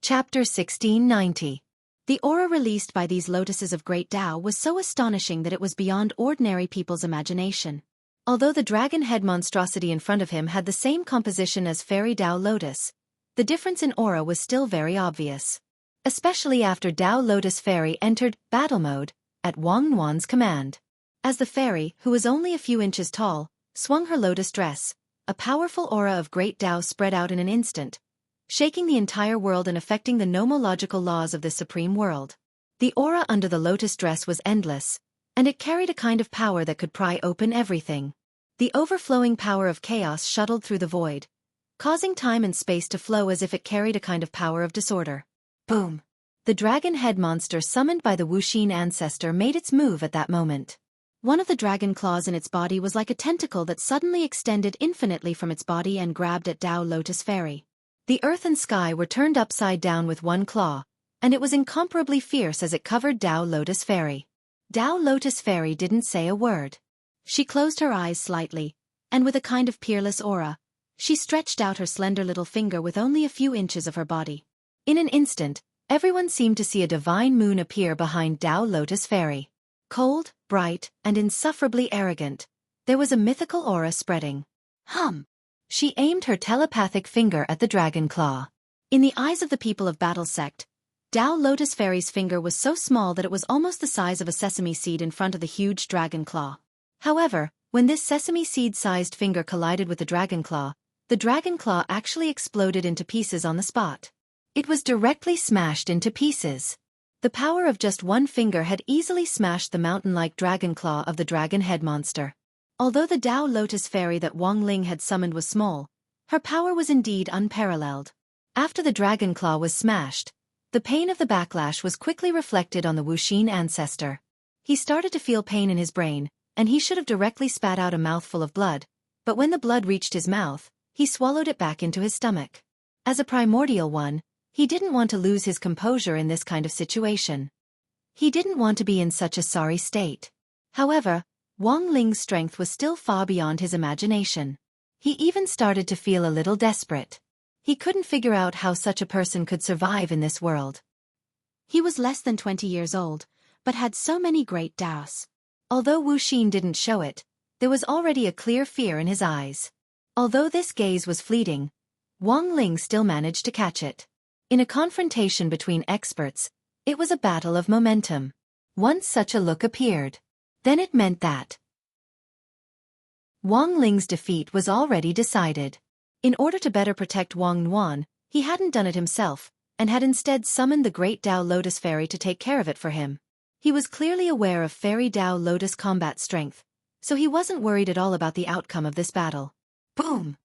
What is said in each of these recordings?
Chapter 1690. The aura released by these lotuses of great Tao was so astonishing that it was beyond ordinary people's imagination. Although the dragon head monstrosity in front of him had the same composition as fairy Tao lotus, the difference in aura was still very obvious. Especially after Tao Lotus Fairy entered battle mode at Wang Nuan's command. As the fairy, who was only a few inches tall, swung her lotus dress, a powerful aura of great Tao spread out in an instant, shaking the entire world and affecting the nomological laws of this supreme world. The aura under the lotus dress was endless, and it carried a kind of power that could pry open everything. The overflowing power of chaos shuttled through the void, causing time and space to flow as if it carried a kind of power of disorder. Boom! The dragon head monster summoned by the Wuxia ancestor made its move at that moment. One of the dragon claws in its body was like a tentacle that suddenly extended infinitely from its body and grabbed at Tao Lotus Fairy. The earth and sky were turned upside down with one claw, and it was incomparably fierce as it covered Tao Lotus Fairy. Tao Lotus Fairy didn't say a word. She closed her eyes slightly, and with a kind of peerless aura, she stretched out her slender little finger with only a few inches of her body. In an instant, everyone seemed to see a divine moon appear behind Tao Lotus Fairy. Cold, bright, and insufferably arrogant, there was a mythical aura spreading. She aimed her telepathic finger at the dragon claw. In the eyes of the people of Battle Sect, Tao Lotus Fairy's finger was so small that it was almost the size of a sesame seed in front of the huge dragon claw. However, when this sesame seed-sized finger collided with the dragon claw actually exploded into pieces on the spot. It was directly smashed into pieces. The power of just one finger had easily smashed the mountain-like dragon claw of the dragon head monster. Although the Tao Lotus Fairy that Wang Ling had summoned was small, her power was indeed unparalleled. After the dragon claw was smashed, the pain of the backlash was quickly reflected on the Wuxia ancestor. He started to feel pain in his brain, and he should have directly spat out a mouthful of blood, but when the blood reached his mouth, he swallowed it back into his stomach. As a primordial one, he didn't want to lose his composure in this kind of situation. He didn't want to be in such a sorry state. However, Wang Ling's strength was still far beyond his imagination. He even started to feel a little desperate. He couldn't figure out how such a person could survive in this world. He was less than 20 years old, but had so many great Taos. Although Wuxia didn't show it, there was already a clear fear in his eyes. Although this gaze was fleeting, Wang Ling still managed to catch it. In a confrontation between experts, it was a battle of momentum. Once such a look appeared, then it meant that Wang Ling's defeat was already decided. In order to better protect Wang Nuan, he hadn't done it himself, and had instead summoned the great Tao Lotus Fairy to take care of it for him. He was clearly aware of Fairy Tao Lotus combat strength, so he wasn't worried at all about the outcome of this battle. Boom!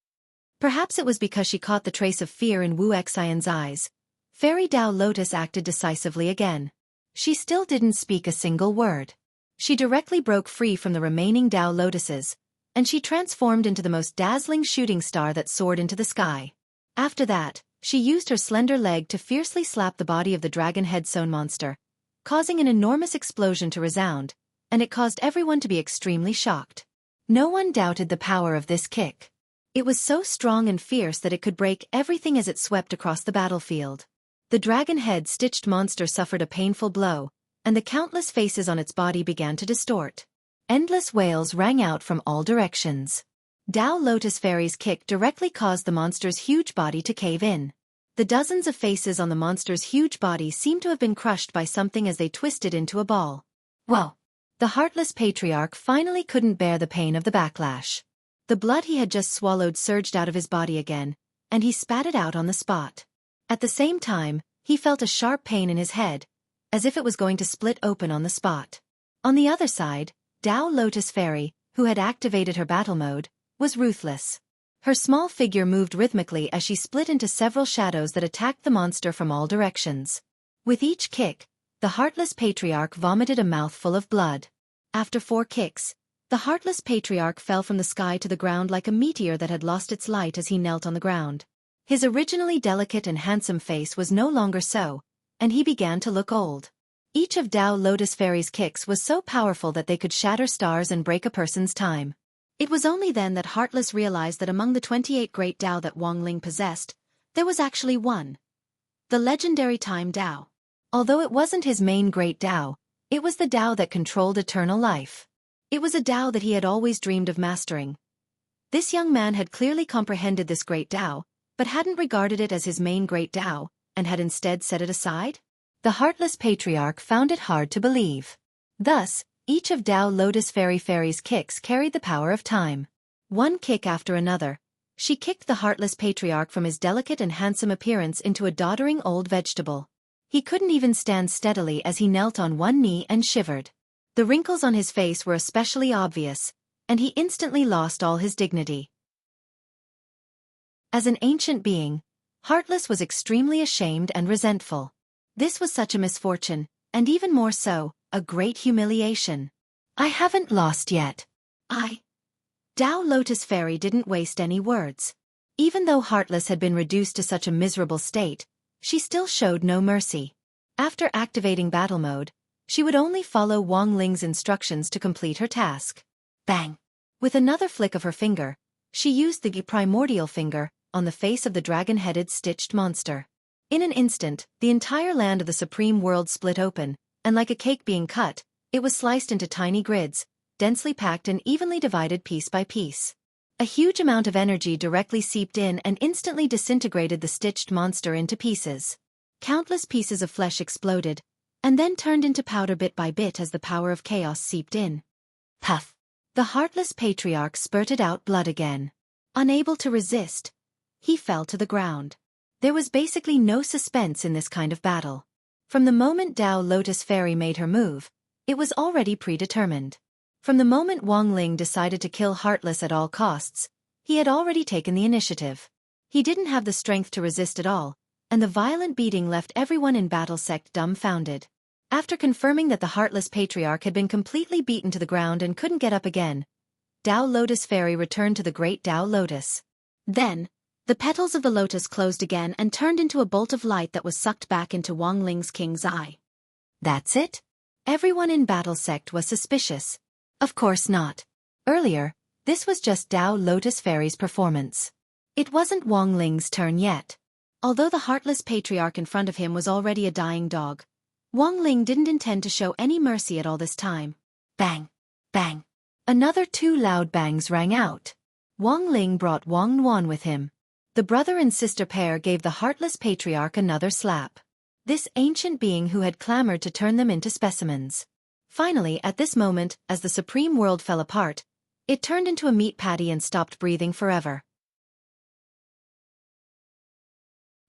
Perhaps it was because she caught the trace of fear in Wu Xian's eyes. Fairy Tao Lotus acted decisively again. She still didn't speak a single word. She directly broke free from the remaining Tao Lotuses, and she transformed into the most dazzling shooting star that soared into the sky. After that, she used her slender leg to fiercely slap the body of the dragon head stone monster, causing an enormous explosion to resound, and it caused everyone to be extremely shocked. No one doubted the power of this kick. It was so strong and fierce that it could break everything as it swept across the battlefield. The dragon head-stitched monster suffered a painful blow, and the countless faces on its body began to distort. Endless wails rang out from all directions. Tao Lotus Fairy's kick directly caused the monster's huge body to cave in. The dozens of faces on the monster's huge body seemed to have been crushed by something as they twisted into a ball. Whoa! The heartless patriarch finally couldn't bear the pain of the backlash. The blood he had just swallowed surged out of his body again, and he spat it out on the spot. At the same time, he felt a sharp pain in his head, as if it was going to split open on the spot. On the other side, Tao Lotus Fairy, who had activated her battle mode, was ruthless. Her small figure moved rhythmically as she split into several shadows that attacked the monster from all directions. With each kick, the heartless patriarch vomited a mouthful of blood. After 4 kicks, the heartless patriarch fell from the sky to the ground like a meteor that had lost its light as he knelt on the ground. His originally delicate and handsome face was no longer so, and he began to look old. Each of Tao Lotus Fairy's kicks was so powerful that they could shatter stars and break a person's time. It was only then that Heartless realized that among the 28 great Tao that Wang Ling possessed, there was actually one. The legendary Time Tao. Although it wasn't his main great Tao, it was the Tao that controlled eternal life. It was a Tao that he had always dreamed of mastering. This young man had clearly comprehended this great Tao, but hadn't regarded it as his main great Tao, and had instead set it aside. The heartless patriarch found it hard to believe. Thus, each of Tao Lotus Fairy's kicks carried the power of time. One kick after another, she kicked the heartless patriarch from his delicate and handsome appearance into a doddering old vegetable. He couldn't even stand steadily as he knelt on one knee and shivered. The wrinkles on his face were especially obvious, and he instantly lost all his dignity. As an ancient being, Heartless was extremely ashamed and resentful. This was such a misfortune, and even more so, a great humiliation. I haven't lost yet. Tao Lotus Fairy didn't waste any words. Even though Heartless had been reduced to such a miserable state, she still showed no mercy. After activating battle mode, she would only follow Wang Ling's instructions to complete her task. Bang! With another flick of her finger, she used the primordial finger on the face of the dragon-headed stitched monster. In an instant, the entire land of the Supreme World split open, and like a cake being cut, it was sliced into tiny grids, densely packed and evenly divided piece by piece. A huge amount of energy directly seeped in and instantly disintegrated the stitched monster into pieces. Countless pieces of flesh exploded, and then turned into powder bit by bit as the power of chaos seeped in. Puff! The heartless patriarch spurted out blood again. Unable to resist, he fell to the ground. There was basically no suspense in this kind of battle. From the moment Tao Lotus Fairy made her move, it was already predetermined. From the moment Wang Ling decided to kill Heartless at all costs, he had already taken the initiative. He didn't have the strength to resist at all, and the violent beating left everyone in Battle Sect dumbfounded. After confirming that the Heartless Patriarch had been completely beaten to the ground and couldn't get up again, Tao Lotus Fairy returned to the Great Tao Lotus. Then, the petals of the lotus closed again and turned into a bolt of light that was sucked back into Wang Ling's king's eye. That's it? Everyone in Battle Sect was suspicious. Of course not. Earlier, this was just Tao Lotus Fairy's performance. It wasn't Wang Ling's turn yet. Although the heartless patriarch in front of him was already a dying dog, Wang Ling didn't intend to show any mercy at all this time. Bang! Bang! Another 2 loud bangs rang out. Wang Ling brought Wang Nuan with him. The brother and sister pair gave the heartless patriarch another slap. This ancient being who had clamored to turn them into specimens. Finally, at this moment, as the Supreme World fell apart, it turned into a meat patty and stopped breathing forever.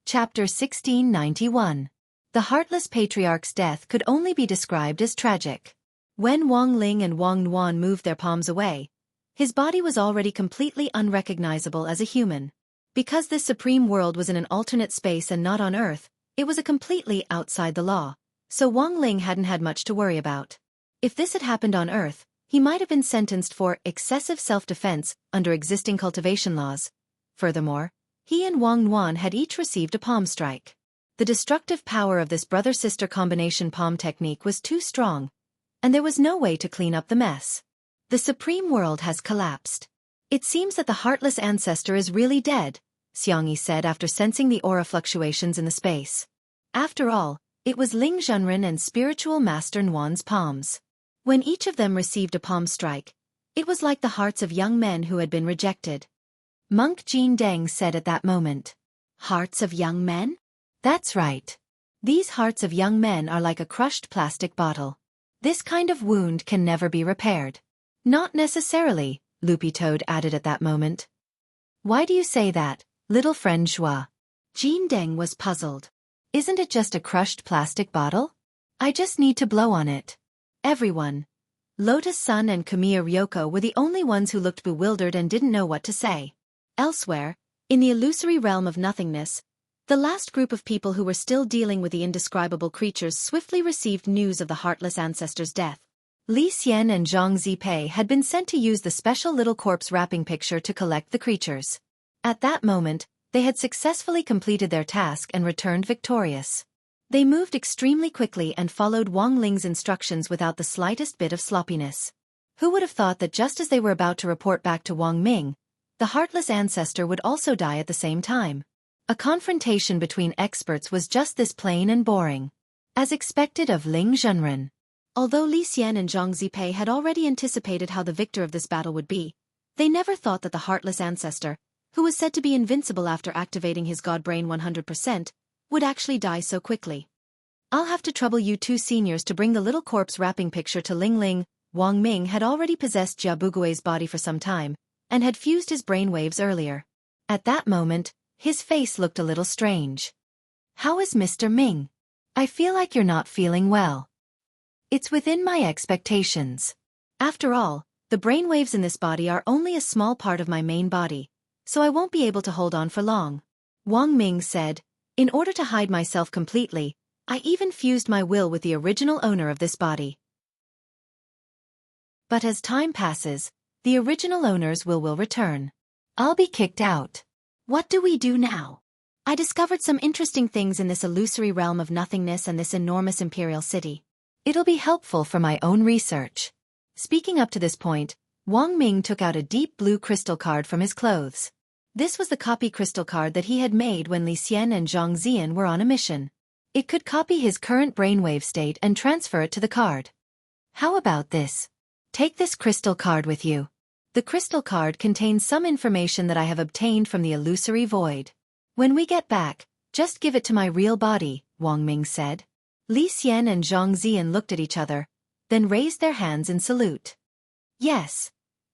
Chapter 1691. The Heartless Patriarch's death could only be described as tragic. When Wang Ling and Wang Nuan moved their palms away, his body was already completely unrecognizable as a human. Because this Supreme World was in an alternate space and not on Earth, it was completely outside the law, so Wang Ling hadn't had much to worry about. If this had happened on Earth, he might have been sentenced for excessive self-defense under existing cultivation laws. Furthermore, he and Wang Nuan had each received a palm strike. The destructive power of this brother-sister combination palm technique was too strong, and there was no way to clean up the mess. The Supreme World has collapsed. It seems that the heartless ancestor is really dead, Xiangyi said after sensing the aura fluctuations in the space. After all, it was Ling Zhenren and spiritual master Nuan's palms. When each of them received a palm strike, it was like the hearts of young men who had been rejected. Monk Jin Deng said at that moment. Hearts of young men? That's right. These hearts of young men are like a crushed plastic bottle. This kind of wound can never be repaired. Not necessarily, Loopy Toad added at that moment. Why do you say that, little friend Joie? Jin Deng was puzzled. Isn't it just a crushed plastic bottle? I just need to blow on it. Everyone, Lotus Sun and Kamiya Ryoko, were the only ones who looked bewildered and didn't know what to say. Elsewhere, in the illusory realm of nothingness, the last group of people who were still dealing with the indescribable creatures swiftly received news of the heartless ancestor's death. Li Xian and Zhang Zipei had been sent to use the special little corpse wrapping picture to collect the creatures. At that moment, they had successfully completed their task and returned victorious. They moved extremely quickly and followed Wang Ling's instructions without the slightest bit of sloppiness. Who would have thought that just as they were about to report back to Wang Ming, the heartless ancestor would also die at the same time? A confrontation between experts was just this plain and boring. As expected of Ling Zhenren. Although Li Xian and Zhang Zipei had already anticipated how the victor of this battle would be, they never thought that the heartless ancestor, who was said to be invincible after activating his god brain 100%, would actually die so quickly. I'll have to trouble you two seniors to bring the little corpse wrapping picture to Ling Ling. Wang Ming had already possessed Jia Bugui's body for some time, and had fused his brainwaves earlier. At that moment, his face looked a little strange. How is Mr. Ming? I feel like you're not feeling well. It's within my expectations. After all, the brainwaves in this body are only a small part of my main body, so I won't be able to hold on for long. Wang Ming said, in order to hide myself completely, I even fused my will with the original owner of this body. But as time passes, the original owner's will return. I'll be kicked out. What do we do now? I discovered some interesting things in this illusory realm of nothingness and this enormous imperial city. It'll be helpful for my own research. Speaking up to this point, Wang Ming took out a deep blue crystal card from his clothes. This was the copy crystal card that he had made when Li Xian and Zhang Ziyan were on a mission. It could copy his current brainwave state and transfer it to the card. How about this? Take this crystal card with you. The crystal card contains some information that I have obtained from the illusory void. When we get back, just give it to my real body, Wang Ming said. Li Xian and Zhang Ziyan looked at each other, then raised their hands in salute. Yes,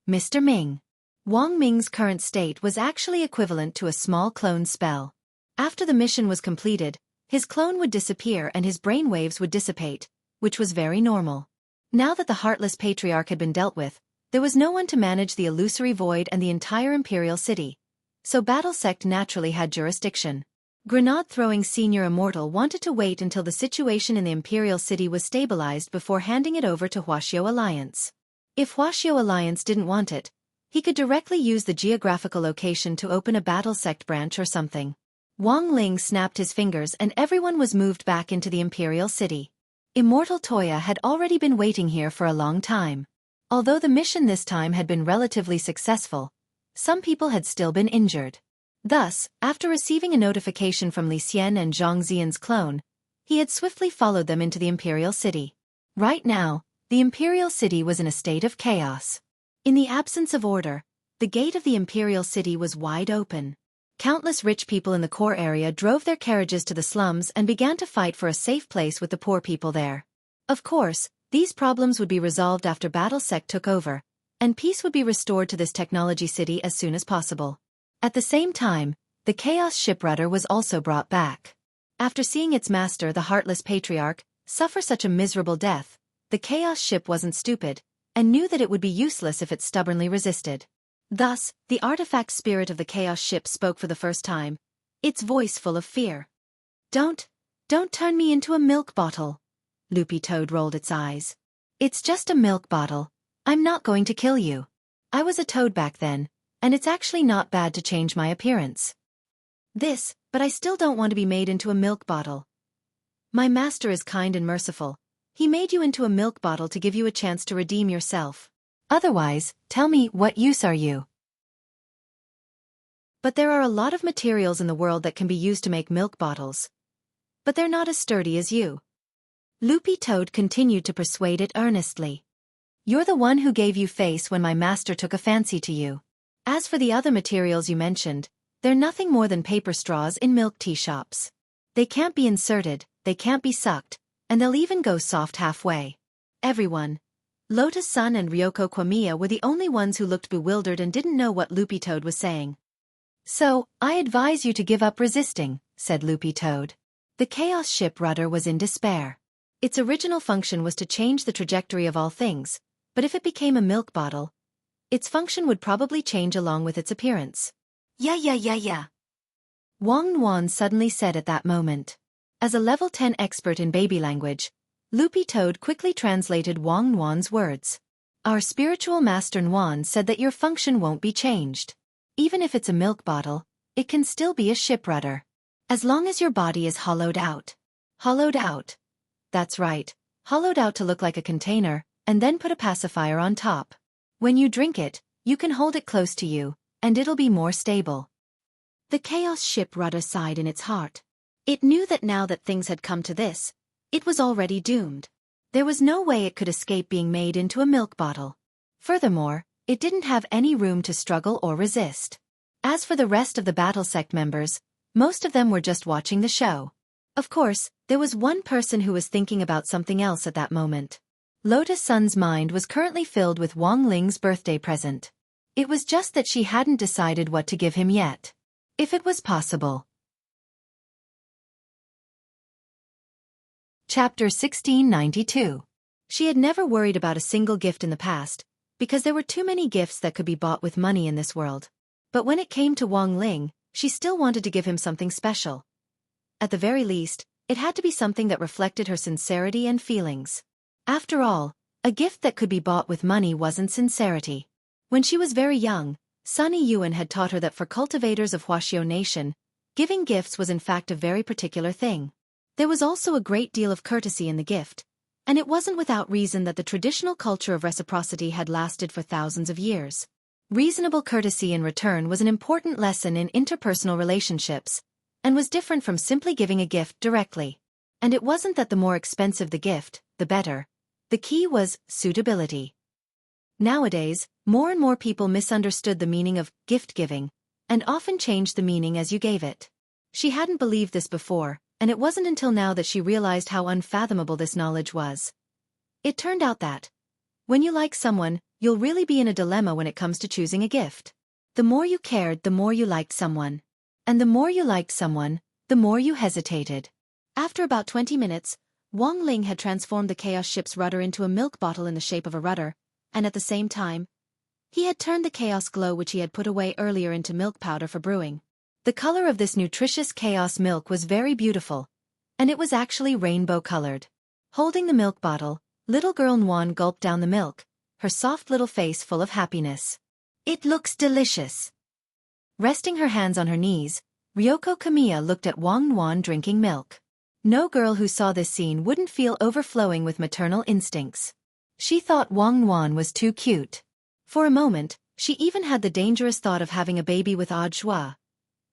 Mr. Ming. Wang Ming's current state was actually equivalent to a small clone spell. After the mission was completed, his clone would disappear and his brainwaves would dissipate, which was very normal. Now that the heartless patriarch had been dealt with, there was no one to manage the illusory void and the entire imperial city. So Battle Sect naturally had jurisdiction. Grenade-throwing senior immortal wanted to wait until the situation in the imperial city was stabilized before handing it over to Huaxiao Alliance. If Huaxiao Alliance didn't want it, he could directly use the geographical location to open a Battle Sect branch or something. Wang Ling snapped his fingers and everyone was moved back into the imperial city. Immortal Toya had already been waiting here for a long time. Although the mission this time had been relatively successful, some people had still been injured. Thus, after receiving a notification from Li Xian and Zhang Ziyan's clone, he had swiftly followed them into the imperial city. Right now, the imperial city was in a state of chaos. In the absence of order, the gate of the imperial city was wide open. Countless rich people in the core area drove their carriages to the slums and began to fight for a safe place with the poor people there. Of course, these problems would be resolved after Battle Sect took over, and peace would be restored to this technology city as soon as possible. At the same time, the Chaos Ship rudder was also brought back. After seeing its master, the Heartless Patriarch, suffer such a miserable death, the Chaos Ship wasn't stupid, and knew that it would be useless if it stubbornly resisted. Thus, the artifact spirit of the Chaos Ship spoke for the first time, its voice full of fear. Don't turn me into a milk bottle. Loopy Toad rolled its eyes. It's just a milk bottle. I'm not going to kill you. I was a toad back then, and it's actually not bad to change my appearance. But I still don't want to be made into a milk bottle. My master is kind and merciful. He made you into a milk bottle to give you a chance to redeem yourself. Otherwise, tell me, what use are you? But there are a lot of materials in the world that can be used to make milk bottles. But they're not as sturdy as you. Loopy Toad continued to persuade it earnestly. You're the one who gave you face when my master took a fancy to you. As for the other materials you mentioned, they're nothing more than paper straws in milk tea shops. They can't be inserted, they can't be sucked, and they'll even go soft halfway. Everyone, Lotus Sun and Ryoko Kwamiya, were the only ones who looked bewildered and didn't know what Loopy Toad was saying. So, I advise you to give up resisting, said Loopy Toad. The Chaos Ship rudder was in despair. Its original function was to change the trajectory of all things, but if it became a milk bottle, its function would probably change along with its appearance. Yeah. Wang Nuan suddenly said at that moment. As a level 10 expert in baby language, Loopy Toad quickly translated Wang Nuan's words. Our spiritual master Nuan said that your function won't be changed. Even if it's a milk bottle, it can still be a ship rudder. As long as your body is hollowed out. Hollowed out. That's right, hollowed out to look like a container, and then put a pacifier on top. When you drink it, you can hold it close to you, and it'll be more stable. The chaos ship rudder sighed in its heart. It knew that now that things had come to this, it was already doomed. There was no way it could escape being made into a milk bottle. Furthermore, it didn't have any room to struggle or resist. As for the rest of the battle sect members, most of them were just watching the show. Of course, there was one person who was thinking about something else at that moment. Lotus Sun's mind was currently filled with Wang Ling's birthday present. It was just that she hadn't decided what to give him yet. If it was possible. Chapter 1692. She had never worried about a single gift in the past, because there were too many gifts that could be bought with money in this world. But when it came to Wang Ling, she still wanted to give him something special. At the very least, it had to be something that reflected her sincerity and feelings. After all, a gift that could be bought with money wasn't sincerity. When she was very young, Sunny Yuan had taught her that for cultivators of Wuxia Nation, giving gifts was in fact a very particular thing. There was also a great deal of courtesy in the gift, and it wasn't without reason that the traditional culture of reciprocity had lasted for thousands of years. Reasonable courtesy in return was an important lesson in interpersonal relationships, and was different from simply giving a gift directly. And it wasn't that the more expensive the gift, the better. The key was suitability. Nowadays, more and more people misunderstood the meaning of gift giving, and often changed the meaning as you gave it. She hadn't believed this before, and it wasn't until now that she realized how unfathomable this knowledge was. It turned out that, when you like someone, you'll really be in a dilemma when it comes to choosing a gift. The more you cared, the more you liked someone. And the more you liked someone, the more you hesitated. After about 20 minutes, Wang Ling had transformed the chaos ship's rudder into a milk bottle in the shape of a rudder, and at the same time, he had turned the chaos glow which he had put away earlier into milk powder for brewing. The color of this nutritious chaos milk was very beautiful, and it was actually rainbow-colored. Holding the milk bottle, little girl Nguyen gulped down the milk, her soft little face full of happiness. It looks delicious. Resting her hands on her knees, Ryoko Kamiya looked at Wang Nguyen drinking milk. No girl who saw this scene wouldn't feel overflowing with maternal instincts. She thought Wang Nguyen was too cute. For a moment, she even had the dangerous thought of having a baby with Audiobook,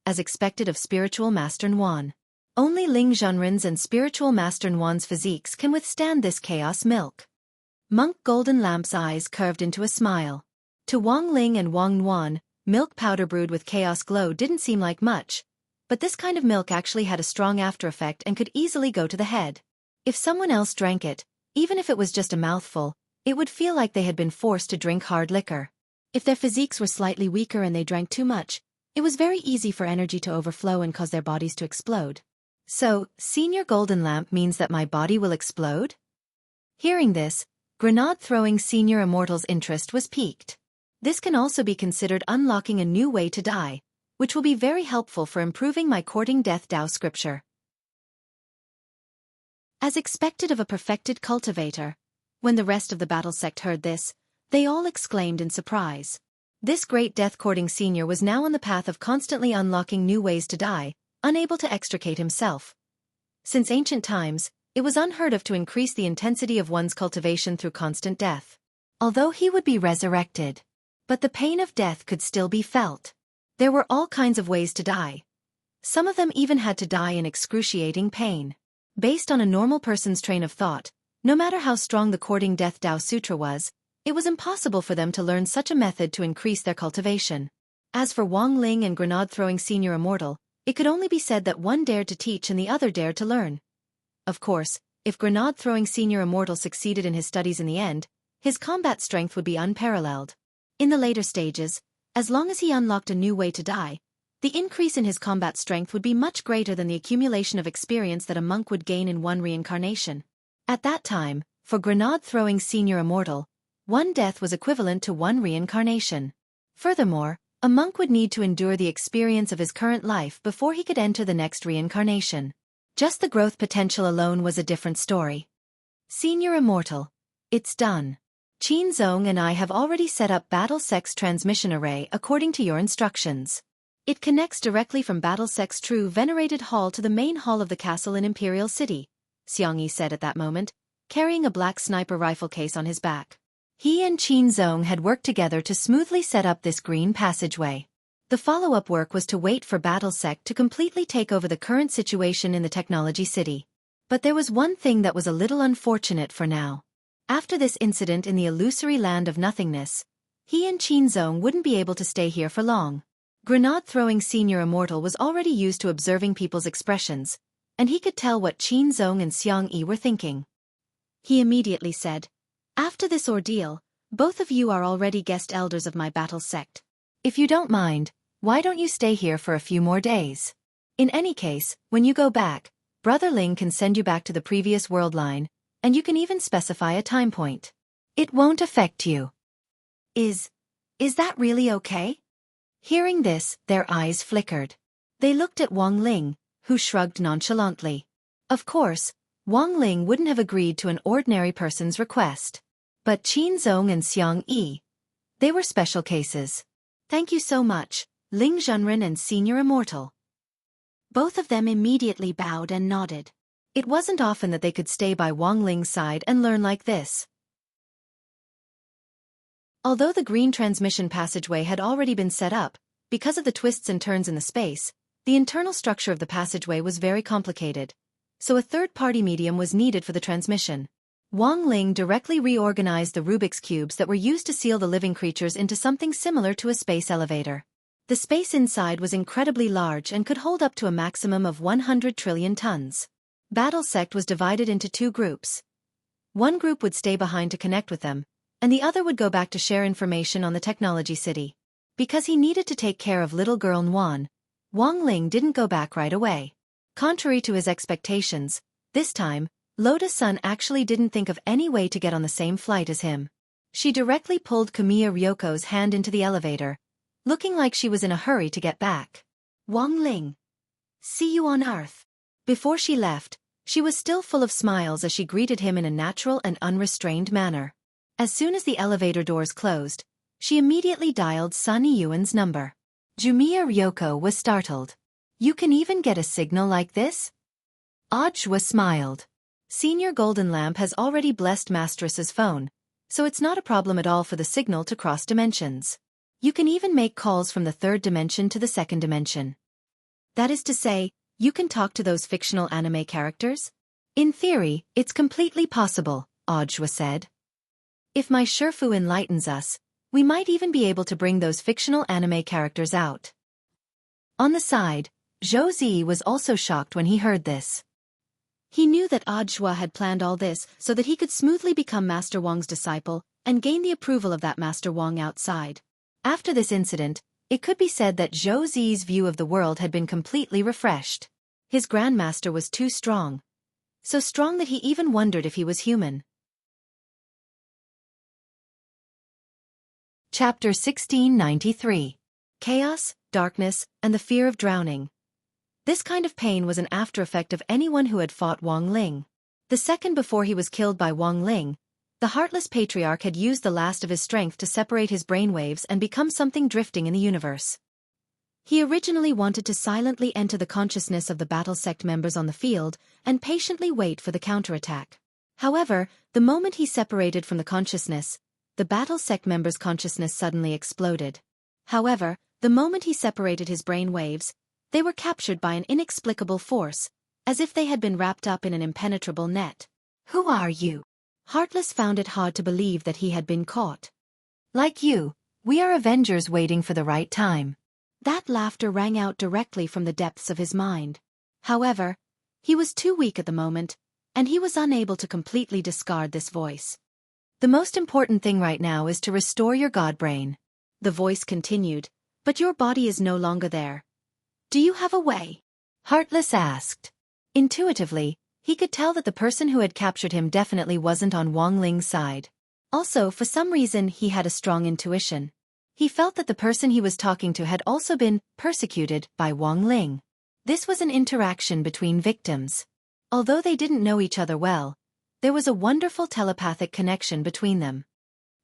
as expected of spiritual Master Nguyen. Only Ling Zhenren's and spiritual Master Nguyen's physiques can withstand this chaos milk. Monk Golden Lamp's eyes curved into a smile. To Wang Ling and Wang Nguyen, milk powder brewed with chaos glow didn't seem like much, but this kind of milk actually had a strong after effect and could easily go to the head. If someone else drank it, even if it was just a mouthful, it would feel like they had been forced to drink hard liquor. If their physiques were slightly weaker and they drank too much, it was very easy for energy to overflow and cause their bodies to explode. So, Senior Golden Lamp means that my body will explode? Hearing this, grenade-throwing Senior Immortal's interest was piqued. This can also be considered unlocking a new way to die, which will be very helpful for improving my courting death Tao scripture. As expected of a perfected cultivator, when the rest of the battle sect heard this, they all exclaimed in surprise. This great death-courting senior was now on the path of constantly unlocking new ways to die, unable to extricate himself. Since ancient times, it was unheard of to increase the intensity of one's cultivation through constant death. Although he would be resurrected. But the pain of death could still be felt. There were all kinds of ways to die. Some of them even had to die in excruciating pain. Based on a normal person's train of thought, no matter how strong the courting death Tao Sutra was, it was impossible for them to learn such a method to increase their cultivation. As for Wang Ling and grenade-throwing Senior Immortal, it could only be said that one dared to teach and the other dared to learn. Of course, if grenade-throwing Senior Immortal succeeded in his studies in the end, his combat strength would be unparalleled. In the later stages, as long as he unlocked a new way to die, the increase in his combat strength would be much greater than the accumulation of experience that a monk would gain in one reincarnation. At that time, for grenade-throwing Senior Immortal, one death was equivalent to one reincarnation. Furthermore, a monk would need to endure the experience of his current life before he could enter the next reincarnation. Just the growth potential alone was a different story. Senior Immortal. It's done. Qin Zong and I have already set up Battle Sect's transmission array according to your instructions. It connects directly from Battle Sect's true venerated hall to the main hall of the castle in Imperial City, Xiangyi said at that moment, carrying a black sniper rifle case on his back. He and Qin Zong had worked together to smoothly set up this green passageway. The follow-up work was to wait for Battlesect to completely take over the current situation in the technology city. But there was one thing that was a little unfortunate for now. After this incident in the illusory land of nothingness, he and Qinzong wouldn't be able to stay here for long. Grenade-throwing Senior Immortal was already used to observing people's expressions, and he could tell what Qinzong and Xiangyi were thinking. He immediately said, "After this ordeal, both of you are already guest elders of my battle sect. If you don't mind, why don't you stay here for a few more days? In any case, when you go back, Brother Ling can send you back to the previous world line, and you can even specify a time point. It won't affect you." Is that really okay? Hearing this, their eyes flickered. They looked at Wang Ling, who shrugged nonchalantly. Of course, Wang Ling wouldn't have agreed to an ordinary person's request. But Qinzong and Xiangyi, they were special cases. "Thank you so much, Ling Zhenren and Senior Immortal." Both of them immediately bowed and nodded. It wasn't often that they could stay by Wang Ling's side and learn like this. Although the green transmission passageway had already been set up, because of the twists and turns in the space, the internal structure of the passageway was very complicated, so a third-party medium was needed for the transmission. Wang Ling directly reorganized the Rubik's cubes that were used to seal the living creatures into something similar to a space elevator. The space inside was incredibly large and could hold up to a maximum of 100 trillion tons. Battlesect was divided into two groups. One group would stay behind to connect with them, and the other would go back to share information on the technology city. Because he needed to take care of little girl Nuan, Wang Ling didn't go back right away. Contrary to his expectations, this time, Lotus Sun actually didn't think of any way to get on the same flight as him. She directly pulled Kamiya Ryoko's hand into the elevator, looking like she was in a hurry to get back. "Wang Ling, see you on Earth." Before she left, she was still full of smiles as she greeted him in a natural and unrestrained manner. As soon as the elevator doors closed, she immediately dialed Sunny Yuan's number. Jumiya Ryoko was startled. "You can even get a signal like this?" Ajwa smiled. Senior Golden Lamp has already blessed Masteress's phone, so it's not a problem at all for the signal to cross dimensions. You can even make calls from the third dimension to the second dimension. That is to say, you can talk to those fictional anime characters? In theory, it's completely possible, Ajwa said. If my Shifu enlightens us, we might even be able to bring those fictional anime characters out. On the side, Zhou Zi was also shocked when he heard this. He knew that Ajwa had planned all this so that he could smoothly become Master Wang's disciple and gain the approval of that Master Wang outside. After this incident, it could be said that Zhou Zi's view of the world had been completely refreshed. His Grandmaster was too strong. So strong that he even wondered if he was human. Chapter 1693. Chaos, Darkness, and the Fear of Drowning. This kind of pain was an after-effect of anyone who had fought Wang Ling. The second before he was killed by Wang Ling, the heartless patriarch had used the last of his strength to separate his brainwaves and become something drifting in the universe. He originally wanted to silently enter the consciousness of the battle sect members on the field and patiently wait for the counterattack. However, the moment he separated from the consciousness, the battle sect members' consciousness suddenly exploded. However, the moment he separated his brain waves, they were captured by an inexplicable force, as if they had been wrapped up in an impenetrable net. "Who are you?" Heartless found it hard to believe that he had been caught. "Like you, we are Avengers waiting for the right time." That laughter rang out directly from the depths of his mind. However, he was too weak at the moment, and he was unable to completely discard this voice. "The most important thing right now is to restore your god brain." The voice continued, "But your body is no longer there. Do you have a way?" Heartless asked. Intuitively, he could tell that the person who had captured him definitely wasn't on Wang Ling's side. Also, for some reason, he had a strong intuition. He felt that the person he was talking to had also been persecuted by Wang Ling. This was an interaction between victims. Although they didn't know each other well, there was a wonderful telepathic connection between them.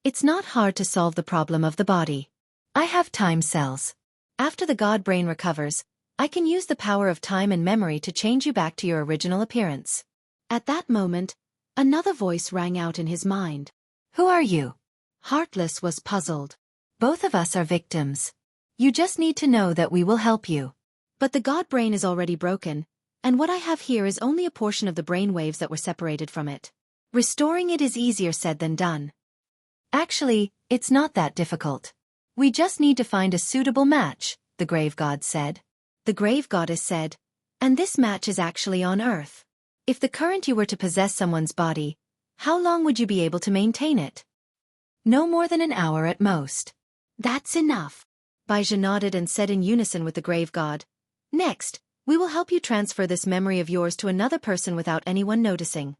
It's not hard to solve the problem of the body. I have time cells. After the god brain recovers, I can use the power of time and memory to change you back to your original appearance. At that moment, another voice rang out in his mind. Who are you? Heartless was puzzled. Both of us are victims. You just need to know that we will help you. But the god brain is already broken, and what I have here is only a portion of the brain waves that were separated from it. Restoring it is easier said than done. Actually, it's not that difficult. We just need to find a suitable match, the grave god said. The grave goddess said, and this match is actually on Earth. If the current you were to possess someone's body, how long would you be able to maintain it? No more than an hour at most. That's enough. Baizhi nodded and said in unison with the grave god, next, we will help you transfer this memory of yours to another person without anyone noticing.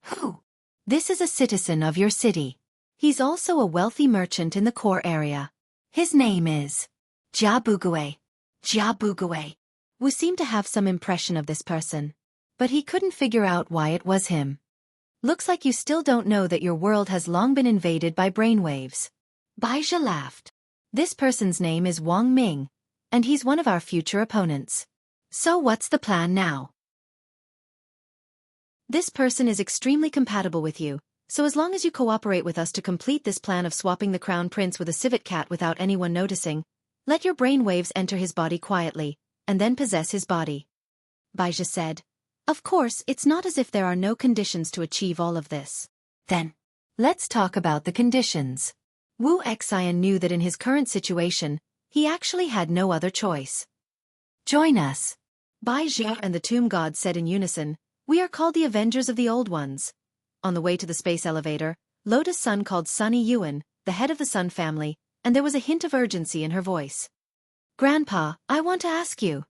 Who? This is a citizen of your city. He's also a wealthy merchant in the core area. His name is Jia Bugui. Jia Bugui. Wu seemed to have some impression of this person, but he couldn't figure out why it was him. Looks like you still don't know that your world has long been invaded by brainwaves. Baizhi laughed. This person's name is Wang Ming, and he's one of our future opponents. So what's the plan now? This person is extremely compatible with you, so as long as you cooperate with us to complete this plan of swapping the crown prince with a civet cat without anyone noticing, let your brainwaves enter his body quietly, and then possess his body. Baizhi said. Of course, it's not as if there are no conditions to achieve all of this. Then, let's talk about the conditions. Wu Xian knew that in his current situation, he actually had no other choice. Join us. Baizhi and the tomb god said in unison, we are called the Avengers of the Old Ones. On the way to the space elevator, Lotus Sun called Sunny Yuan, the head of the Sun family, and there was a hint of urgency in her voice. Grandpa, I want to ask you.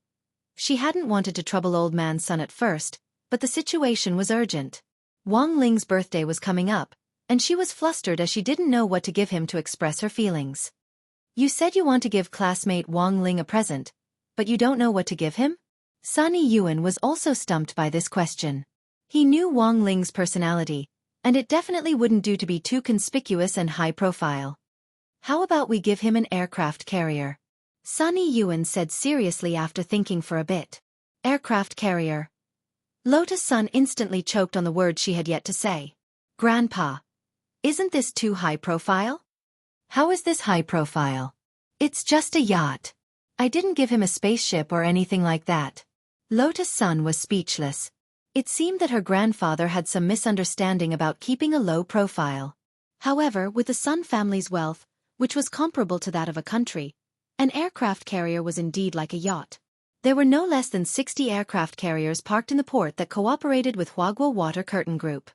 She hadn't wanted to trouble old man Sun at first, but the situation was urgent. Wang Ling's birthday was coming up, and she was flustered as she didn't know what to give him to express her feelings. You said you want to give classmate Wang Ling a present, but you don't know what to give him? Sunny Yuan was also stumped by this question. He knew Wang Ling's personality, and it definitely wouldn't do to be too conspicuous and high profile. How about we give him an aircraft carrier? Sunny Yuan said seriously after thinking for a bit. Aircraft carrier. Lotus Sun instantly choked on the words she had yet to say. Grandpa. Isn't this too high profile? How is this high profile? It's just a yacht. I didn't give him a spaceship or anything like that. Lotus Sun was speechless. It seemed that her grandfather had some misunderstanding about keeping a low profile. However, with the Sun family's wealth, which was comparable to that of a country, an aircraft carrier was indeed like a yacht. There were no less than 60 aircraft carriers parked in the port that cooperated with Huaguo Water Curtain Group.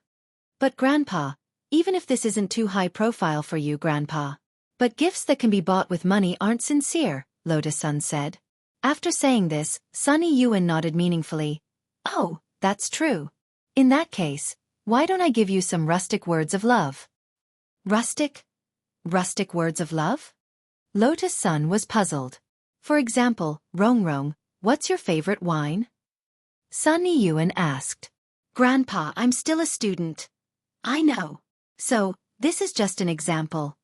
But Grandpa, even if this isn't too high profile for you, Grandpa. But gifts that can be bought with money aren't sincere, Lotus Sun said. After saying this, Sunny Yuan nodded meaningfully. Oh, that's true. In that case, why don't I give you some rustic words of love? Rustic? Rustic words of love? Lotus Sun was puzzled. For example, Rong Rong, what's your favorite wine? Sunny Yuan asked. Grandpa, I'm still a student. I know. So, this is just an example.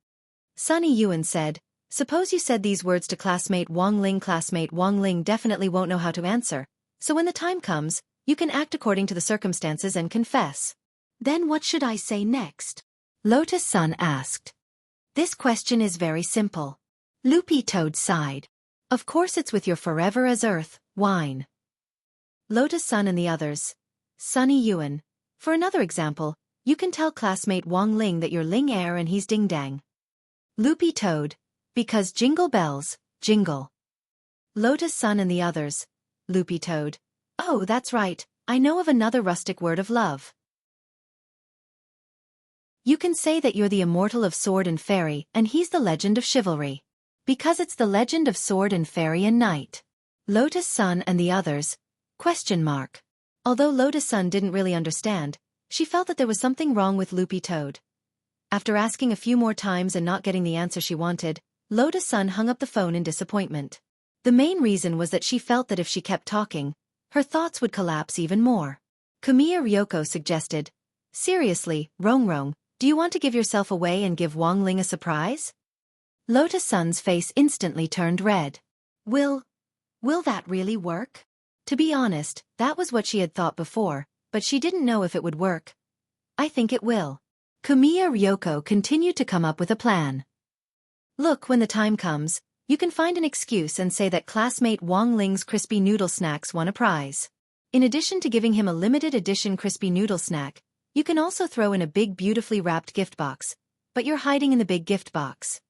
Sunny Yuan said, suppose you said these words to classmate Wang Ling definitely won't know how to answer, so when the time comes, you can act according to the circumstances and confess. Then what should I say next? Lotus Sun asked. This question is very simple. Loopy Toad sighed. Of course it's with your forever as earth, wine. Lotus Sun and the others. Sunny Yuan. For another example, you can tell classmate Wang Ling that you're Ling Air and he's Ding Dang. Loopy Toad. Because jingle bells, jingle. Lotus Sun and the others. Loopy Toad. Oh, that's right, I know of another rustic word of love. You can say that you're the immortal of sword and fairy and he's the legend of chivalry. Because it's the legend of sword and fairy and knight. Lotus Sun and the others. Question mark. Although Lotus Sun didn't really understand, she felt that there was something wrong with Loopy Toad. After asking a few more times and not getting the answer she wanted, Lotus Sun hung up the phone in disappointment. The main reason was that she felt that if she kept talking, her thoughts would collapse even more. Kamiya Ryoko suggested, seriously, Rong Rong, do you want to give yourself away and give Wang Ling a surprise? Lotus Sun's face instantly turned red. Will that really work? To be honest, that was what she had thought before, but she didn't know if it would work. I think it will. Kamiya Ryoko continued to come up with a plan. Look, when the time comes, You can find an excuse and say that classmate Wang Ling's crispy noodle snacks won a prize. In addition to giving him a limited edition crispy noodle snack, you can also throw in a big beautifully wrapped gift box, but you're hiding in the big gift box.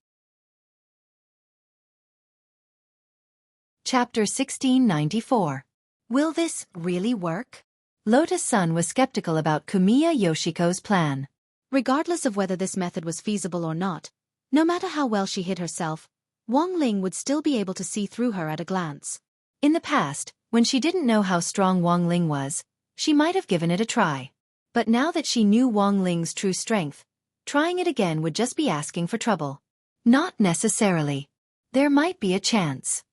Chapter 1694. Will this really work? Lotus Sun was skeptical about Kumiya Yoshiko's plan. Regardless of whether this method was feasible or not, no matter how well she hid herself, Wang Ling would still be able to see through her at a glance. In the past, when she didn't know how strong Wang Ling was, she might have given it a try. But now that she knew Wang Ling's true strength, trying it again would just be asking for trouble. Not necessarily. There might be a chance.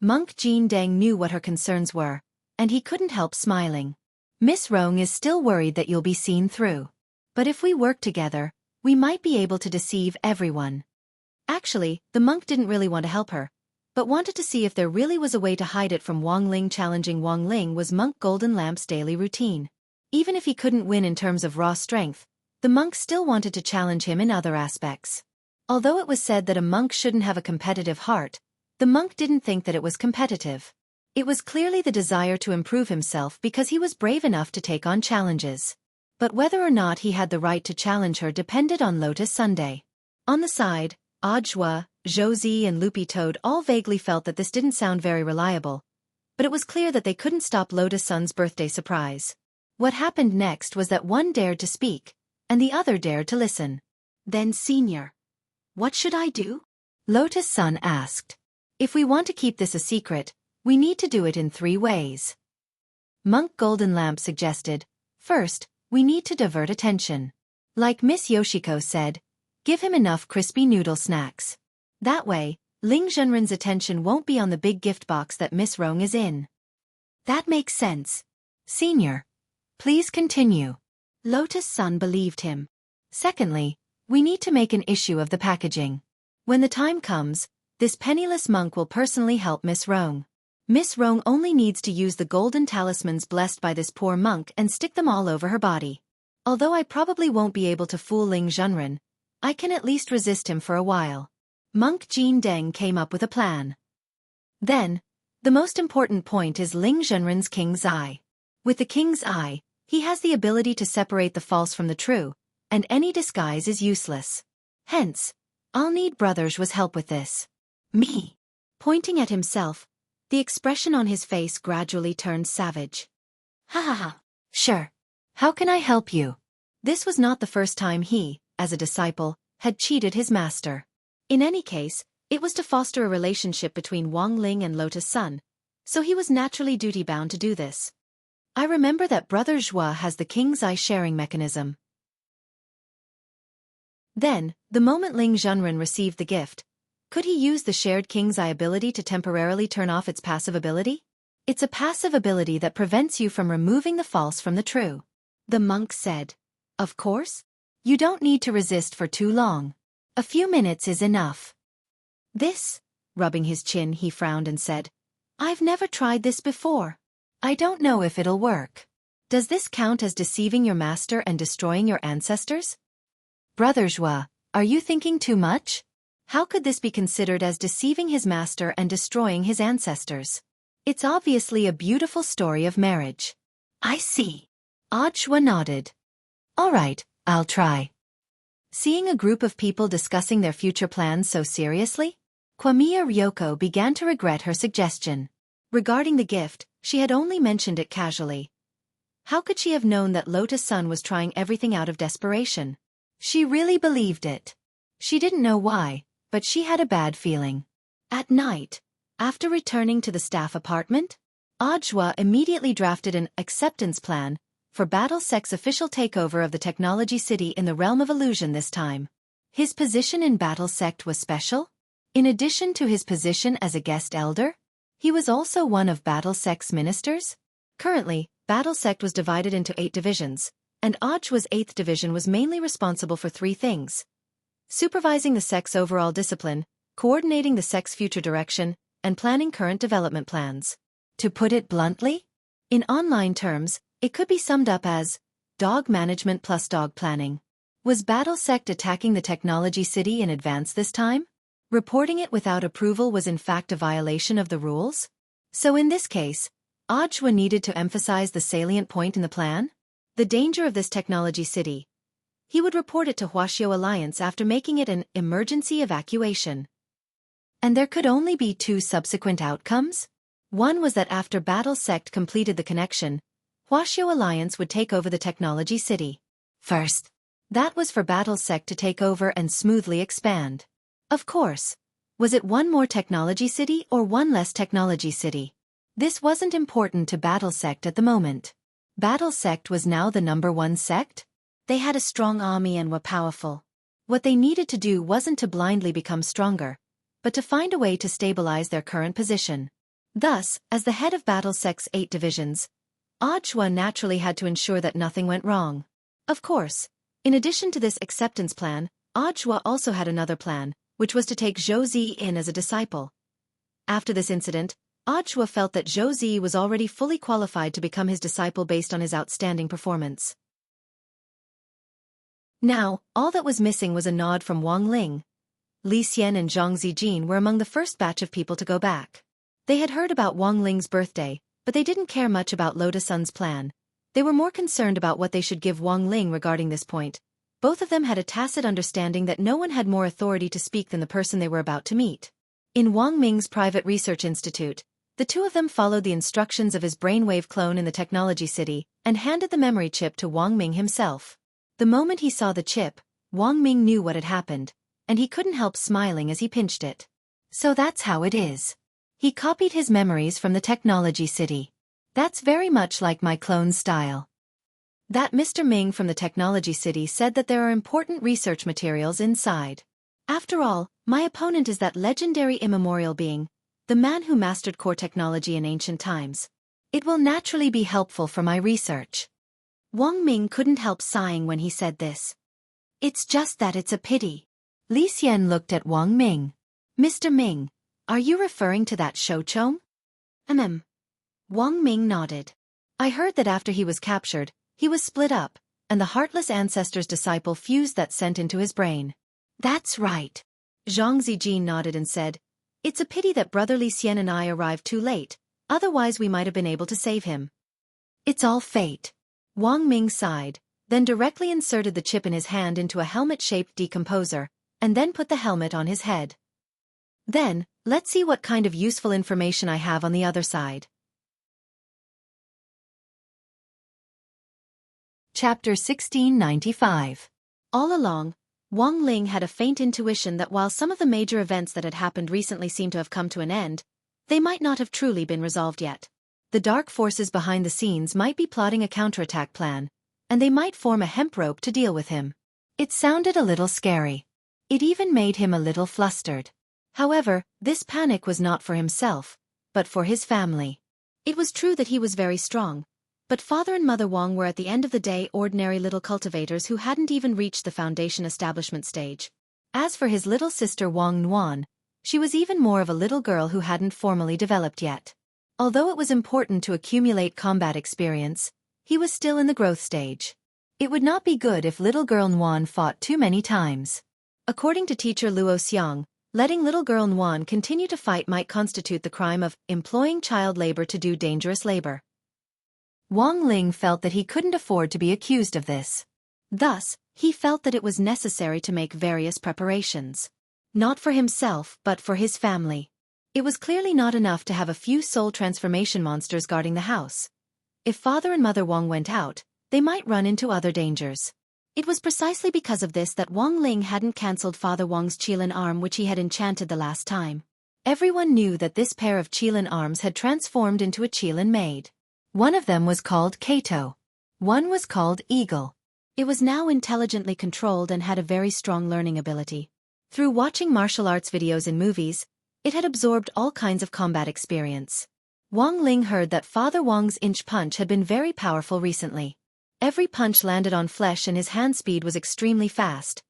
Monk Jin Deng knew what her concerns were, and he couldn't help smiling. Miss Rong is still worried that you'll be seen through. But if we work together, we might be able to deceive everyone. Actually, the monk didn't really want to help her, but wanted to see if there really was a way to hide it from Wang Ling. Challenging Wang Ling was Monk Golden Lamp's daily routine. Even if he couldn't win in terms of raw strength, the monk still wanted to challenge him in other aspects. Although it was said that a monk shouldn't have a competitive heart, the monk didn't think that it was competitive. It was clearly the desire to improve himself because he was brave enough to take on challenges. But whether or not he had the right to challenge her depended on Lotus Sunday. On the side, Audiobook, Josie and Loopy Toad all vaguely felt that this didn't sound very reliable, but it was clear that they couldn't stop Lotus Sun's birthday surprise. What happened next was that one dared to speak, and the other dared to listen. Then Senior, what should I do? Lotus Sun asked. If we want to keep this a secret, we need to do it in 3 ways. Monk Golden Lamp suggested. First, we need to divert attention. Like Miss Yoshiko said, give him enough crispy noodle snacks. That way, Ling Zhenren's attention won't be on the big gift box that Miss Rong is in. That makes sense. Senior, please continue. Lotus Sun believed him. Secondly, we need to make an issue of the packaging. When the time comes, this penniless monk will personally help Miss Rong. Miss Rong only needs to use the golden talismans blessed by this poor monk and stick them all over her body. Although I probably won't be able to fool Ling Zhenren, I can at least resist him for a while. Monk Jin Deng came up with a plan. Then, the most important point is Ling Zhenren's King's Eye. With the King's Eye, he has the ability to separate the false from the true, and any disguise is useless. Hence, I'll need Brother Zhua's help with this. Me. Pointing at himself, the expression on his face gradually turned savage. Ha ha ha. Sure. How can I help you? This was not the first time he, as a disciple, had cheated his master. In any case, it was to foster a relationship between Wang Ling and Lotus Sun, so he was naturally duty-bound to do this. I remember that Brother Zhua has the King's Eye sharing mechanism. Then, the moment Ling Zhenren received the gift, could he use the shared King's Eye ability to temporarily turn off its passive ability? It's a passive ability that prevents you from removing the false from the true. The monk said. Of course. You don't need to resist for too long. A few minutes is enough. This, rubbing his chin, he frowned and said, I've never tried this before. I don't know if it'll work. Does this count as deceiving your master and destroying your ancestors? Brother Zhua, are you thinking too much? How could this be considered as deceiving his master and destroying his ancestors? It's obviously a beautiful story of marriage. I see. Zhua nodded. All right, I'll try. Seeing a group of people discussing their future plans so seriously, Kwamiya Ryoko began to regret her suggestion. Regarding the gift, she had only mentioned it casually. How could she have known that Lotus Sun was trying everything out of desperation? She really believed it. She didn't know why, but she had a bad feeling. At night, after returning to the staff apartment, Zhua immediately drafted an acceptance plan for Battle Sect's official takeover of the technology city in the realm of illusion this time. His position in Battle Sect was special. In addition to his position as a guest elder, he was also one of Battle Sect's ministers. Currently, Battle Sect was divided into 8 divisions, and Zhua's 8th division was mainly responsible for 3 things: supervising the sect's overall discipline, coordinating the sect's future direction, and planning current development plans. To put it bluntly, in online terms, it could be summed up as dog management plus dog planning. Was Battle Sect attacking the technology city in advance this time? Reporting it without approval was in fact a violation of the rules? So in this case, Audiobook needed to emphasize the salient point in the plan? The danger of this technology city. He would report it to Wuxia Alliance after making it an emergency evacuation. And there could only be two subsequent outcomes? One was that after Battle Sect completed the connection, Wuxia Alliance would take over the technology city. First, that was for Battle Sect to take over and smoothly expand. Of course. Was it one more technology city or one less technology city? This wasn't important to Battle Sect at the moment. Battle Sect was now the #1 sect. They had a strong army and were powerful. What they needed to do wasn't to blindly become stronger, but to find a way to stabilize their current position. Thus, as the head of Battle Sect's 8 divisions, Audiobook naturally had to ensure that nothing went wrong. Of course, in addition to this acceptance plan, Audiobook also had another plan, which was to take Zhou Zi in as a disciple. After this incident, Audiobook felt that Zhou Zi was already fully qualified to become his disciple based on his outstanding performance. Now, all that was missing was a nod from Wang Ling. Li Xian and Zhang Zijin were among the first batch of people to go back. They had heard about Wang Ling's birthday, but they didn't care much about Lotus Sun's plan. They were more concerned about what they should give Wang Ling regarding this point. Both of them had a tacit understanding that no one had more authority to speak than the person they were about to meet. In Wang Ming's private research institute, the two of them followed the instructions of his brainwave clone in the technology city and handed the memory chip to Wang Ming himself. The moment he saw the chip, Wang Ming knew what had happened, and he couldn't help smiling as he pinched it. So that's how it is. He copied his memories from the technology city. That's very much like my clone's style. That Mr. Ming from the technology city said that there are important research materials inside. After all, my opponent is that legendary immemorial being, the man who mastered core technology in ancient times. It will naturally be helpful for my research. Wang Ming couldn't help sighing when he said this. It's just that it's a pity. Li Xian looked at Wang Ming. Mr. Ming, are you referring to that Shouchong? Wang Ming nodded. I heard that after he was captured, he was split up, and the Heartless Ancestor's disciple fused that scent into his brain. That's right. Zhang Zijin nodded and said, it's a pity that Brother Li Xian and I arrived too late, otherwise we might have been able to save him. It's all fate. Wang Ming sighed, then directly inserted the chip in his hand into a helmet-shaped decomposer, and then put the helmet on his head. Then, let's see what kind of useful information I have on the other side. Chapter 1695. All along, Wang Ling had a faint intuition that while some of the major events that had happened recently seemed to have come to an end, they might not have truly been resolved yet. The dark forces behind the scenes might be plotting a counterattack plan, and they might form a hemp rope to deal with him. It sounded a little scary. It even made him a little flustered. However, this panic was not for himself, but for his family. It was true that he was very strong, but Father and Mother Wang were at the end of the day ordinary little cultivators who hadn't even reached the foundation establishment stage. As for his little sister Wang Nuan, she was even more of a little girl who hadn't formally developed yet. Although it was important to accumulate combat experience, he was still in the growth stage. It would not be good if little girl Nuan fought too many times. According to teacher Luo Xiang, letting little girl Nuan continue to fight might constitute the crime of employing child labor to do dangerous labor. Wang Ling felt that he couldn't afford to be accused of this. Thus, he felt that it was necessary to make various preparations. Not for himself, but for his family. It was clearly not enough to have a few soul transformation monsters guarding the house. If Father and Mother Wang went out, they might run into other dangers. It was precisely because of this that Wang Ling hadn't cancelled Father Wang's Qilin arm which he had enchanted the last time. Everyone knew that this pair of Qilin arms had transformed into a Qilin maid. One of them was called Kato. One was called Eagle. It was now intelligently controlled and had a very strong learning ability. Through watching martial arts videos in movies, it had absorbed all kinds of combat experience. Wang Ling heard that Father Wang's inch punch had been very powerful recently. Every punch landed on flesh and his hand speed was extremely fast.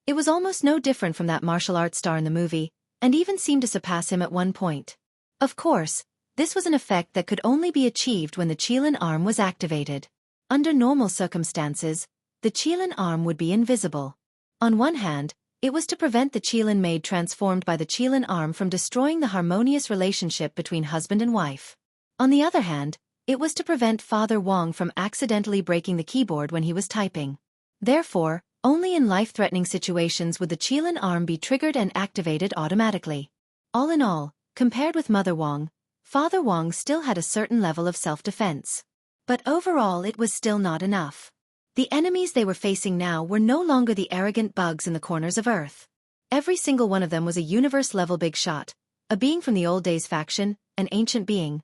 It was almost no different from that martial arts star in the movie, and even seemed to surpass him at one point. Of course, this was an effect that could only be achieved when the Qilin arm was activated. Under normal circumstances, the Qilin arm would be invisible. On one hand, It was to prevent the Qilin maid transformed by the Qilin arm from destroying the harmonious relationship between husband and wife. On the other hand, it was to prevent Father Wang from accidentally breaking the keyboard when he was typing. Therefore, only in life-threatening situations would the Qilin arm be triggered and activated automatically. All in all, compared with Mother Wang, Father Wang still had a certain level of self-defense. But overall it was still not enough. The enemies they were facing now were no longer the arrogant bugs in the corners of Earth. Every single one of them was a universe-level big shot, a being from the old days faction, an ancient being.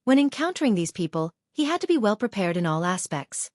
When encountering these people, he had to be well prepared in all aspects.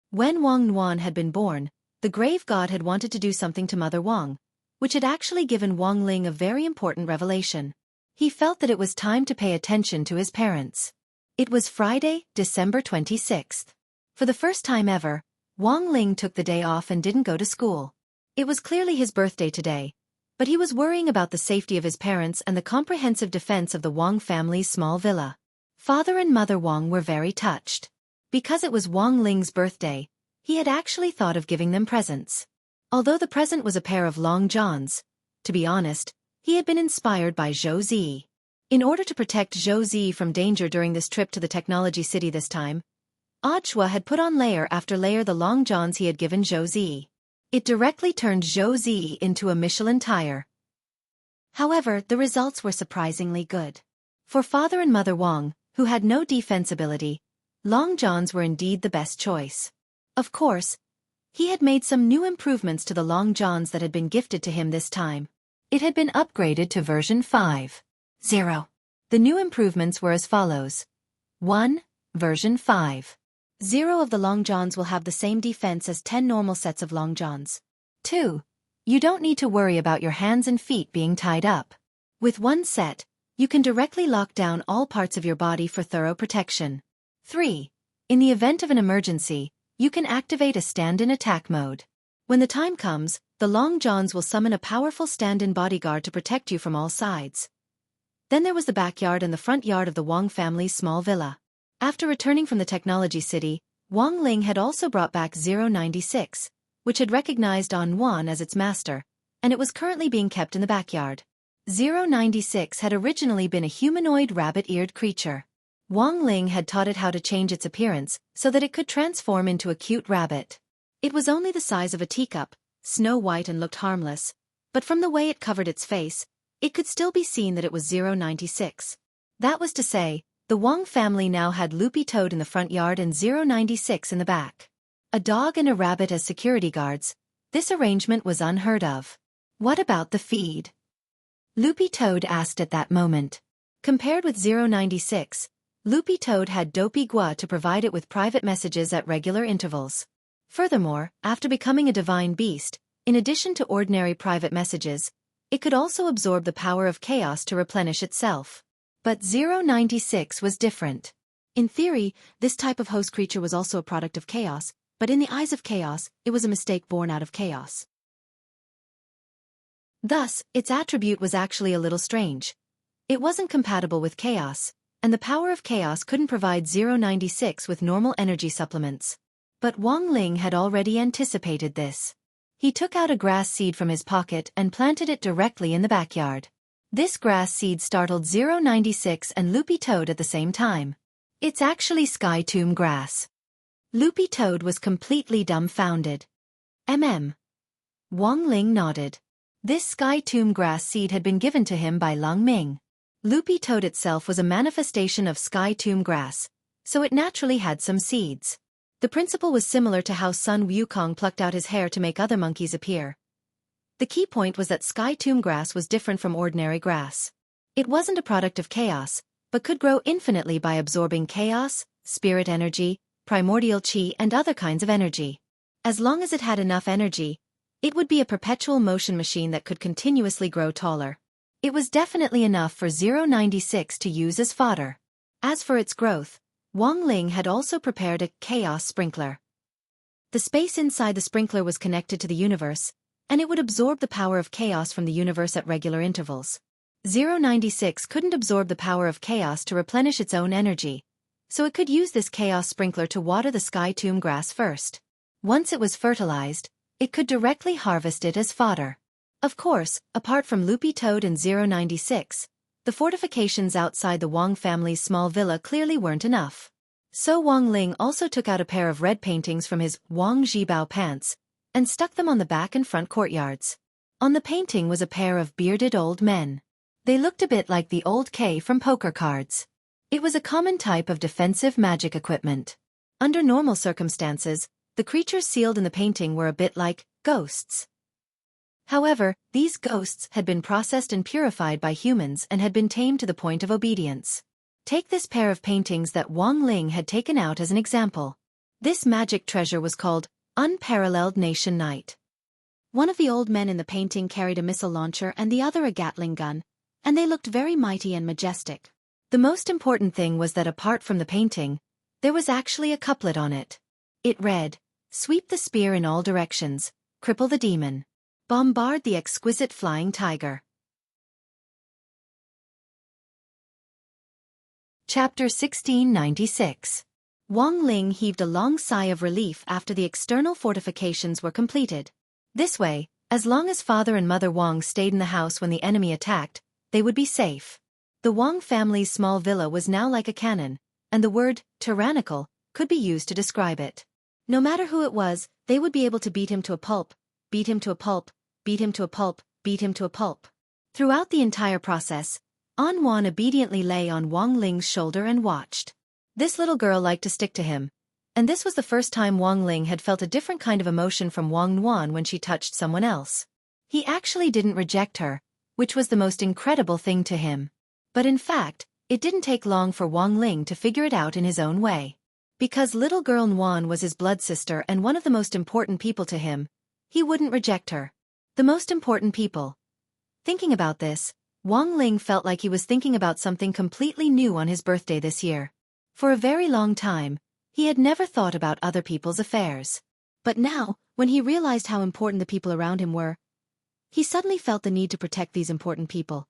When Wang Nuan had been born, the grave god had wanted to do something to Mother Wang, which had actually given Wang Ling a very important revelation. He felt that it was time to pay attention to his parents. It was Friday, December 26th. For the first time ever, Wang Ling took the day off and didn't go to school. It was clearly his birthday today, but he was worrying about the safety of his parents and the comprehensive defense of the Wang family's small villa. Father and Mother Wang were very touched. Because it was Wang Ling's birthday, he had actually thought of giving them presents. Although the present was a pair of long johns, to be honest, he had been inspired by Zhou Zi. In order to protect Zhou Zi from danger during this trip to the technology city this time, Audiobook had put on layer after layer the long johns he had given Zhou Zi. It directly turned Zhou Zi into a Michelin tire. However, the results were surprisingly good. For Father and Mother Wang, who had no defense ability, long johns were indeed the best choice. Of course, he had made some new improvements to the long johns that had been gifted to him this time. It had been upgraded to version 5.0. The new improvements were as follows. 1. Version 5.0 of the long johns will have the same defense as 10 normal sets of long johns. 2. You don't need to worry about your hands and feet being tied up. With one set, you can directly lock down all parts of your body for thorough protection. 3. In the event of an emergency, you can activate a stand-in attack mode. When the time comes, the long johns will summon a powerful stand-in bodyguard to protect you from all sides. Then there was the backyard and the front yard of the Wang family's small villa. After returning from the technology city, Wang Ling had also brought back 096, which had recognized An Wan as its master, and it was currently being kept in the backyard. 096 had originally been a humanoid rabbit-eared creature. Wang Ling had taught it how to change its appearance so that it could transform into a cute rabbit. It was only the size of a teacup, snow white and looked harmless, but from the way it covered its face, it could still be seen that it was 096. That was to say, the Wang family now had Loopy Toad in the front yard and 096 in the back. A dog and a rabbit as security guards. This arrangement was unheard of. What about the feed? Loopy Toad asked at that moment. Compared with 096, Loopy Toad had Dopey Gua to provide it with private messages at regular intervals. Furthermore, after becoming a divine beast, in addition to ordinary private messages, it could also absorb the power of chaos to replenish itself. But 096 was different. In theory, this type of host creature was also a product of chaos, but in the eyes of chaos, it was a mistake born out of chaos. Thus, its attribute was actually a little strange. It wasn't compatible with chaos, and the power of chaos couldn't provide 096 with normal energy supplements. But Wang Ling had already anticipated this. He took out a grass seed from his pocket and planted it directly in the backyard. This grass seed startled 096 and Loopy Toad at the same time. It's actually Sky Tomb grass. Loopy Toad was completely dumbfounded. Wang Ling nodded. This Sky Tomb grass seed had been given to him by Lang Ming. Loopy Toad itself was a manifestation of Sky Tomb grass, so it naturally had some seeds. The principle was similar to how Sun Wukong plucked out his hair to make other monkeys appear. The key point was that Sky Tomb grass was different from ordinary grass. It wasn't a product of chaos, but could grow infinitely by absorbing chaos, spirit energy, primordial qi and other kinds of energy. As long as it had enough energy, it would be a perpetual motion machine that could continuously grow taller. It was definitely enough for 096 to use as fodder. As for its growth, Wang Ling had also prepared a chaos sprinkler. The space inside the sprinkler was connected to the universe, and it would absorb the power of chaos from the universe at regular intervals. 096 couldn't absorb the power of chaos to replenish its own energy, so it could use this chaos sprinkler to water the Sky Tomb grass first. Once it was fertilized, it could directly harvest it as fodder. Of course, apart from Loopy Toad and 096, the fortifications outside the Wang family's small villa clearly weren't enough. So Wang Ling also took out a pair of red paintings from his Wang Zhibao pants and stuck them on the back and front courtyards. On the painting was a pair of bearded old men. They looked a bit like the old K from poker cards. It was a common type of defensive magic equipment. Under normal circumstances, the creatures sealed in the painting were a bit like ghosts. However, these ghosts had been processed and purified by humans and had been tamed to the point of obedience. Take this pair of paintings that Wang Ling had taken out as an example. This magic treasure was called Unparalleled Nation Knight. One of the old men in the painting carried a missile launcher and the other a Gatling gun, and they looked very mighty and majestic. The most important thing was that apart from the painting, there was actually a couplet on it. It read, "Sweep the spear in all directions, cripple the demon, bombard the exquisite flying tiger." Chapter 1696. Wang Ling heaved a long sigh of relief after the external fortifications were completed. This way, as long as Father and Mother Wang stayed in the house when the enemy attacked, they would be safe. The Wang family's small villa was now like a cannon, and the word tyrannical could be used to describe it. No matter who it was, they would be able to beat him to a pulp, beat him to a pulp, beat him to a pulp, beat him to a pulp. Throughout the entire process, An Wan obediently lay on Wang Ling's shoulder and watched. This little girl liked to stick to him, and this was the first time Wang Ling had felt a different kind of emotion from Wang Nuan when she touched someone else. He actually didn't reject her, which was the most incredible thing to him. But in fact, it didn't take long for Wang Ling to figure it out in his own way. Because little girl Nuan was his blood sister and one of the most important people to him, he wouldn't reject her. The most important people. Thinking about this, Wang Ling felt like he was thinking about something completely new on his birthday this year. For a very long time, he had never thought about other people's affairs. But now, when he realized how important the people around him were, he suddenly felt the need to protect these important people.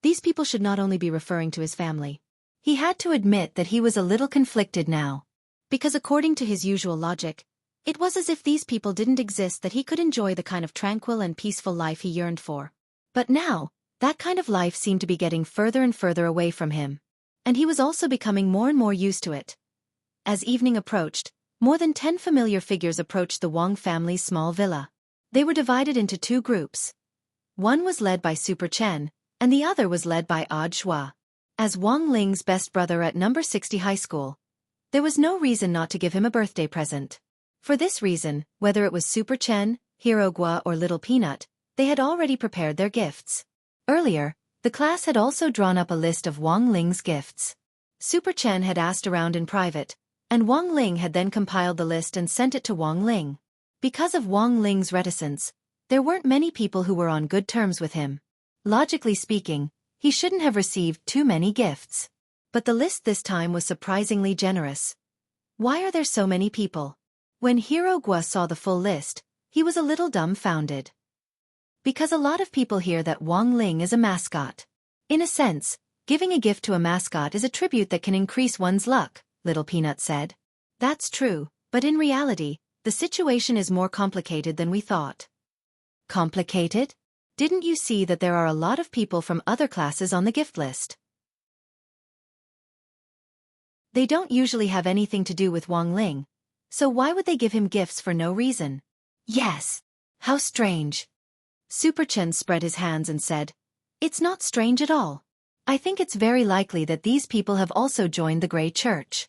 These people should not only be referring to his family. He had to admit that he was a little conflicted now. Because according to his usual logic, it was as if these people didn't exist that he could enjoy the kind of tranquil and peaceful life he yearned for. But now, that kind of life seemed to be getting further and further away from him. And he was also becoming more and more used to it. As evening approached, more than 10 familiar figures approached the Wang family's small villa. They were divided into two groups. One was led by Super Chen, and the other was led by Odd Shua. As Wang Ling's best brother at number 60 high school, there was no reason not to give him a birthday present. For this reason, whether it was Super Chen, Hero Gua or Little Peanut, they had already prepared their gifts. Earlier, the class had also drawn up a list of Wang Ling's gifts. Super Chen had asked around in private, and Wang Ling had then compiled the list and sent it to Wang Ling. Because of Wang Ling's reticence, there weren't many people who were on good terms with him. Logically speaking, he shouldn't have received too many gifts. But the list this time was surprisingly generous. Why are there so many people? When Hero Gua saw the full list, he was a little dumbfounded. Because a lot of people hear that Wang Ling is a mascot. In a sense, giving a gift to a mascot is a tribute that can increase one's luck, Little Peanut said. That's true, but in reality, the situation is more complicated than we thought. Complicated? Didn't you see that there are a lot of people from other classes on the gift list? They don't usually have anything to do with Wang Ling, so why would they give him gifts for no reason? Yes. How strange. Super Chen spread his hands and said, "It's not strange at all. I think it's very likely that these people have also joined the Grey Church."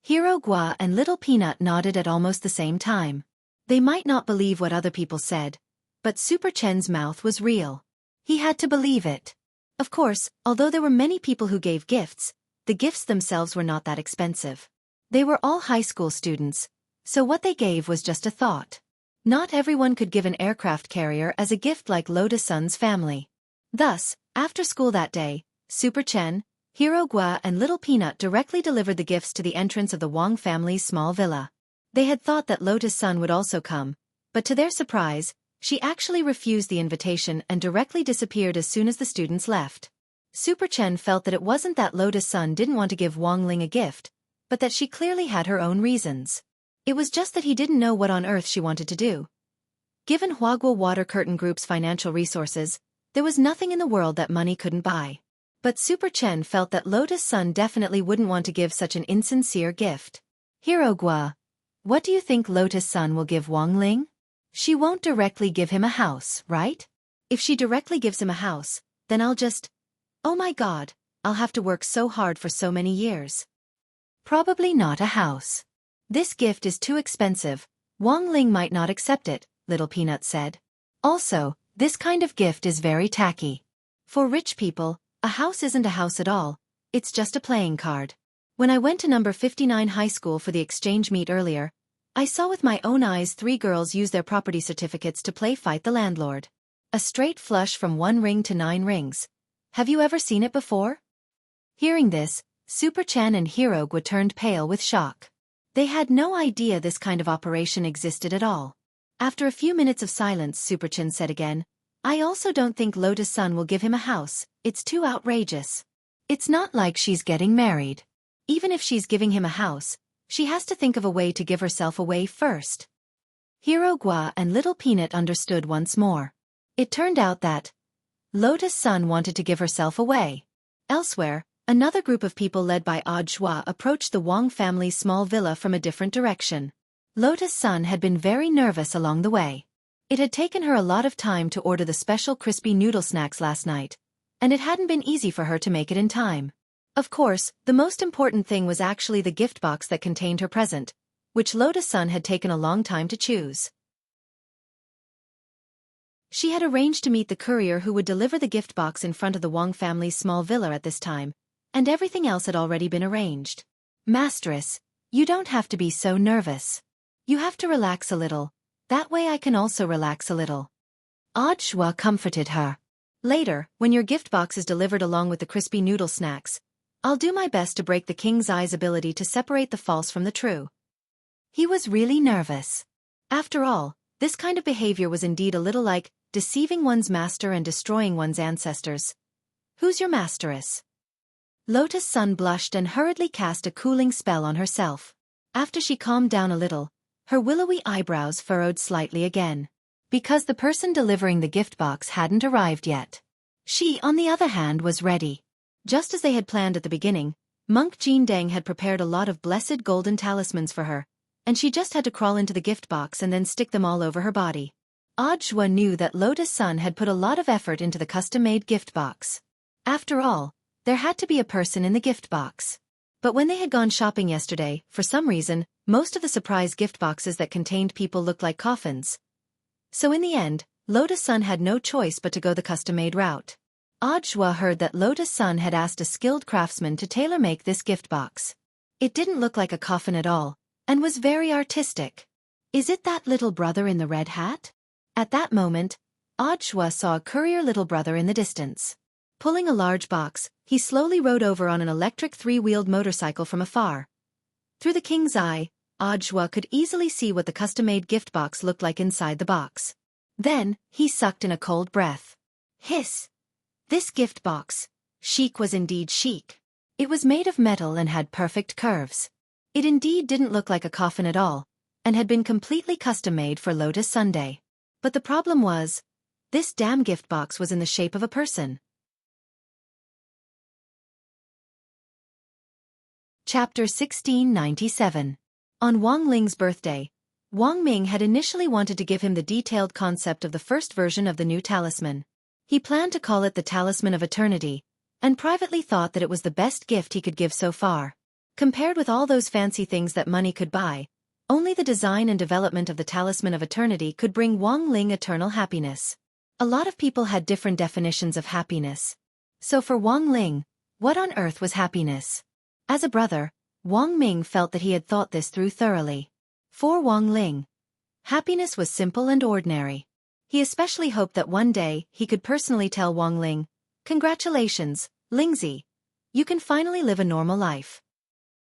Hero Gua and Little Peanut nodded at almost the same time. They might not believe what other people said, but Super Chen's mouth was real. He had to believe it. Of course, although there were many people who gave gifts, the gifts themselves were not that expensive. They were all high school students, so what they gave was just a thought. Not everyone could give an aircraft carrier as a gift like Lotus Sun's family. Thus, after school that day, Super Chen, Hero Gua and Little Peanut directly delivered the gifts to the entrance of the Wang family's small villa. They had thought that Lotus Sun would also come, but to their surprise, she actually refused the invitation and directly disappeared as soon as the students left. Super Chen felt that it wasn't that Lotus Sun didn't want to give Wang Ling a gift, but that she clearly had her own reasons. It was just that he didn't know what on earth she wanted to do. Given Huagua Water Curtain Group's financial resources, there was nothing in the world that money couldn't buy. But Super Chen felt that Lotus Sun definitely wouldn't want to give such an insincere gift. Hero Gua, what do you think Lotus Sun will give Wang Ling? She won't directly give him a house, right? If she directly gives him a house, then oh my god, I'll have to work so hard for so many years. Probably not a house. This gift is too expensive. Wang Ling might not accept it, Little Peanut said. Also, this kind of gift is very tacky. For rich people, a house isn't a house at all, it's just a playing card. When I went to number 59 high school for the exchange meet earlier, I saw with my own eyes 3 girls use their property certificates to play fight the landlord. A straight flush from 1 ring to 9 rings. Have you ever seen it before? Hearing this, Super Chen and Hero Gua turned pale with shock. They had no idea this kind of operation existed at all. After a few minutes of silence, Super Chen said again, I also don't think Lotus Sun will give him a house, it's too outrageous. It's not like she's getting married. Even if she's giving him a house, she has to think of a way to give herself away first. Hero Gua and Little Peanut understood once more. It turned out that Lotus Sun wanted to give herself away. Elsewhere, another group of people led by Audiobook approached the Wang family's small villa from a different direction. Lotus Sun had been very nervous along the way. It had taken her a lot of time to order the special crispy noodle snacks last night, and it hadn't been easy for her to make it in time. Of course, the most important thing was actually the gift box that contained her present, which Lotus Sun had taken a long time to choose. She had arranged to meet the courier who would deliver the gift box in front of the Wang family's small villa at this time, and everything else had already been arranged. Mistress, you don't have to be so nervous. You have to relax a little, that way I can also relax a little. Audiobook comforted her. Later, when your gift box is delivered along with the crispy noodle snacks, I'll do my best to break the king's eye's ability to separate the false from the true. He was really nervous. After all, this kind of behavior was indeed a little like deceiving one's master and destroying one's ancestors. Who's your masteress? Lotus Sun blushed and hurriedly cast a cooling spell on herself. After she calmed down a little, her willowy eyebrows furrowed slightly again. Because the person delivering the gift box hadn't arrived yet. She, on the other hand, was ready. Just as they had planned at the beginning, Monk Jean Deng had prepared a lot of blessed golden talismans for her, and she just had to crawl into the gift box and then stick them all over her body. Audiobook knew that Lotus Sun had put a lot of effort into the custom-made gift box. After all, there had to be a person in the gift box. But when they had gone shopping yesterday, for some reason, most of the surprise gift boxes that contained people looked like coffins. So in the end, Lotus Sun had no choice but to go the custom-made route. Audiobook heard that Lotus Sun had asked a skilled craftsman to tailor-make this gift box. It didn't look like a coffin at all, and was very artistic. Is it that little brother in the red hat? At that moment, Audiobook saw a courier little brother in the distance. Pulling a large box, he slowly rode over on an electric 3-wheeled motorcycle from afar. Through the king's eye, Audiobook could easily see what the custom-made gift box looked like inside the box. Then, he sucked in a cold breath. Hiss! This gift box, chic, was indeed chic. It was made of metal and had perfect curves. It indeed didn't look like a coffin at all, and had been completely custom-made for Lotus Sunday. But the problem was, this damn gift box was in the shape of a person. Chapter 1697. On Wang Ling's birthday, Wang Ming had initially wanted to give him the detailed concept of the first version of the new talisman. He planned to call it the Talisman of Eternity, and privately thought that it was the best gift he could give so far. Compared with all those fancy things that money could buy, only the design and development of the Talisman of Eternity could bring Wang Ling eternal happiness. A lot of people had different definitions of happiness. So for Wang Ling, what on earth was happiness? As a brother, Wang Ming felt that he had thought this through thoroughly. For Wang Ling, happiness was simple and ordinary. He especially hoped that one day he could personally tell Wang Ling, "Congratulations, Lingzi. You can finally live a normal life."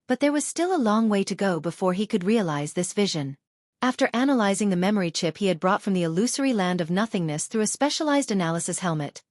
But there was still a long way to go before he could realize this vision. After analyzing the memory chip he had brought from the illusory land of nothingness through a specialized analysis helmet,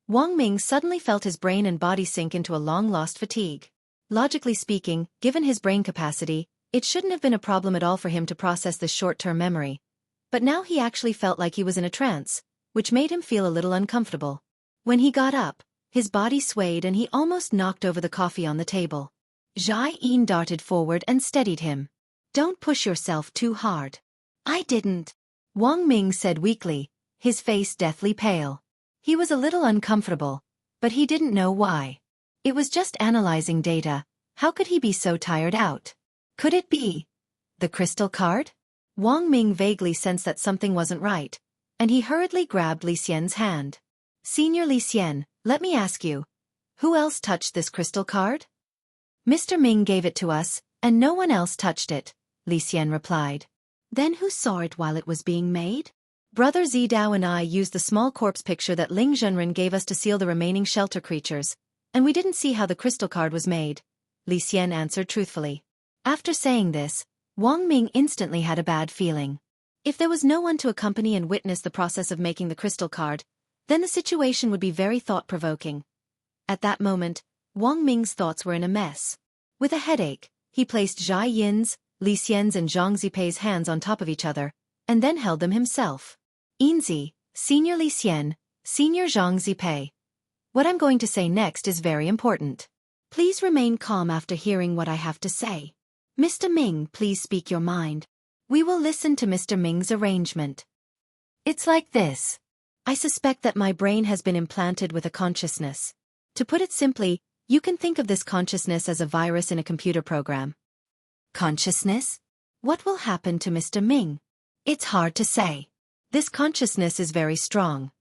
Wang Ming suddenly felt his brain and body sink into a long-lost fatigue. Logically speaking, given his brain capacity, it shouldn't have been a problem at all for him to process this short-term memory. But now he actually felt like he was in a trance, which made him feel a little uncomfortable. When he got up, his body swayed and he almost knocked over the coffee on the table. Xiaofan darted forward and steadied him. "Don't push yourself too hard." "I didn't," Wang Ming said weakly, his face deathly pale. He was a little uncomfortable, but he didn't know why. It was just analyzing data. How could he be so tired out? Could it be the crystal card? Wang Ming vaguely sensed that something wasn't right, and he hurriedly grabbed Li Xian's hand. "Senior Li Xian, let me ask you, who else touched this crystal card?" "Mr. Ming gave it to us, and no one else touched it," Li Xian replied. "Then who saw it while it was being made?" "Brother Zidao and I used the small corpse picture that Ling Zhenren gave us to seal the remaining shelter creatures, and we didn't see how the crystal card was made," Li Xian answered truthfully. After saying this, Wang Ming instantly had a bad feeling. If there was no one to accompany and witness the process of making the crystal card, then the situation would be very thought-provoking. At that moment, Wang Ming's thoughts were in a mess. With a headache, he placed Zhai Yin's, Li Xian's and Zhang Zipei's hands on top of each other, and then held them himself. "Inzi, Senior Li Xian, Senior Zhang Zipei. What I'm going to say next is very important. Please remain calm after hearing what I have to say. Mr. Ming, please speak your mind. We will listen to Mr. Ming's arrangement. It's like this. I suspect that my brain has been implanted with a consciousness. To put it simply, you can think of this consciousness as a virus in a computer program." "Consciousness? What will happen to Mr. Ming?" "It's hard to say. This consciousness is very strong.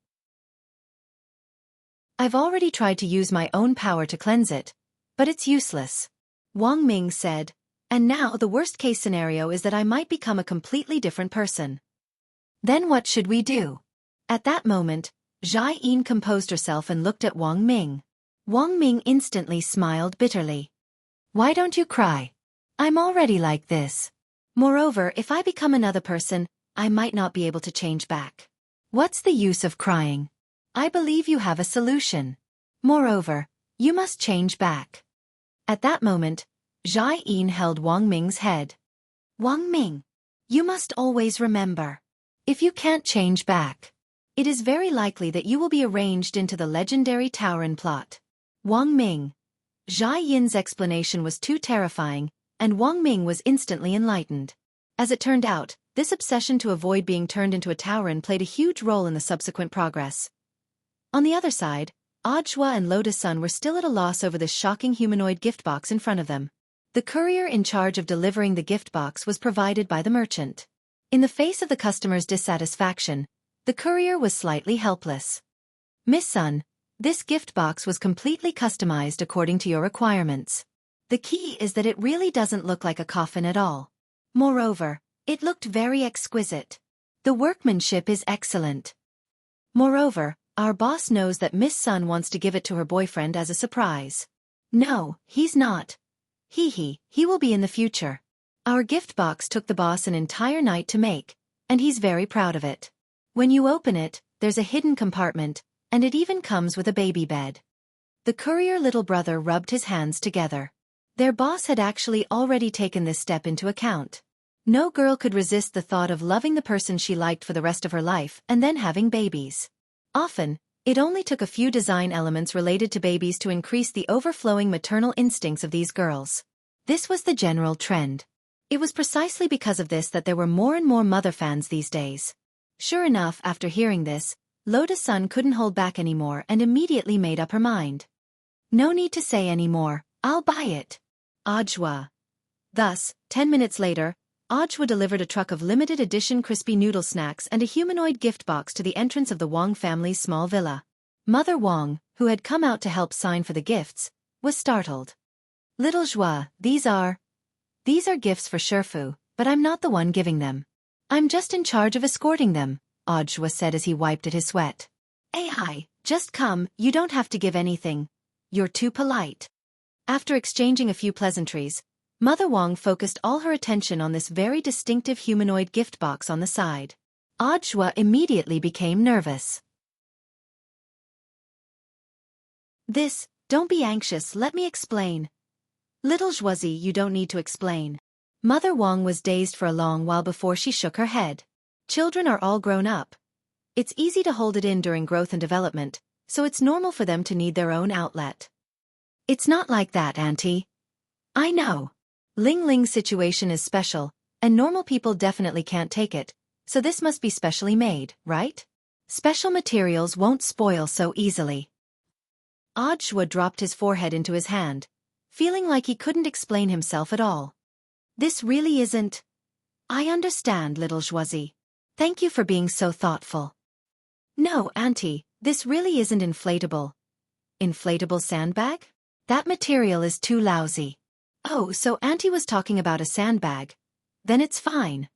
I've already tried to use my own power to cleanse it, but it's useless," Wang Ming said, "and now the worst-case scenario is that I might become a completely different person. Then what should we do?" At that moment, Zhai Yin composed herself and looked at Wang Ming. Wang Ming instantly smiled bitterly. "Why don't you cry? I'm already like this. Moreover, if I become another person, I might not be able to change back. What's the use of crying? I believe you have a solution. Moreover, you must change back." At that moment, Zhai Yin held Wang Ming's head. "Wang Ming, you must always remember. If you can't change back, it is very likely that you will be arranged into the legendary Taoren plot." Wang Ming. Zhai Yin's explanation was too terrifying, and Wang Ming was instantly enlightened. As it turned out, this obsession to avoid being turned into a Taoren played a huge role in the subsequent progress. On the other side, Audiobook and Lotus Sun were still at a loss over this shocking humanoid gift box in front of them. The courier in charge of delivering the gift box was provided by the merchant. In the face of the customer's dissatisfaction, the courier was slightly helpless. "Miss Sun, this gift box was completely customized according to your requirements. The key is that it really doesn't look like a coffin at all. Moreover, it looked very exquisite. The workmanship is excellent. Moreover, our boss knows that Miss Sun wants to give it to her boyfriend as a surprise." "No, he's not. He will be in the future. Our gift box took the boss an entire night to make, and he's very proud of it. When you open it, there's a hidden compartment, and it even comes with a baby bed." The courier little brother rubbed his hands together. Their boss had actually already taken this step into account. No girl could resist the thought of loving the person she liked for the rest of her life and then having babies. Often, it only took a few design elements related to babies to increase the overflowing maternal instincts of these girls. This was the general trend. It was precisely because of this that there were more and more mother fans these days. Sure enough, after hearing this, Lotus Sun couldn't hold back anymore and immediately made up her mind. "No need to say any more, I'll buy it." Audiobook. Thus, 10 minutes later, Audiobook delivered a truck of limited edition crispy noodle snacks and a humanoid gift box to the entrance of the Wang family's small villa. Mother Wang, who had come out to help sign for the gifts, was startled. "Little Joie, these are gifts for Sherfu, but I'm not the one giving them. I'm just in charge of escorting them," Audiobook said as he wiped at his sweat. "Hi, just come, you don't have to give anything. You're too polite." After exchanging a few pleasantries, Mother Wang focused all her attention on this very distinctive humanoid gift box on the side. Audiobook immediately became nervous. Don't be anxious, let me explain." "Little Josie, you don't need to explain." Mother Wang was dazed for a long while before she shook her head. Children are all grown up. It's easy to hold it in during growth and development, so it's normal for them to need their own outlet. It's not like that, Auntie. I know. Ling Ling's situation is special, and normal people definitely can't take it, so this must be specially made, right? Special materials won't spoil so easily. Audiobook dropped his forehead into his hand, feeling like he couldn't explain himself at all. This really isn't... I understand, little Zhuozi. Thank you for being so thoughtful. No, Auntie, this really isn't inflatable. Inflatable sandbag? That material is too lousy. Oh, so Auntie was talking about a sandbag. Then it's fine.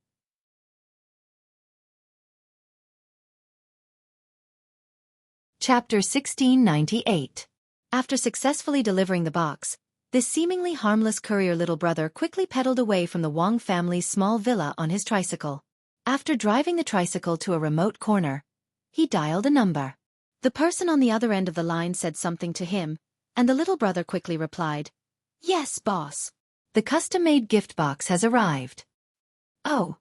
Chapter 1698. After successfully delivering the box, this seemingly harmless courier little brother quickly pedaled away from the Wang family's small villa on his tricycle. After driving the tricycle to a remote corner, he dialed a number. The person on the other end of the line said something to him, and the little brother quickly replied, "Yes, boss. The custom-made gift box has arrived." Oh.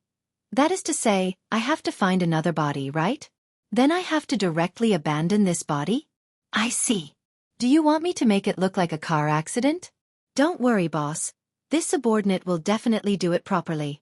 That is to say, I have to find another body, right? Then I have to directly abandon this body? I see. Do you want me to make it look like a car accident? Don't worry, boss. This subordinate will definitely do it properly.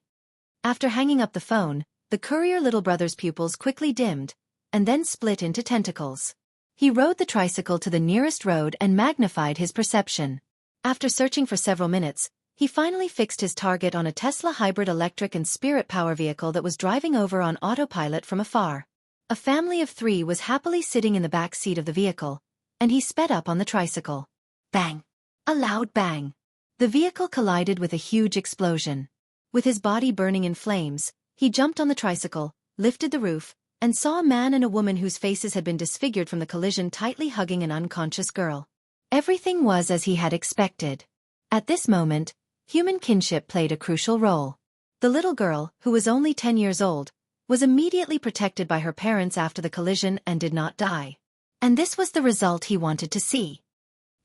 After hanging up the phone, the courier little brother's pupils quickly dimmed, and then split into tentacles. He rode the tricycle to the nearest road and magnified his perception. After searching for several minutes, he finally fixed his target on a Tesla hybrid electric and spirit power vehicle that was driving over on autopilot from afar. A family of 3 was happily sitting in the back seat of the vehicle, and he sped up on the tricycle. Bang! A loud bang. The vehicle collided with a huge explosion. With his body burning in flames, he jumped on the tricycle, lifted the roof, and saw a man and a woman whose faces had been disfigured from the collision tightly hugging an unconscious girl. Everything was as he had expected. At this moment, human kinship played a crucial role. The little girl, who was only 10 years old, was immediately protected by her parents after the collision and did not die. And this was the result he wanted to see.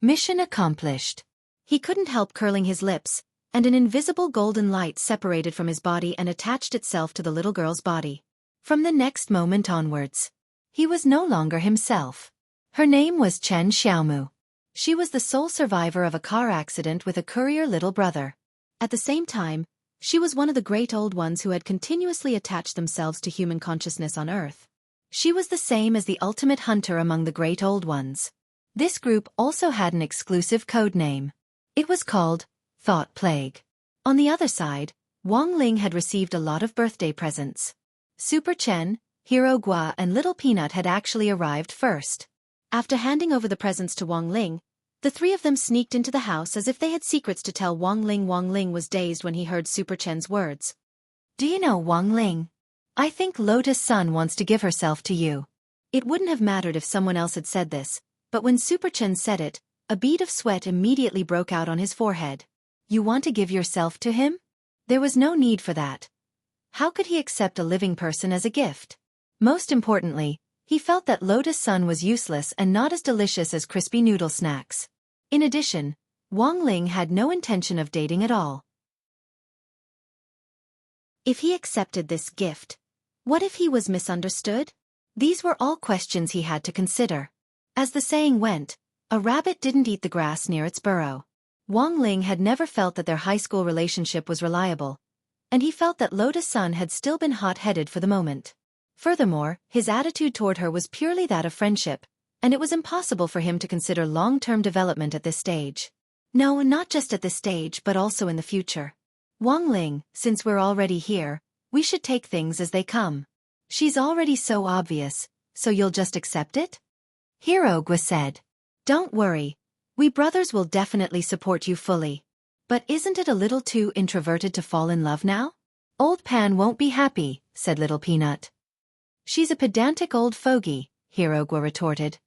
Mission accomplished. He couldn't help curling his lips, and an invisible golden light separated from his body and attached itself to the little girl's body. From the next moment onwards, he was no longer himself. Her name was Chen Xiaomu. She was the sole survivor of a car accident with a courier little brother. At the same time, she was one of the great old ones who had continuously attached themselves to human consciousness on Earth. She was the same as the ultimate hunter among the great old ones. This group also had an exclusive code name. It was called Thought Plague. On the other side, Wang Ling had received a lot of birthday presents. Super Chen, Hero Gua and Little Peanut had actually arrived first. After handing over the presents to Wang Ling, the 3 of them sneaked into the house as if they had secrets to tell Wang Ling. Wang Ling was dazed when he heard Super Chen's words. Do you know, Wang Ling? I think Lotus Sun wants to give herself to you. It wouldn't have mattered if someone else had said this, but when Super Chen said it, a bead of sweat immediately broke out on his forehead. You want to give yourself to him? There was no need for that. How could he accept a living person as a gift? Most importantly, he felt that Lotus Sun was useless and not as delicious as crispy noodle snacks. In addition, Wang Ling had no intention of dating at all. If he accepted this gift, what if he was misunderstood? These were all questions he had to consider. As the saying went, a rabbit didn't eat the grass near its burrow. Wang Ling had never felt that their high school relationship was reliable, and he felt that Lotus Sun had still been hot-headed for the moment. Furthermore, his attitude toward her was purely that of friendship, and it was impossible for him to consider long-term development at this stage. No, not just at this stage but also in the future. Wang Ling, since we're already here, we should take things as they come. She's already so obvious, so you'll just accept it? Hero Gua said. Don't worry, we brothers will definitely support you fully. But isn't it a little too introverted to fall in love now? Old Pan won't be happy, said Little Peanut. She's a pedantic old fogey, Hero Gua retorted.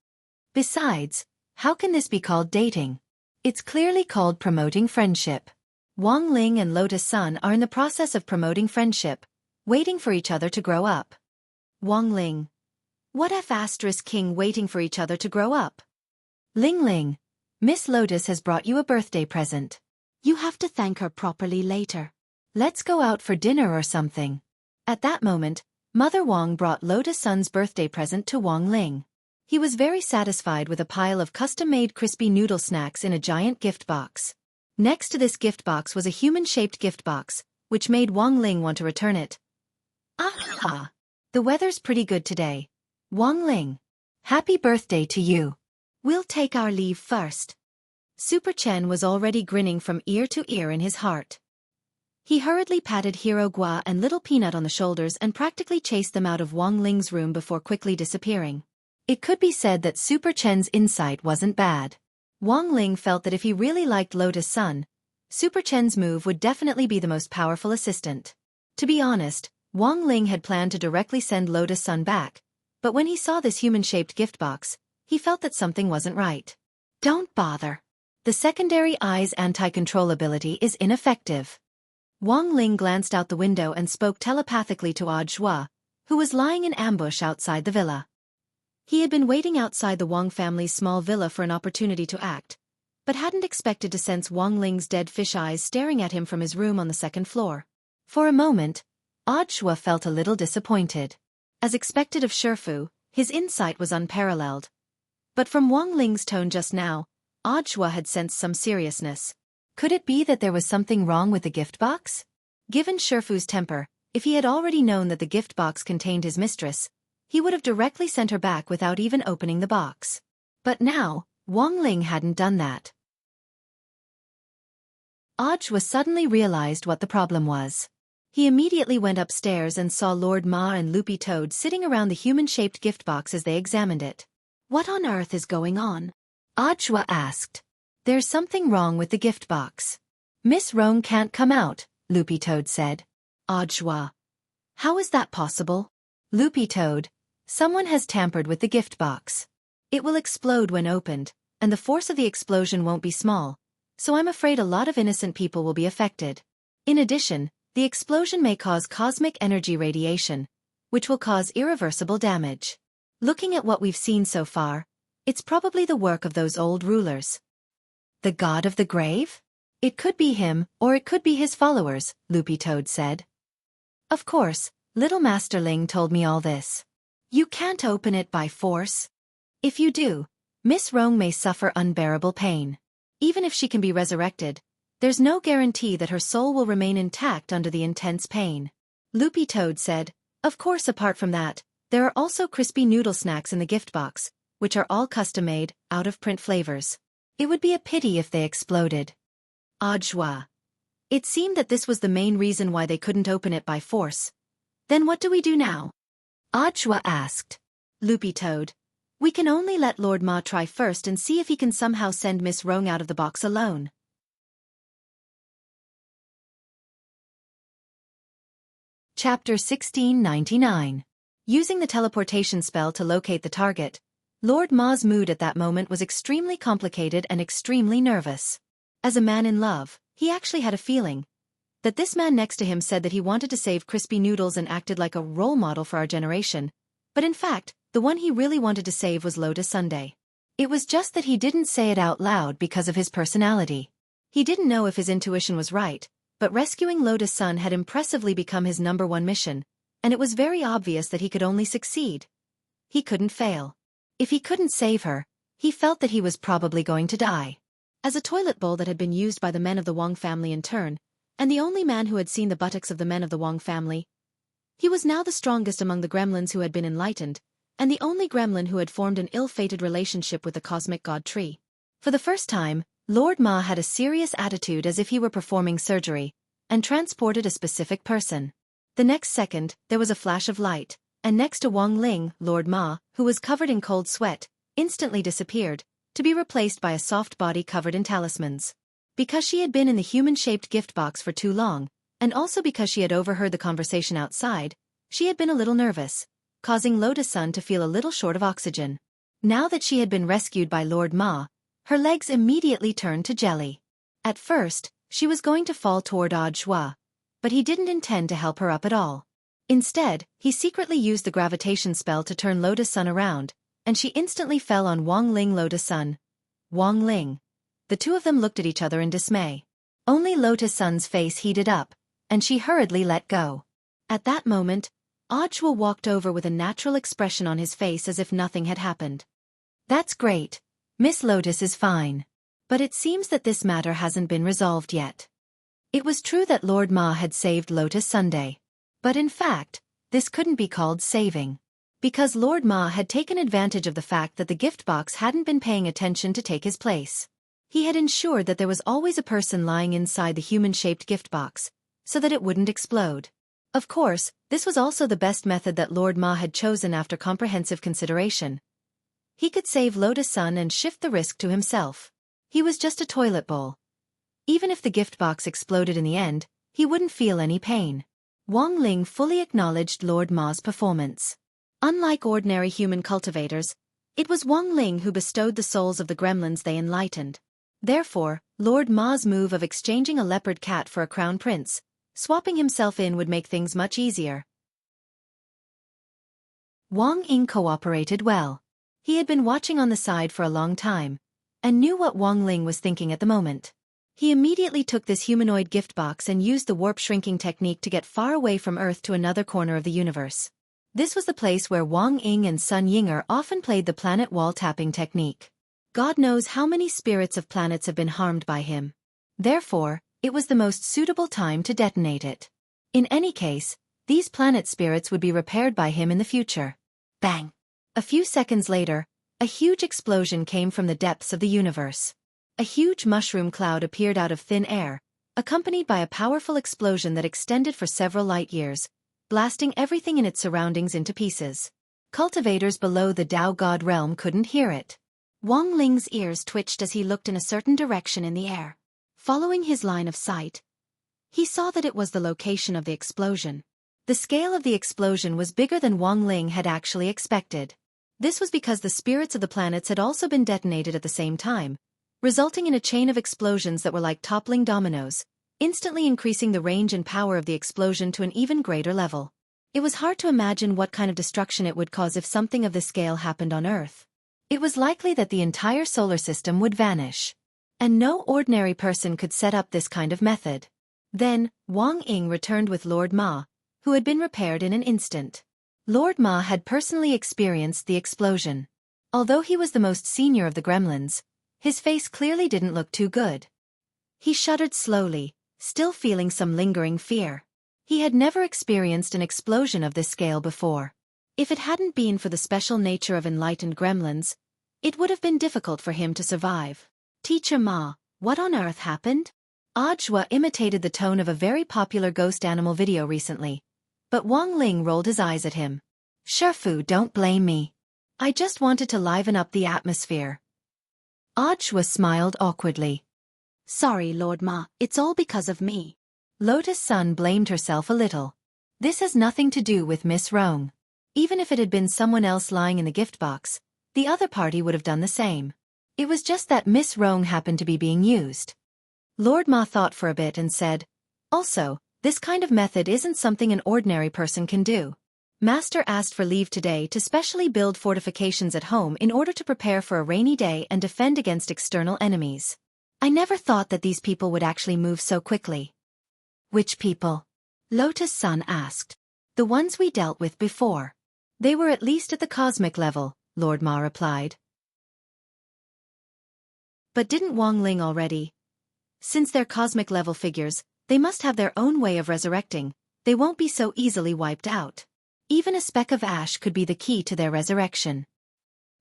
Besides, how can this be called dating? It's clearly called promoting friendship. Wang Ling and Lotus Sun are in the process of promoting friendship, waiting for each other to grow up. Wang Ling. What F** King waiting for each other to grow up? Ling Ling, Miss Lotus has brought you a birthday present. You have to thank her properly later. Let's go out for dinner or something. At that moment, Mother Wang brought Lotus Sun's birthday present to Wang Ling. He was very satisfied with a pile of custom-made crispy noodle snacks in a giant gift box. Next to this gift box was a human-shaped gift box, which made Wang Ling want to return it. Ah! The weather's pretty good today. Wang Ling. Happy birthday to you. We'll take our leave first. Super Chen was already grinning from ear to ear in his heart. He hurriedly patted Hero Gua and Little Peanut on the shoulders and practically chased them out of Wang Ling's room before quickly disappearing. It could be said that Super Chen's insight wasn't bad. Wang Ling felt that if he really liked Lotus Sun, Super Chen's move would definitely be the most powerful assistant. To be honest, Wang Ling had planned to directly send Lotus Sun back, but when he saw this human-shaped gift box, he felt that something wasn't right. Don't bother. The secondary eye's anti-control ability is ineffective. Wang Ling glanced out the window and spoke telepathically to Odd Zhua, who was lying in ambush outside the villa. He had been waiting outside the Wang family's small villa for an opportunity to act, but hadn't expected to sense Wang Ling's dead fish eyes staring at him from his room on the second floor. For a moment, Odd Zhua felt a little disappointed. As expected of Shifu, his insight was unparalleled. But from Wang Ling's tone just now, Odd Zhua had sensed some seriousness. Could it be that there was something wrong with the gift box? Given Shifu's temper, if he had already known that the gift box contained his mistress, he would have directly sent her back without even opening the box. But now, Wang Ling hadn't done that. Odd Zhua suddenly realized what the problem was. He immediately went upstairs and saw Lord Ma and Loopy Toad sitting around the human-shaped gift box as they examined it. What on earth is going on? Odd Zhua asked. There's something wrong with the gift box. Miss Rong can't come out, Loopy Toad said. Odd Zhua. How is that possible? Loopy Toad. Someone has tampered with the gift box. It will explode when opened, and the force of the explosion won't be small, so I'm afraid a lot of innocent people will be affected. In addition, the explosion may cause cosmic energy radiation, which will cause irreversible damage. Looking at what we've seen so far, it's probably the work of those old rulers. The god of the grave? It could be him, or it could be his followers, Loopy Toad said. Of course, Little Master Ling told me all this. You can't open it by force. If you do, Miss Rong may suffer unbearable pain. Even if she can be resurrected, there's no guarantee that her soul will remain intact under the intense pain. Loopy Toad said, of course apart from that, there are also crispy noodle snacks in the gift box, which are all custom-made, out-of-print flavors. It would be a pity if they exploded. Odd Zhua. It seemed that this was the main reason why they couldn't open it by force. Then what do we do now? Odd Zhua asked. Loopy Toad. We can only let Lord Ma try first and see if he can somehow send Miss Rong out of the box alone. Chapter 1699. Using the teleportation spell to locate the target, Lord Ma's mood at that moment was extremely complicated and extremely nervous. As a man in love, he actually had a feeling that this man next to him said that he wanted to save crispy noodles and acted like a role model for our generation, but in fact, the one he really wanted to save was Lotus Sundae. It was just that he didn't say it out loud because of his personality. He didn't know if his intuition was right, but rescuing Lotus Sun had impressively become his #1 mission, and it was very obvious that he could only succeed. He couldn't fail. If he couldn't save her, he felt that he was probably going to die. As a toilet bowl that had been used by the men of the Wang family in turn, and the only man who had seen the buttocks of the men of the Wang family, he was now the strongest among the gremlins who had been enlightened, and the only gremlin who had formed an ill-fated relationship with the cosmic god tree. For the first time, Lord Ma had a serious attitude as if he were performing surgery, and transported a specific person. The next second, there was a flash of light, and next to Wang Ling, Lord Ma, who was covered in cold sweat, instantly disappeared, to be replaced by a soft body covered in talismans. Because she had been in the human-shaped gift box for too long, and also because she had overheard the conversation outside, she had been a little nervous, causing Lotus Sun to feel a little short of oxygen. Now that she had been rescued by Lord Ma, her legs immediately turned to jelly. At first, she was going to fall toward Odd Zhua, but he didn't intend to help her up at all. Instead, he secretly used the gravitation spell to turn Lotus Sun around, and she instantly fell on Wang Ling. Lotus Sun. Wang Ling. The two of them looked at each other in dismay. Only Lotus Sun's face heated up, and she hurriedly let go. At that moment, Audiobook walked over with a natural expression on his face as if nothing had happened. That's great. Miss Lotus is fine. But it seems that this matter hasn't been resolved yet. It was true that Lord Ma had saved Lotus Sunday. But in fact, this couldn't be called saving. Because Lord Ma had taken advantage of the fact that the gift box hadn't been paying attention to take his place. He had ensured that there was always a person lying inside the human-shaped gift box, so that it wouldn't explode. Of course, this was also the best method that Lord Ma had chosen after comprehensive consideration. He could save Lotus Sun and shift the risk to himself. He was just a toilet bowl. Even if the gift box exploded in the end, he wouldn't feel any pain. Wang Ling fully acknowledged Lord Ma's performance. Unlike ordinary human cultivators, it was Wang Ling who bestowed the souls of the gremlins they enlightened. Therefore, Lord Ma's move of exchanging a leopard cat for a crown prince, swapping himself in would make things much easier. Wang Ing cooperated well. He had been watching on the side for a long time, and knew what Wang Ling was thinking at the moment. He immediately took this humanoid gift box and used the warp shrinking technique to get far away from Earth to another corner of the universe. This was the place where Wang Ing and Sun Yinger often played the planet wall tapping technique. God knows how many spirits of planets have been harmed by him. Therefore, it was the most suitable time to detonate it. In any case, these planet spirits would be repaired by him in the future. Bang! A few seconds later, a huge explosion came from the depths of the universe. A huge mushroom cloud appeared out of thin air, accompanied by a powerful explosion that extended for several light years, blasting everything in its surroundings into pieces. Cultivators below the Tao God realm couldn't hear it. Wang Ling's ears twitched as he looked in a certain direction in the air. Following his line of sight, he saw that it was the location of the explosion. The scale of the explosion was bigger than Wang Ling had actually expected. This was because the spirits of the planets had also been detonated at the same time, resulting in a chain of explosions that were like toppling dominoes, instantly increasing the range and power of the explosion to an even greater level. It was hard to imagine what kind of destruction it would cause if something of this scale happened on Earth. It was likely that the entire solar system would vanish. And no ordinary person could set up this kind of method. Then, Wang Ing returned with Lord Ma, who had been repaired in an instant. Lord Ma had personally experienced the explosion. Although he was the most senior of the gremlins, his face clearly didn't look too good. He shuddered slowly, still feeling some lingering fear. He had never experienced an explosion of this scale before. If it hadn't been for the special nature of enlightened gremlins, it would have been difficult for him to survive. Teacher Ma, what on earth happened? Audiobook imitated the tone of a very popular ghost animal video recently, but Wang Ling rolled his eyes at him. Shifu, don't blame me. I just wanted to liven up the atmosphere. Audiobook smiled awkwardly. Sorry, Lord Ma, it's all because of me. Lotus Sun blamed herself a little. This has nothing to do with Miss Rong. Even if it had been someone else lying in the gift box, the other party would have done the same. It was just that Miss Rong happened to be being used. Lord Ma thought for a bit and said, also, this kind of method isn't something an ordinary person can do. Master asked for leave today to specially build fortifications at home in order to prepare for a rainy day and defend against external enemies. I never thought that these people would actually move so quickly. Which people? Lotus Sun asked. The ones we dealt with before. They were at least at the cosmic level, Lord Ma replied. But didn't Wang Ling already? Since they're cosmic level figures, they must have their own way of resurrecting. They won't be so easily wiped out. Even a speck of ash could be the key to their resurrection.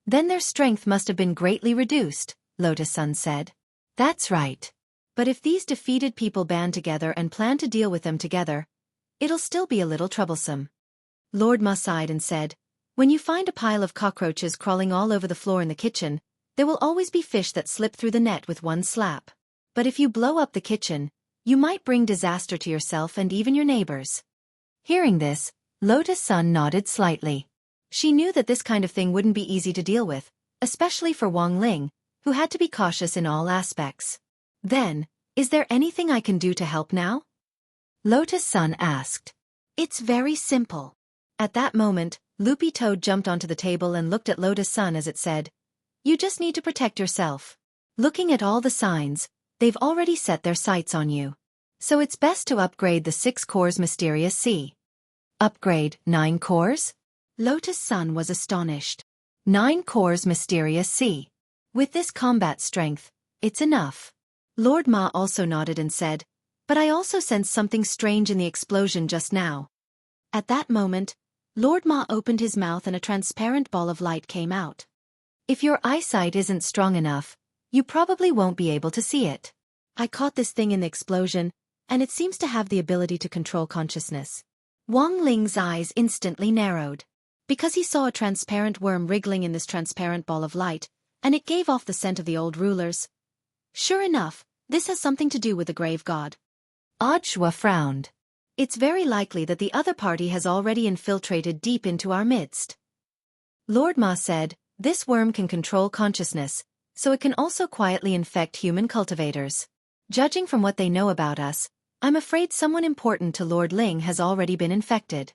Then their strength must have been greatly reduced, Lotus Sun said. That's right. But if these defeated people band together and plan to deal with them together, it'll still be a little troublesome. Lord Ma sighed and said, when you find a pile of cockroaches crawling all over the floor in the kitchen, there will always be fish that slip through the net with one slap. But if you blow up the kitchen, you might bring disaster to yourself and even your neighbors. Hearing this, Lotus Sun nodded slightly. She knew that this kind of thing wouldn't be easy to deal with, especially for Wang Ling, who had to be cautious in all aspects. Then, is there anything I can do to help now? Lotus Sun asked. It's very simple. At that moment, Loopy Toad jumped onto the table and looked at Lotus Sun as it said, you just need to protect yourself. Looking at all the signs, they've already set their sights on you. So it's best to upgrade the 6 cores Mysterious Sea. Upgrade, 9 cores? Lotus Sun was astonished. 9 cores, mysterious sea. With this combat strength, it's enough. Lord Ma also nodded and said, but I also sensed something strange in the explosion just now. At that moment, Lord Ma opened his mouth and a transparent ball of light came out. If your eyesight isn't strong enough, you probably won't be able to see it. I caught this thing in the explosion, and it seems to have the ability to control consciousness. Wang Ling's eyes instantly narrowed. Because he saw a transparent worm wriggling in this transparent ball of light, and it gave off the scent of the old rulers. Sure enough, this has something to do with the grave god. Audiobook frowned. It's very likely that the other party has already infiltrated deep into our midst. Lord Ma said, this worm can control consciousness, so it can also quietly infect human cultivators. Judging from what they know about us, I'm afraid someone important to Lord Ling has already been infected.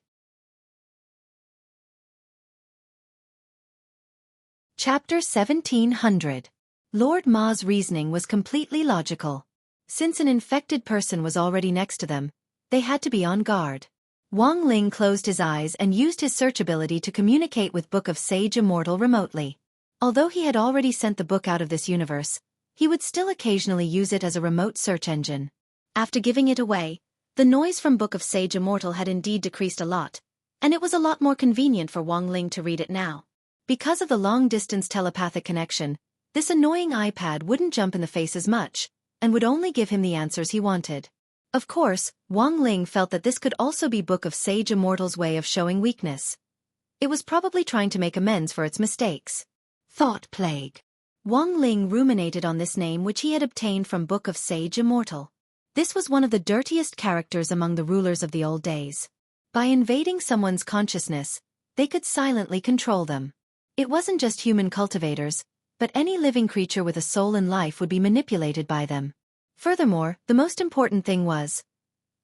Chapter 1700. Lord Ma's reasoning was completely logical. Since an infected person was already next to them, they had to be on guard. Wang Ling closed his eyes and used his search ability to communicate with Book of Sage Immortal remotely. Although he had already sent the book out of this universe, he would still occasionally use it as a remote search engine. After giving it away, the noise from Book of Sage Immortal had indeed decreased a lot, and it was a lot more convenient for Wang Ling to read it now. Because of the long-distance telepathic connection, this annoying iPad wouldn't jump in the face as much, and would only give him the answers he wanted. Of course, Wang Ling felt that this could also be Book of Sage Immortal's way of showing weakness. It was probably trying to make amends for its mistakes. Thought Plague. Wang Ling ruminated on this name which he had obtained from Book of Sage Immortal. This was one of the dirtiest characters among the rulers of the old days. By invading someone's consciousness, they could silently control them. It wasn't just human cultivators, but any living creature with a soul and life would be manipulated by them. Furthermore, the most important thing was,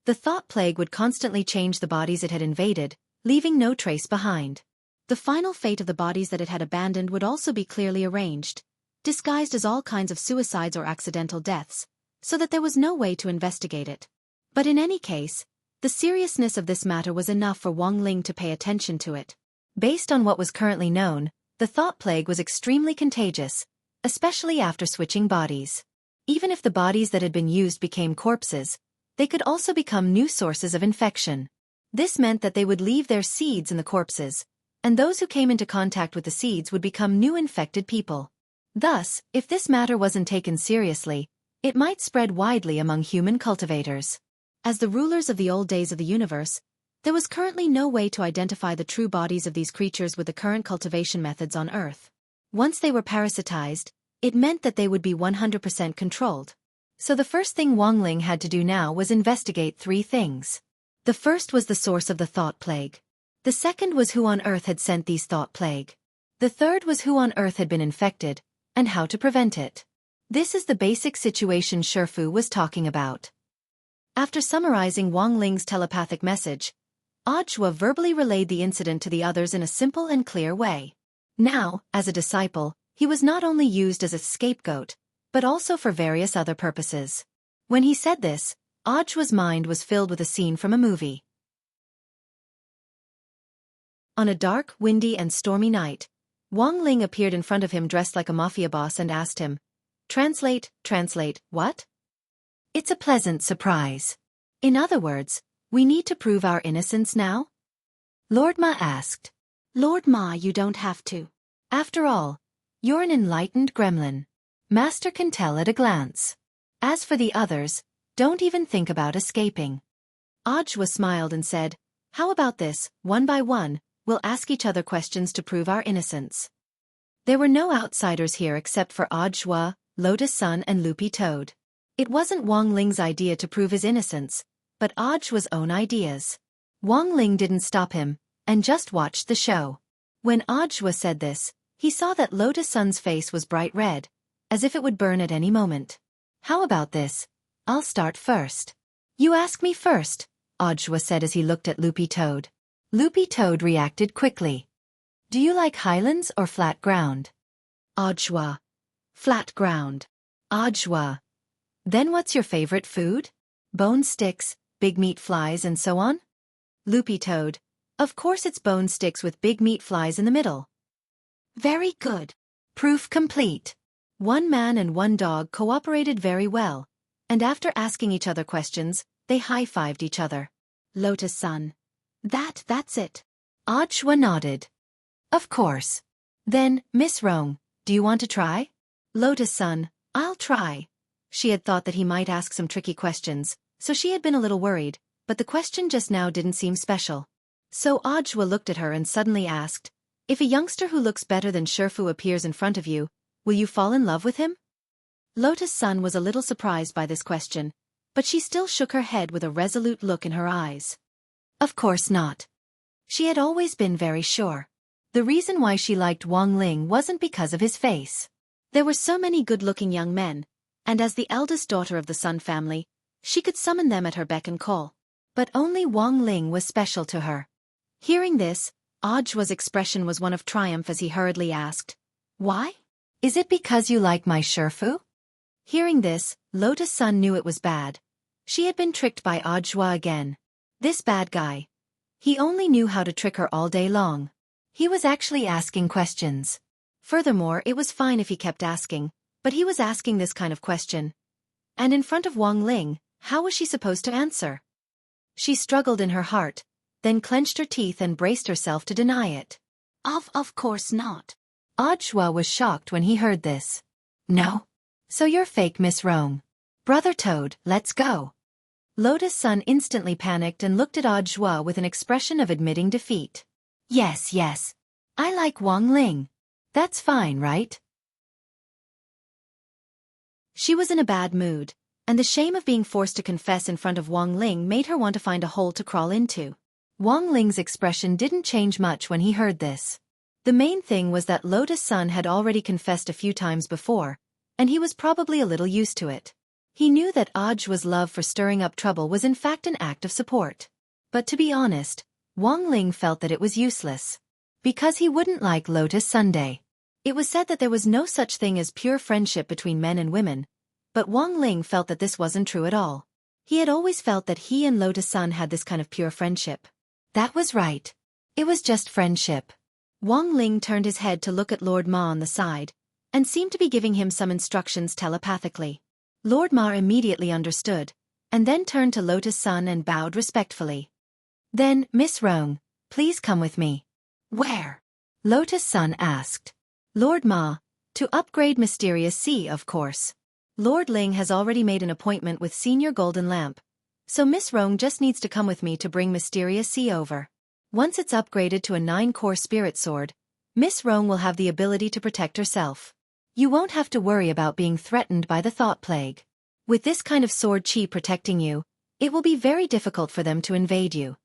the thought plague would constantly change the bodies it had invaded, leaving no trace behind. The final fate of the bodies that it had abandoned would also be clearly arranged, disguised as all kinds of suicides or accidental deaths, so that there was no way to investigate it. But in any case, the seriousness of this matter was enough for Wang Ling to pay attention to it. Based on what was currently known, the thought plague was extremely contagious, especially after switching bodies. Even if the bodies that had been used became corpses, they could also become new sources of infection. This meant that they would leave their seeds in the corpses, and those who came into contact with the seeds would become new infected people. Thus, if this matter wasn't taken seriously, it might spread widely among human cultivators. As the rulers of the old days of the universe, there was currently no way to identify the true bodies of these creatures with the current cultivation methods on Earth. Once they were parasitized, it meant that they would be 100% controlled. So the first thing Wang Ling had to do now was investigate 3 things. The first was the source of the thought plague. The second was who on Earth had sent these thought plague. The third was who on Earth had been infected, and how to prevent it. This is the basic situation Shifu was talking about. After summarizing Wang Ling's telepathic message, Audiobook verbally relayed the incident to the others in a simple and clear way. Now, as a disciple, he was not only used as a scapegoat, but also for various other purposes. When he said this, Audiobook's mind was filled with a scene from a movie. On a dark, windy and stormy night, Wang Ling appeared in front of him dressed like a mafia boss and asked him, translate, what? It's a pleasant surprise. In other words, we need to prove our innocence now? Lord Ma asked. Lord Ma, you don't have to. After all, you're an enlightened gremlin. Master can tell at a glance. As for the others, don't even think about escaping. Audiobook smiled and said, how about this, one by one, we'll ask each other questions to prove our innocence. There were no outsiders here except for Audiobook, Lotus Sun and Loopy Toad. It wasn't Wang Ling's idea to prove his innocence, but Audiobook's own ideas. Wang Ling didn't stop him, and just watched the show. When Audiobook said this, he saw that Lotus Sun's face was bright red, as if it would burn at any moment. How about this? I'll start first. You ask me first, Audiobook said as he looked at Loopy Toad. Loopy Toad reacted quickly. Do you like highlands or flat ground? Audiobook. Flat ground. Audiobook. Then what's your favorite food? Bone sticks, big meat flies and so on? Loopy Toad. Of course it's bone sticks with big meat flies in the middle. Very good. Proof complete. One man and one dog cooperated very well, and after asking each other questions, they high-fived each other. Lotus-san. That's it. Ajwa nodded. Of course. Then, Miss Rong, do you want to try? Lotus-san, I'll try. She had thought that he might ask some tricky questions, so she had been a little worried, but the question just now didn't seem special. So Ajwa looked at her and suddenly asked, if a youngster who looks better than Sherfu appears in front of you, will you fall in love with him? Lotus-san was a little surprised by this question, but she still shook her head with a resolute look in her eyes. Of course not. She had always been very sure. The reason why she liked Wang Ling wasn't because of his face. There were so many good-looking young men, and as the eldest daughter of the Sun family, she could summon them at her beck and call. But only Wang Ling was special to her. Hearing this, Ajwa's expression was one of triumph as he hurriedly asked, why? Is it because you like my Sherfu? Hearing this, Lotus-san knew it was bad. She had been tricked by Ajwa again. This bad guy. He only knew how to trick her all day long. He was actually asking questions. Furthermore, it was fine if he kept asking, but he was asking this kind of question. And in front of Wang Ling, how was she supposed to answer? She struggled in her heart, then clenched her teeth and braced herself to deny it. Of course not. Ajwa was shocked when he heard this. No? So you're fake, Miss Rong. Brother Toad, let's go. Lotus-san instantly panicked and looked at Ajwa with an expression of admitting defeat. Yes. I like Wang Ling. That's fine, right? She was in a bad mood, and the shame of being forced to confess in front of Wang Ling made her want to find a hole to crawl into. Wang Ling's expression didn't change much when he heard this. The main thing was that Lotus-san had already confessed a few times before, and he was probably a little used to it. He knew that Ajwa's love for stirring up trouble was in fact an act of support. But to be honest, Wang Ling felt that it was useless. Because he wouldn't like Lotus Sunday. It was said that there was no such thing as pure friendship between men and women, but Wang Ling felt that this wasn't true at all. He had always felt that he and Lotus-san had this kind of pure friendship. That was right. It was just friendship. Wang Ling turned his head to look at Lord Ma on the side, and seemed to be giving him some instructions telepathically. Lord Ma immediately understood, and then turned to Lotus-san and bowed respectfully. Then, Miss Rong, please come with me. Where? Lotus-san asked. Lord Ma, to upgrade Mysterious Sea, of course. Lord Ling has already made an appointment with Senior Golden Lamp, so Miss Rong just needs to come with me to bring Mysterious Sea over. Once it's upgraded to a 9-core spirit sword, Miss Rong will have the ability to protect herself. You won't have to worry about being threatened by the thought plague. With this kind of sword chi protecting you, it will be very difficult for them to invade you.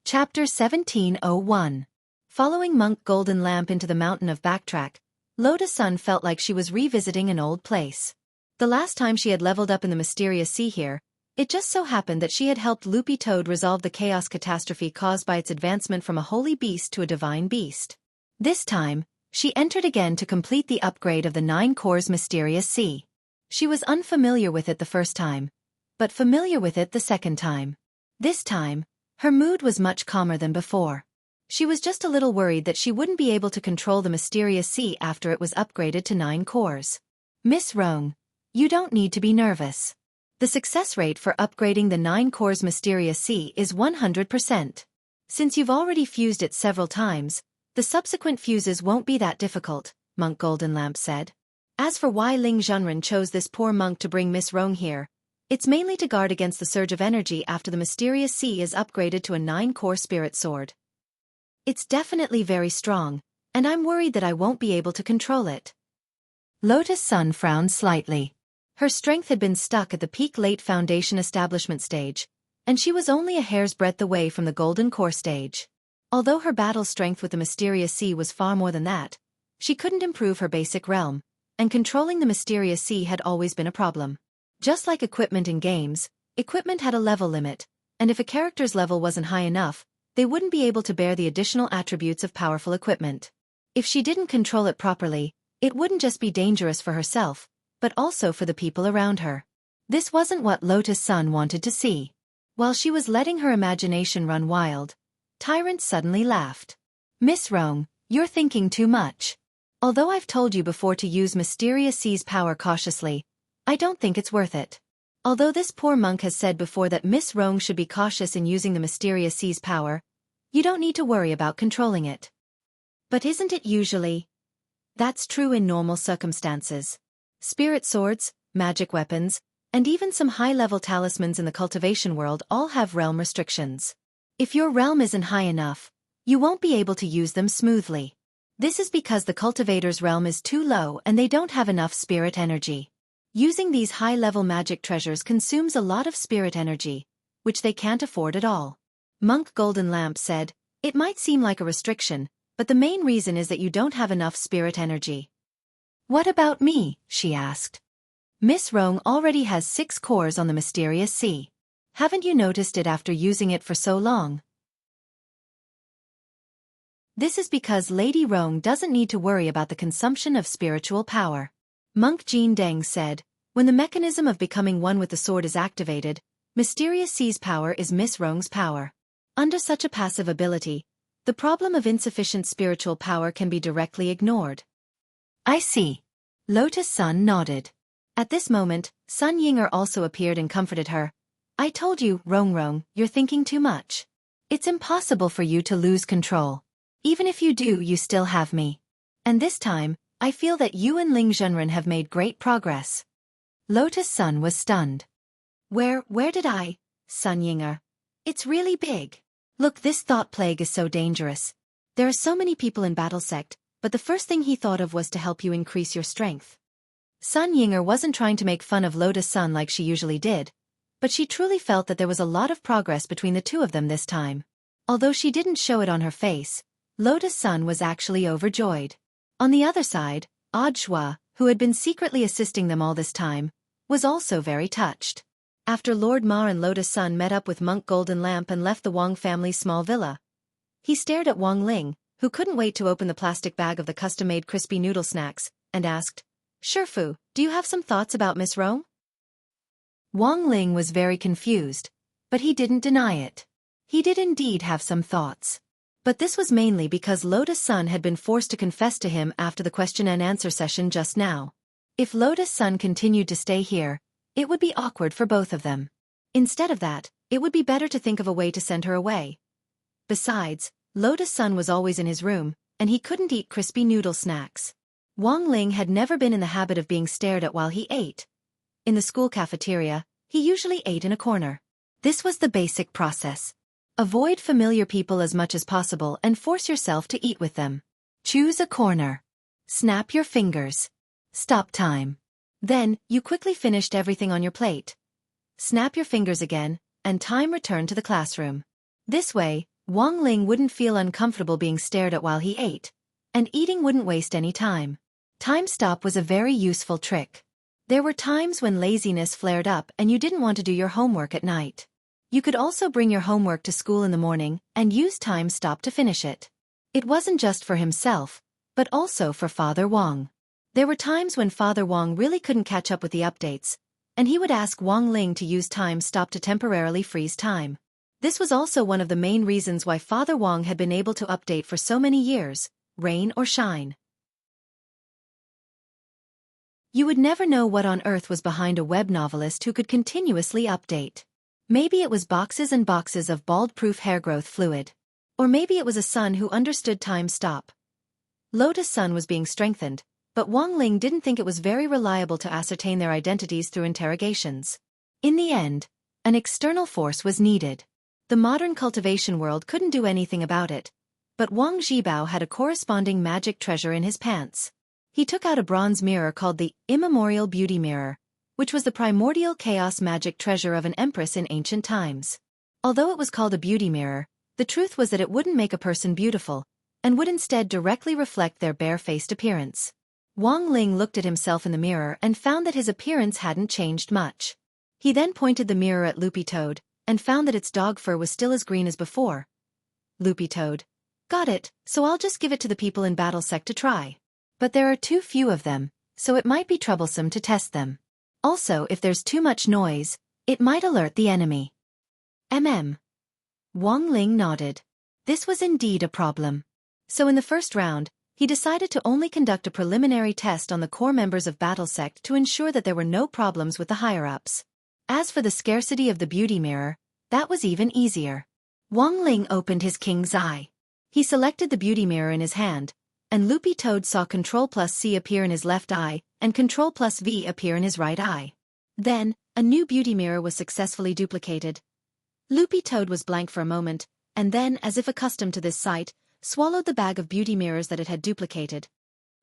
Chapter 1701. Following Monk Golden Lamp into the mountain of Backtrack, Lotus-san felt like she was revisiting an old place. The last time she had leveled up in the Mysterious Sea here, it just so happened that she had helped Loopy Toad resolve the chaos catastrophe caused by its advancement from a holy beast to a divine beast. This time, she entered again to complete the upgrade of the 9 cores Mysterious Sea. She was unfamiliar with it the first time, but familiar with it the second time. This time, her mood was much calmer than before. She was just a little worried that she wouldn't be able to control the Mysterious Sea after it was upgraded to 9 cores. Miss Rong, you don't need to be nervous. The success rate for upgrading the 9 cores Mysterious Sea is 100%. Since you've already fused it several times, the subsequent fuses won't be that difficult, Monk Golden Lamp said. As for why Ling Zhenren chose this poor monk to bring Miss Rong here, it's mainly to guard against the surge of energy after the Mysterious Sea is upgraded to a 9-core spirit sword. It's definitely very strong, and I'm worried that I won't be able to control it. Lotus-san frowned slightly. Her strength had been stuck at the peak late foundation establishment stage, and she was only a hair's breadth away from the golden core stage. Although her battle strength with the Mysterious Sea was far more than that, she couldn't improve her basic realm, and controlling the Mysterious Sea had always been a problem. Just like equipment in games, equipment had a level limit, and if a character's level wasn't high enough, they wouldn't be able to bear the additional attributes of powerful equipment. If she didn't control it properly, it wouldn't just be dangerous for herself, but also for the people around her. This wasn't what Lotus Sun wanted to see. While she was letting her imagination run wild, Tyrant suddenly laughed. Miss Rong, you're thinking too much. Although I've told you before to use Mysterious Sea's power cautiously, I don't think it's worth it. Although this poor monk has said before that Miss Rong should be cautious in using the Mysterious Sea's power, you don't need to worry about controlling it. But isn't it usually? That's true in normal circumstances. Spirit swords, magic weapons, and even some high-level talismans in the cultivation world all have realm restrictions. If your realm isn't high enough, you won't be able to use them smoothly. This is because the cultivator's realm is too low and they don't have enough spirit energy. Using these high-level magic treasures consumes a lot of spirit energy, which they can't afford at all. Monk Golden Lamp said, it might seem like a restriction, but the main reason is that you don't have enough spirit energy. What about me? She asked. Miss Rong already has 6 cores on the Mysterious Sea. Haven't you noticed it after using it for so long? This is because Lady Rong doesn't need to worry about the consumption of spiritual power. Monk Jean Deng said, when the mechanism of becoming one with the sword is activated, Mysterious Sea's power is Miss Rong's power. Under such a passive ability, the problem of insufficient spiritual power can be directly ignored. I see. Lotus Sun nodded. At this moment, Sun Yinger also appeared and comforted her. I told you, Rong Rong, you're thinking too much. It's impossible for you to lose control. Even if you do, you still have me. And this time, I feel that you and Ling Zhenren have made great progress. Lotus Sun was stunned. Where did I? Sun Yinger. It's really big. Look, this thought plague is so dangerous. There are so many people in Battle Sect, but the first thing he thought of was to help you increase your strength. Sun Yinger wasn't trying to make fun of Lotus Sun like she usually did, but she truly felt that there was a lot of progress between the two of them this time. Although she didn't show it on her face, Lotus Sun was actually overjoyed. On the other side, Odd Shua, who had been secretly assisting them all this time, was also very touched. After Lord Ma and Lotus Sun met up with Monk Golden Lamp and left the Wang family's small villa, he stared at Wang Ling, who couldn't wait to open the plastic bag of the custom-made crispy noodle snacks, and asked, Shifu, do you have some thoughts about Miss Rong? Wang Ling was very confused, but he didn't deny it. He did indeed have some thoughts. But this was mainly because Lotus Sun had been forced to confess to him after the question and answer session just now. If Lotus Sun continued to stay here, it would be awkward for both of them. Instead of that, it would be better to think of a way to send her away. Besides, Lotus Sun was always in his room, and he couldn't eat crispy noodle snacks. Wang Ling had never been in the habit of being stared at while he ate. In the school cafeteria, he usually ate in a corner. This was the basic process. Avoid familiar people as much as possible and force yourself to eat with them. Choose a corner. Snap your fingers. Stop time. Then, you quickly finished everything on your plate. Snap your fingers again, and time returned to the classroom. This way, Wang Ling wouldn't feel uncomfortable being stared at while he ate, and eating wouldn't waste any time. Time stop was a very useful trick. There were times when laziness flared up and you didn't want to do your homework at night. You could also bring your homework to school in the morning and use time stop to finish it. It wasn't just for himself, but also for Father Wang. There were times when Father Wang really couldn't catch up with the updates, and he would ask Wang Ling to use time stop to temporarily freeze time. This was also one of the main reasons why Father Wang had been able to update for so many years, rain or shine. You would never know what on earth was behind a web novelist who could continuously update. Maybe it was boxes and boxes of bald-proof hair growth fluid. Or maybe it was a sun who understood time stop. Lotus Sun was being strengthened, but Wang Ling didn't think it was very reliable to ascertain their identities through interrogations. In the end, an external force was needed. The modern cultivation world couldn't do anything about it, but Wang Zhibao had a corresponding magic treasure in his pants. He took out a bronze mirror called the Immemorial Beauty Mirror, which was the primordial chaos magic treasure of an empress in ancient times. Although it was called a beauty mirror, the truth was that it wouldn't make a person beautiful, and would instead directly reflect their bare-faced appearance. Wang Ling looked at himself in the mirror and found that his appearance hadn't changed much. He then pointed the mirror at Loopy Toad, and found that its dog fur was still as green as before. Loopy Toad. Got it, so I'll just give it to the people in Battle Sect to try. But there are too few of them, so it might be troublesome to test them. Also, if there's too much noise, it might alert the enemy. Wang Ling nodded. This was indeed a problem. So in the first round, he decided to only conduct a preliminary test on the core members of Battle Sect to ensure that there were no problems with the higher-ups. As for the scarcity of the beauty mirror, that was even easier. Wang Ling opened his king's eye. He selected the beauty mirror in his hand, and Loopy Toad saw Ctrl+C appear in his left eye, and Ctrl+V appear in his right eye. Then, a new beauty mirror was successfully duplicated. Loopy Toad was blank for a moment, and then, as if accustomed to this sight, swallowed the bag of beauty mirrors that it had duplicated.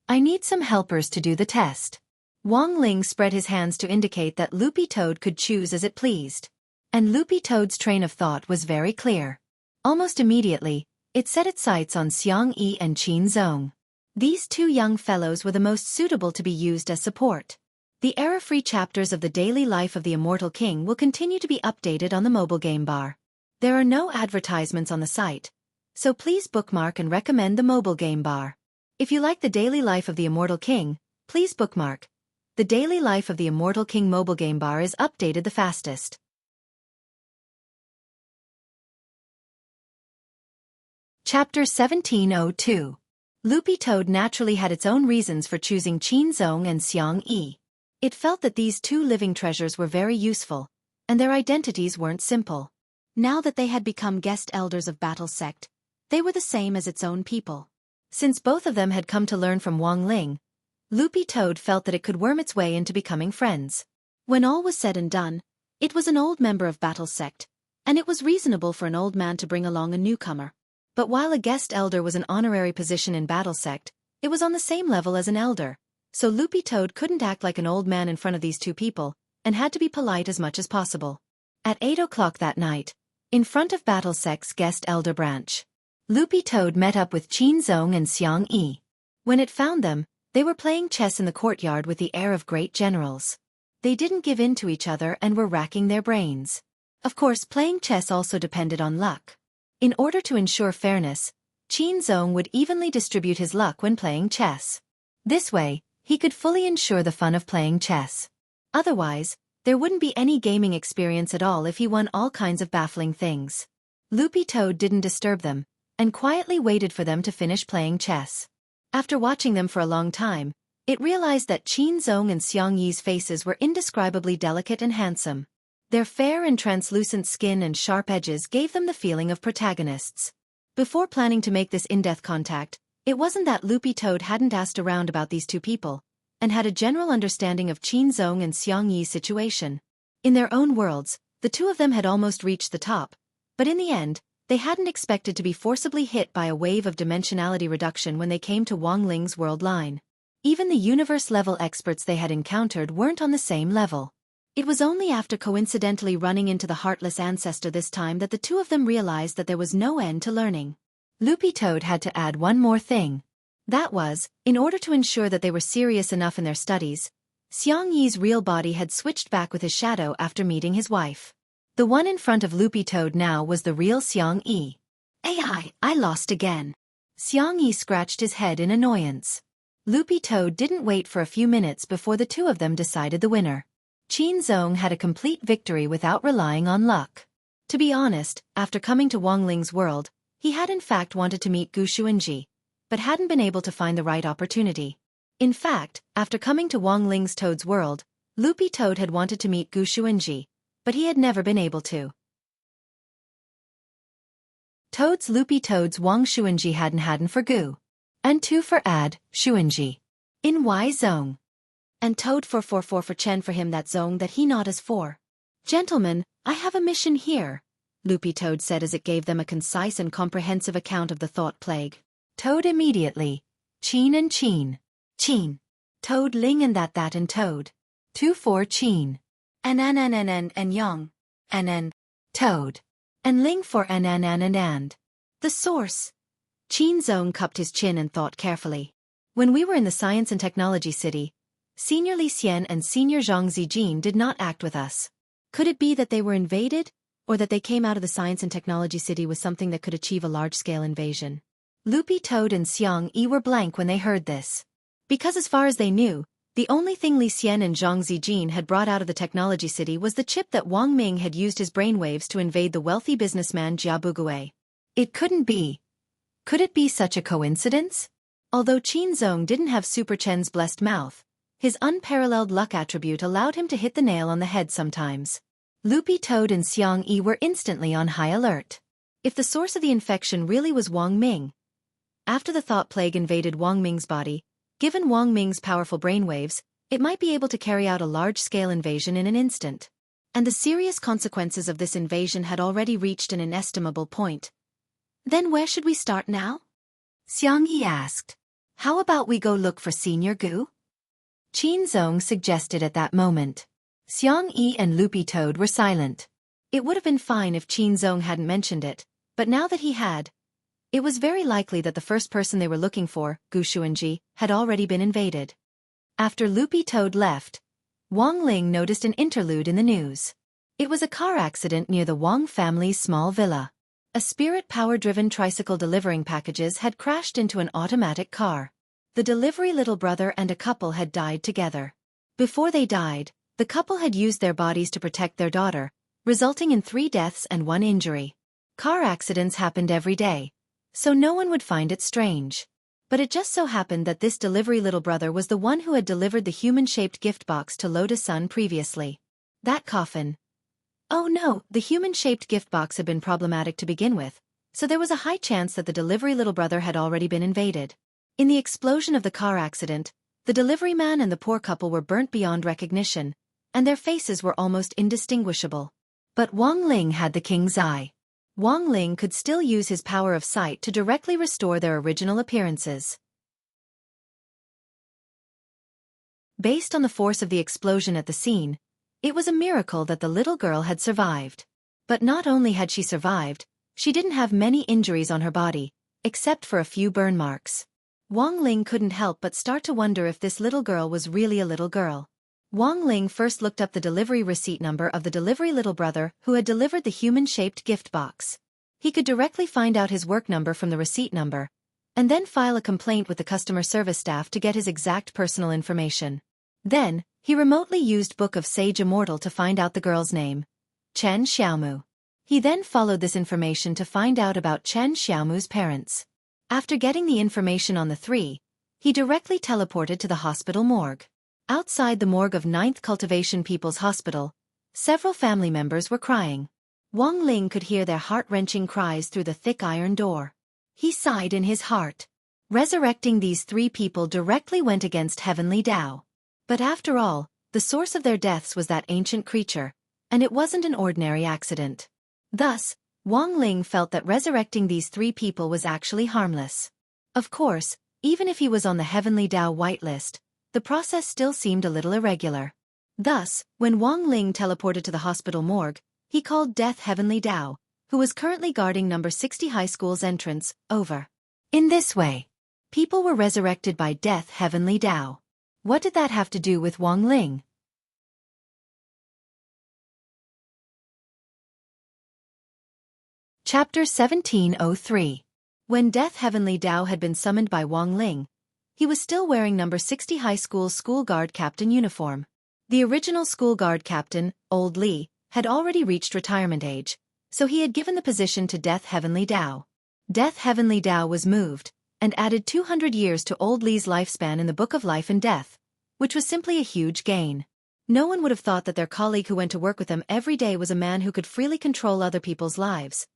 I need some helpers to do the test. Wang Ling spread his hands to indicate that Loopy Toad could choose as it pleased. And Loopy Toad's train of thought was very clear. Almost immediately, it set its sights on Xiang Yi and Qin Zong. These two young fellows were the most suitable to be used as support. The error-free chapters of the daily life of the Immortal King will continue to be updated on the mobile game bar. There are no advertisements on the site, so please bookmark and recommend the mobile game bar. If you like the daily life of the Immortal King, please bookmark. The daily life of the Immortal King mobile game bar is updated the fastest. Chapter 1702. Loopy Toad naturally had its own reasons for choosing Qin Zong and Xiang Yi. It felt that these two living treasures were very useful, and their identities weren't simple. Now that they had become guest elders of Battle Sect, they were the same as its own people. Since both of them had come to learn from Wang Ling, Loopy Toad felt that it could worm its way into becoming friends. When all was said and done, it was an old member of Battle Sect, and it was reasonable for an old man to bring along a newcomer. But while a guest elder was an honorary position in Battle Sect, it was on the same level as an elder, so Loopy Toad couldn't act like an old man in front of these two people, and had to be polite as much as possible. At 8 o'clock that night, in front of Battle Sect's guest elder branch, Loopy Toad met up with Qin Zong and Xiang Yi. When it found them, they were playing chess in the courtyard with the air of great generals. They didn't give in to each other and were racking their brains. Of course, playing chess also depended on luck. In order to ensure fairness, Qin Zong would evenly distribute his luck when playing chess. This way, he could fully ensure the fun of playing chess. Otherwise, there wouldn't be any gaming experience at all if he won all kinds of baffling things. Loopy Toad didn't disturb them, and quietly waited for them to finish playing chess. After watching them for a long time, it realized that Qin Zong and Xiang Yi's faces were indescribably delicate and handsome. Their fair and translucent skin and sharp edges gave them the feeling of protagonists. Before planning to make this in-depth contact, it wasn't that Loopy Toad hadn't asked around about these two people, and had a general understanding of Qin Zong and Xiang Yi's situation. In their own worlds, the two of them had almost reached the top, but in the end, they hadn't expected to be forcibly hit by a wave of dimensionality reduction when they came to Wang Ling's world line. Even the universe-level experts they had encountered weren't on the same level. It was only after coincidentally running into the Heartless Ancestor this time that the two of them realized that there was no end to learning. Loopy Toad had to add one more thing. That was, in order to ensure that they were serious enough in their studies, Xiang Yi's real body had switched back with his shadow after meeting his wife. The one in front of Loopy Toad now was the real Xiang Yi. I lost again. Xiang Yi scratched his head in annoyance. Loopy Toad didn't wait for a few minutes before the two of them decided the winner. Qin Zong had a complete victory without relying on luck. To be honest, after coming to Wang Ling's world, he had in fact wanted to meet Gu Xuanji, but hadn't been able to find the right opportunity. In fact, after coming to Wang Ling's Toad's world, Loopy Toad had wanted to meet Gu Xuanji, but he had never been able to. Loopy Toad's Wang Xuanji hadn't for Gu. And 2 for Ad, Xuanji. In Y Zong. And Toad for Chen for him that zone that he not as for. Gentlemen, I have a mission here, Loopy Toad said as it gave them a concise and comprehensive account of the thought plague. Toad immediately. Qin and Qin. Qin. Toad Ling and that and Toad. 2 for Qin. And Yang. And Toad. And Ling for and. The source. Qin Zong cupped his chin and thought carefully. When we were in the Science and Technology City, Senior Li Xian and Senior Zhang Zijin did not act with us. Could it be that they were invaded, or that they came out of the Science and Technology City with something that could achieve a large-scale invasion? Loopy Toad and Xiang Yi were blank when they heard this. Because as far as they knew, The only thing Li Xian and Zhang Zijin had brought out of the technology city was the chip that Wang Ming had used his brainwaves to invade the wealthy businessman Jia Bugui. It couldn't be. Could it be such a coincidence? Although Qin Zong didn't have Super Chen's blessed mouth, his unparalleled luck attribute allowed him to hit the nail on the head sometimes. Loopy Toad and Xiang Yi were instantly on high alert. If the source of the infection really was Wang Ming, after the thought plague invaded Wang Ming's body, given Wang Ming's powerful brainwaves, it might be able to carry out a large-scale invasion in an instant. And the serious consequences of this invasion had already reached an inestimable point. Then where should we start now? Xiang Yi asked. How about we go look for Senior Gu? Qin Zong suggested at that moment. Xiang Yi and Loopy Toad were silent. It would have been fine if Qin Zong hadn't mentioned it, but now that he had, it was very likely that the first person they were looking for, Gu Xuanji, had already been invaded. After Loopy Toad left, Wang Ling noticed an interlude in the news. It was a car accident near the Wang family's small villa. A spirit power-driven tricycle delivering packages had crashed into an automatic car. The delivery little brother and a couple had died together. Before they died, the couple had used their bodies to protect their daughter, resulting in 3 deaths and 1 injury. Car accidents happened every day, so no one would find it strange. But it just so happened that this delivery little brother was the one who had delivered the human-shaped gift box to Lotus Sun previously. That coffin. Oh no, the human-shaped gift box had been problematic to begin with, so there was a high chance that the delivery little brother had already been invaded. In the explosion of the car accident, the delivery man and the poor couple were burnt beyond recognition, and their faces were almost indistinguishable. But Wang Ling had the king's eye. Wang Ling could still use his power of sight to directly restore their original appearances. Based on the force of the explosion at the scene, it was a miracle that the little girl had survived. But not only had she survived, she didn't have many injuries on her body, except for a few burn marks. Wang Ling couldn't help but start to wonder if this little girl was really a little girl. Wang Ling first looked up the delivery receipt number of the delivery little brother who had delivered the human-shaped gift box. He could directly find out his work number from the receipt number, and then file a complaint with the customer service staff to get his exact personal information. Then, he remotely used Book of Sage Immortal to find out the girl's name, Chen Xiaomu. He then followed this information to find out about Chen Xiaomu's parents. After getting the information on the 3, he directly teleported to the hospital morgue. Outside the morgue of 9th Cultivation People's Hospital, several family members were crying. Wang Ling could hear their heart-wrenching cries through the thick iron door. He sighed in his heart. Resurrecting these 3 people directly went against Heavenly Tao. But after all, the source of their deaths was that ancient creature, and it wasn't an ordinary accident. Thus, Wang Ling felt that resurrecting these 3 people was actually harmless. Of course, even if he was on the Heavenly Tao whitelist, the process still seemed a little irregular. Thus, when Wang Ling teleported to the hospital morgue, he called Death Heavenly Tao, who was currently guarding number 60 high school's entrance, over. In this way, people were resurrected by Death Heavenly Tao. What did that have to do with Wang Ling? Chapter 1703. When Death Heavenly Tao had been summoned by Wang Ling, he was still wearing number 60 high school's school guard captain uniform. The original school guard captain, Old Li, had already reached retirement age, so he had given the position to Death Heavenly Tao. Death Heavenly Tao was moved, and added 200 years to Old Li's lifespan in the Book of Life and Death, which was simply a huge gain. No one would have thought that their colleague who went to work with them every day was a man who could freely control other people's lives.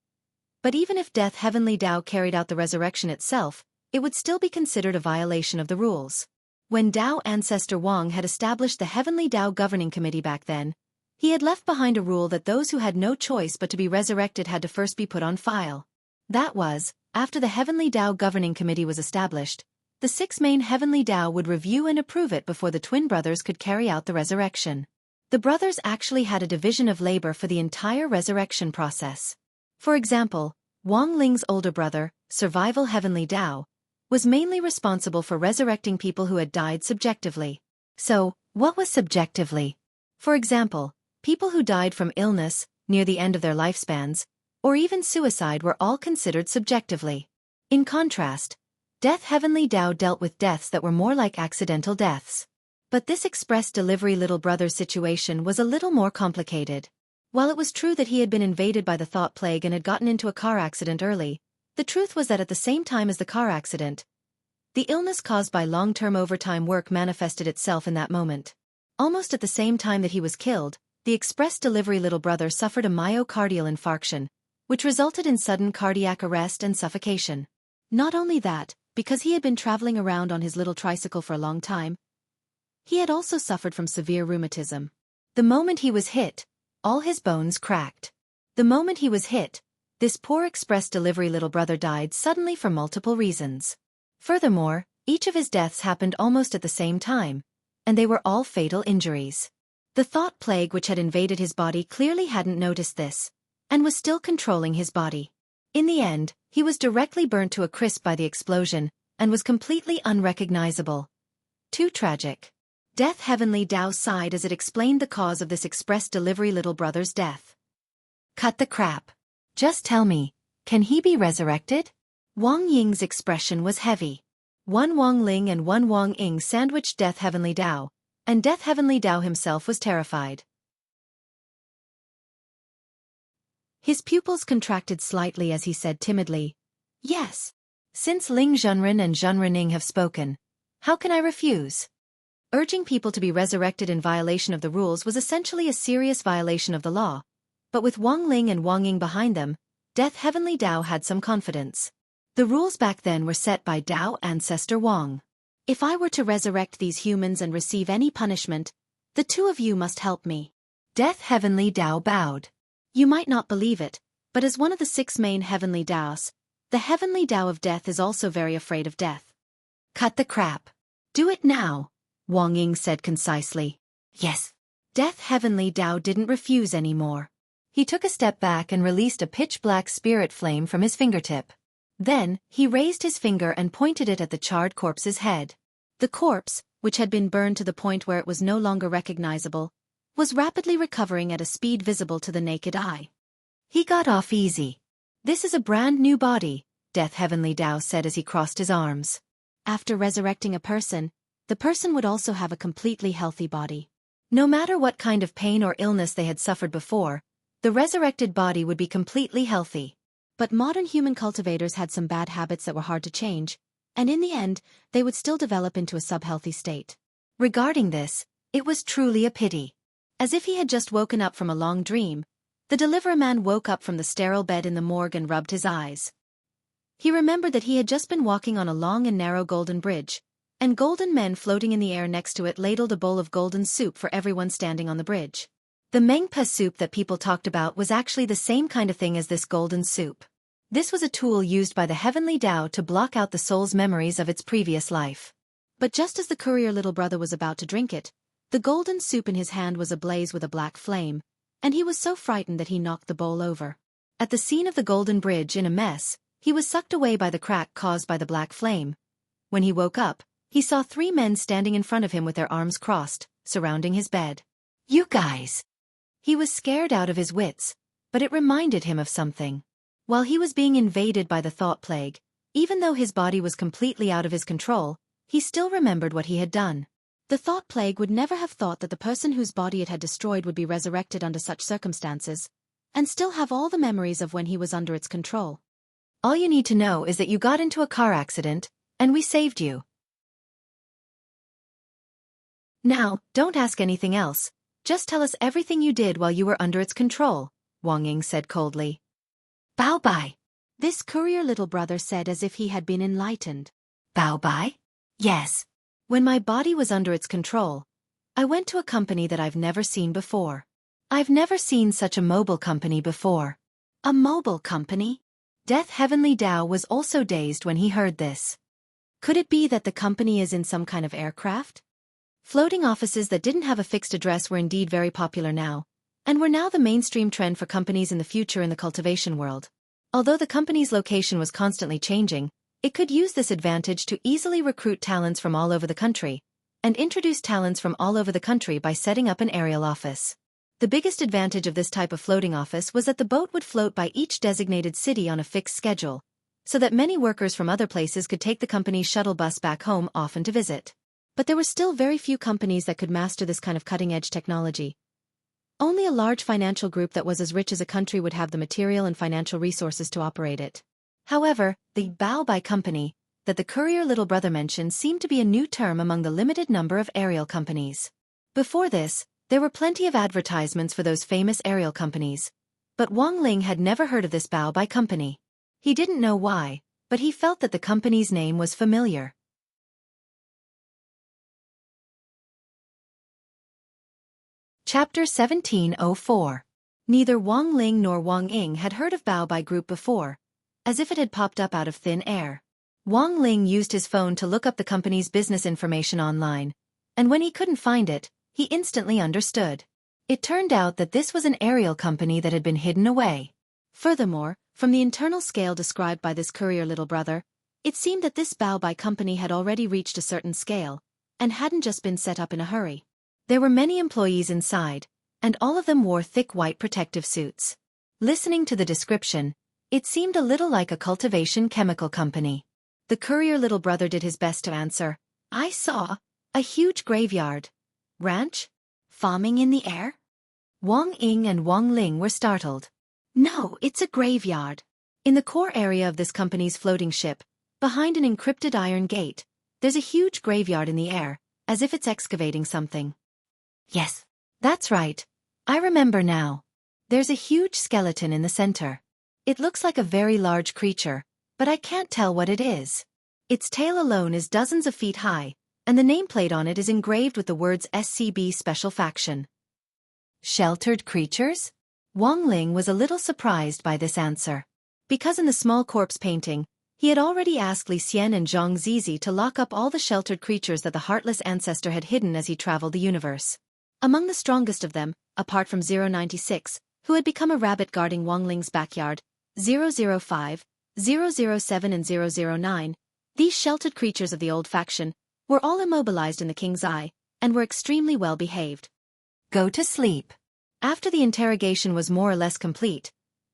But even if Death Heavenly Tao carried out the resurrection itself, it would still be considered a violation of the rules. When Tao ancestor Wang had established the Heavenly Tao Governing Committee back then, he had left behind a rule that those who had no choice but to be resurrected had to first be put on file. That was, after the Heavenly Tao Governing Committee was established, the 6 main Heavenly Tao would review and approve it before the twin brothers could carry out the resurrection. The brothers actually had a division of labor for the entire resurrection process. For example, Wang Ling's older brother, Survival Heavenly Tao, was mainly responsible for resurrecting people who had died subjectively. So, what was subjectively? For example, people who died from illness, near the end of their lifespans, or even suicide were all considered subjectively. In contrast, Death Heavenly Tao dealt with deaths that were more like accidental deaths. But this express delivery little brother situation was a little more complicated. While it was true that he had been invaded by the thought plague and had gotten into a car accident early, the truth was that at the same time as the car accident, the illness caused by long-term overtime work manifested itself in that moment. Almost at the same time that he was killed, the express delivery little brother suffered a myocardial infarction, which resulted in sudden cardiac arrest and suffocation. Not only that, because he had been traveling around on his little tricycle for a long time, he had also suffered from severe rheumatism. The moment he was hit, all his bones cracked. The moment he was hit, this poor express delivery little brother died suddenly for multiple reasons. Furthermore, each of his deaths happened almost at the same time, and they were all fatal injuries. The thought plague which had invaded his body clearly hadn't noticed this, and was still controlling his body. In the end, he was directly burnt to a crisp by the explosion, and was completely unrecognizable. Too tragic. Death Heavenly Dao sighed as it explained the cause of this express delivery little brother's death. Cut the crap. Just tell me, can he be resurrected? Wang Ying's expression was heavy. One Wang Ling and one Wang Ying sandwiched Death Heavenly Dao, and Death Heavenly Dao himself was terrified. His pupils contracted slightly as he said timidly, "Yes. Since Ling Zhenren and Zhenren Ning have spoken, how can I refuse?" Urging people to be resurrected in violation of the rules was essentially a serious violation of the law, but with Wang Ling and Wang Ying behind them, Death Heavenly Dao had some confidence. The rules back then were set by Dao ancestor Wang. If I were to resurrect these humans and receive any punishment, the two of you must help me. Death Heavenly Dao bowed. You might not believe it, but as one of the 6 main Heavenly Daos, the Heavenly Dao of Death is also very afraid of death. Cut the crap. Do it now, Wang Ying said concisely. Yes. Death Heavenly Dao didn't refuse anymore. He took a step back and released a pitch-black spirit flame from his fingertip. Then, he raised his finger and pointed it at the charred corpse's head. The corpse, which had been burned to the point where it was no longer recognizable, was rapidly recovering at a speed visible to the naked eye. He got off easy. This is a brand new body, Death Heavenly Dao said as he crossed his arms. After resurrecting a person, the person would also have a completely healthy body. No matter what kind of pain or illness they had suffered before, the resurrected body would be completely healthy. But modern human cultivators had some bad habits that were hard to change, and in the end, they would still develop into a sub-healthy state. Regarding this, it was truly a pity. As if he had just woken up from a long dream, the deliverer man woke up from the sterile bed in the morgue and rubbed his eyes. He remembered that he had just been walking on a long and narrow golden bridge, and golden men floating in the air next to it ladled a bowl of golden soup for everyone standing on the bridge. The Mengpa soup that people talked about was actually the same kind of thing as this golden soup. This was a tool used by the Heavenly Dao to block out the soul's memories of its previous life. But just as the courier little brother was about to drink it, the golden soup in his hand was ablaze with a black flame, and he was so frightened that he knocked the bowl over. At the scene of the golden bridge in a mess, he was sucked away by the crack caused by the black flame. When he woke up, he saw 3 men standing in front of him with their arms crossed, surrounding his bed. "You guys!" He was scared out of his wits, but it reminded him of something. While he was being invaded by the thought plague, even though his body was completely out of his control, he still remembered what he had done. The thought plague would never have thought that the person whose body it had destroyed would be resurrected under such circumstances, and still have all the memories of when he was under its control. All you need to know is that you got into a car accident, and we saved you. Now, don't ask anything else. Just tell us everything you did while you were under its control, Wang Ying said coldly. Bao Bai. This courier little brother said as if he had been enlightened. Bao Bai? Yes. When my body was under its control, I went to a company that I've never seen before. I've never seen such a mobile company before. A mobile company? Death Heavenly Dao was also dazed when he heard this. Could it be that the company is in some kind of aircraft? Floating offices that didn't have a fixed address were indeed very popular now, and were now the mainstream trend for companies in the future in the cultivation world. Although the company's location was constantly changing, it could use this advantage to easily recruit talents from all over the country, and introduce talents from all over the country by setting up an aerial office. The biggest advantage of this type of floating office was that the boat would float by each designated city on a fixed schedule, so that many workers from other places could take the company's shuttle bus back home often to visit. But there were still very few companies that could master this kind of cutting-edge technology. Only a large financial group that was as rich as a country would have the material and financial resources to operate it. However, the Bao Bai company that the courier little brother mentioned seemed to be a new term among the limited number of aerial companies. Before this, there were plenty of advertisements for those famous aerial companies. But Wang Ling had never heard of this Bao Bai company. He didn't know why, but he felt that the company's name was familiar. Chapter 1704. Neither Wang Ling nor Wang Ying had heard of Bao Bai Group before, as if it had popped up out of thin air. Wang Ling used his phone to look up the company's business information online, and when he couldn't find it, he instantly understood. It turned out that this was an aerial company that had been hidden away. Furthermore, from the internal scale described by this courier little brother, it seemed that this Bao Bai company had already reached a certain scale, and hadn't just been set up in a hurry. There were many employees inside, and all of them wore thick white protective suits. Listening to the description, it seemed a little like a cultivation chemical company. The courier little brother did his best to answer. I saw a huge graveyard. Ranch? Farming in the air? Wang Ying and Wang Ling were startled. No, it's a graveyard. In the core area of this company's floating ship, behind an encrypted iron gate, there's a huge graveyard in the air, as if it's excavating something. Yes, that's right. I remember now. There's a huge skeleton in the center. It looks like a very large creature, but I can't tell what it is. Its tail alone is dozens of feet high, and the nameplate on it is engraved with the words SCB Special Faction. Sheltered creatures? Wang Ling was a little surprised by this answer. Because in the small corpse painting, he had already asked Li Xian and Zhang Zizi to lock up all the sheltered creatures that the heartless ancestor had hidden as he traveled the universe. Among the strongest of them, apart from 096, who had become a rabbit guarding Wang Ling's backyard, 005, 007 and 009, these sheltered creatures of the old faction, were all immobilized in the king's eye, and were extremely well behaved. Go to sleep. After the interrogation was more or less complete,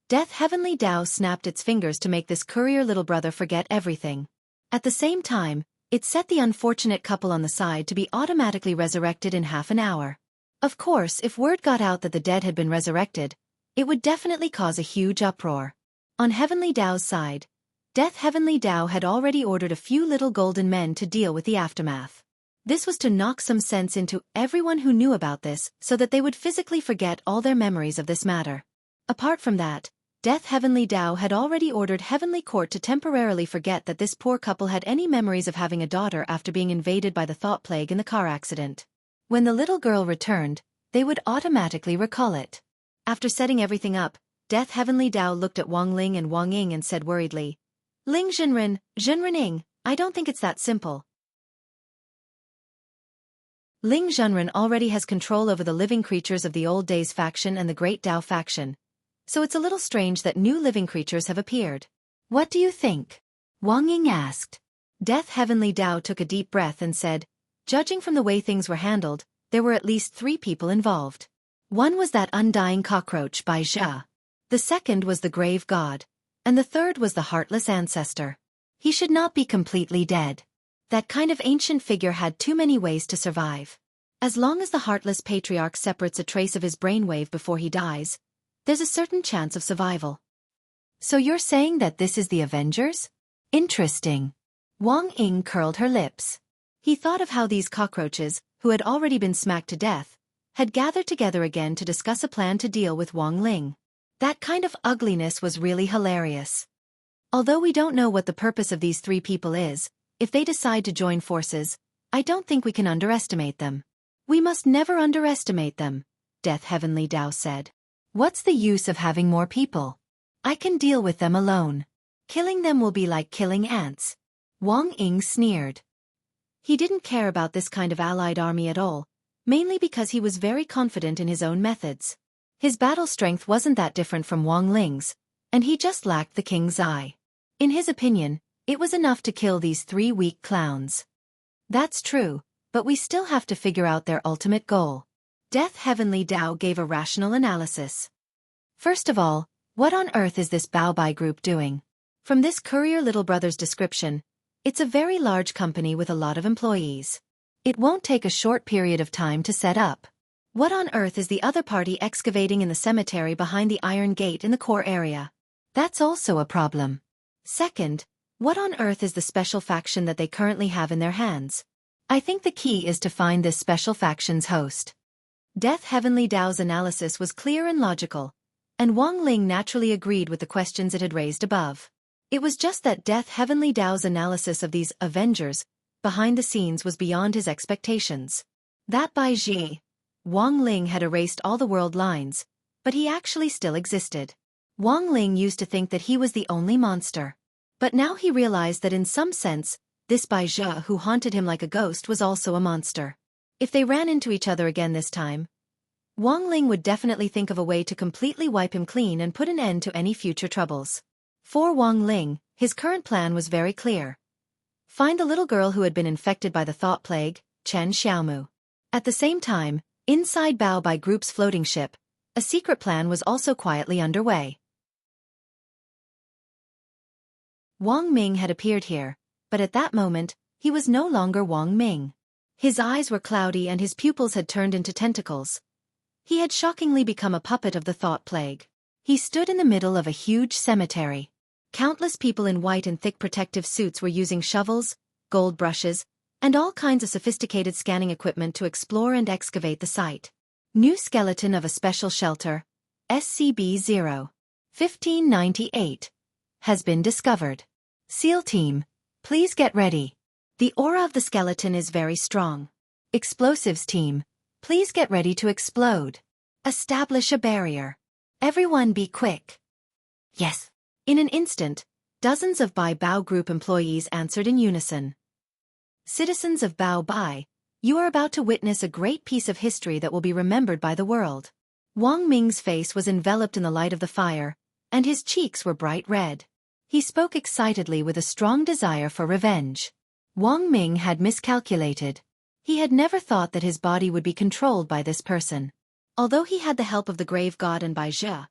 Death Heavenly Dao snapped its fingers to make this courier little brother forget everything. At the same time, it set the unfortunate couple on the side to be automatically resurrected in half an hour. Of course, if word got out that the dead had been resurrected, it would definitely cause a huge uproar. On Heavenly Dao's side, Death Heavenly Dao had already ordered a few little golden men to deal with the aftermath. This was to knock some sense into everyone who knew about this so that they would physically forget all their memories of this matter. Apart from that, Death Heavenly Dao had already ordered Heavenly Court to temporarily forget that this poor couple had any memories of having a daughter after being invaded by the thought plague in the car accident. When the little girl returned, they would automatically recall it. After setting everything up, Death Heavenly Dao looked at Wang Ling and Wang Ying and said worriedly, Ling Zhenrening, I don't think it's that simple. Ling Zhenren already has control over the living creatures of the Old Days faction and the Great Dao faction, so it's a little strange that new living creatures have appeared. What do you think? Wang Ying asked. Death Heavenly Dao took a deep breath and said, judging from the way things were handled, there were at least 3 people involved. One was that undying cockroach by Xia. The second was the grave god, and the third was the heartless ancestor. He should not be completely dead. That kind of ancient figure had too many ways to survive. As long as the heartless patriarch separates a trace of his brainwave before he dies, there's a certain chance of survival. So you're saying that this is the Avengers? Interesting. Wang Ying curled her lips. He thought of how these cockroaches, who had already been smacked to death, had gathered together again to discuss a plan to deal with Wang Ling. That kind of ugliness was really hilarious. Although we don't know what the purpose of these 3 people is, if they decide to join forces, I don't think we can underestimate them. We must never underestimate them, Death Heavenly Dao said. What's the use of having more people? I can deal with them alone. Killing them will be like killing ants. Wang Ying sneered. He didn't care about this kind of allied army at all, mainly because he was very confident in his own methods. His battle strength wasn't that different from Wang Ling's, and he just lacked the king's eye. In his opinion, it was enough to kill these 3 weak clowns. That's true, but we still have to figure out their ultimate goal. Death Heavenly Dao gave a rational analysis. First of all, what on earth is this Bao Bai group doing? From this courier little brother's description, it's a very large company with a lot of employees. It won't take a short period of time to set up. What on earth is the other party excavating in the cemetery behind the iron gate in the core area? That's also a problem. Second, what on earth is the special faction that they currently have in their hands? I think the key is to find this special faction's host. Death Heavenly Dao's analysis was clear and logical, and Wang Ling naturally agreed with the questions it had raised above. It was just that Death Heavenly Dao's analysis of these Avengers behind the scenes was beyond his expectations. That Bai Ji, Wang Ling had erased all the world lines, but he actually still existed. Wang Ling used to think that he was the only monster. But now he realized that in some sense, this Bai Ji who haunted him like a ghost was also a monster. If they ran into each other again this time, Wang Ling would definitely think of a way to completely wipe him clean and put an end to any future troubles. For Wang Ling, his current plan was very clear. Find the little girl who had been infected by the thought plague, Chen Xiaomu. At the same time, inside Bao Bai Group's floating ship, a secret plan was also quietly underway. Wang Ming had appeared here, but at that moment, he was no longer Wang Ming. His eyes were cloudy and his pupils had turned into tentacles. He had shockingly become a puppet of the thought plague. He stood in the middle of a huge cemetery. Countless people in white and thick protective suits were using shovels, gold brushes, and all kinds of sophisticated scanning equipment to explore and excavate the site. New skeleton of a special shelter, SCB-0-1598, has been discovered. SEAL team, please get ready. The aura of the skeleton is very strong. Explosives team, please get ready to explode. Establish a barrier. Everyone be quick. Yes. In an instant, dozens of Bai Bao Group employees answered in unison. Citizens of Bao Bai, you are about to witness a great piece of history that will be remembered by the world. Wang Ming's face was enveloped in the light of the fire, and his cheeks were bright red. He spoke excitedly with a strong desire for revenge. Wang Ming had miscalculated. He had never thought that his body would be controlled by this person. Although he had the help of the grave god and Bai Ji,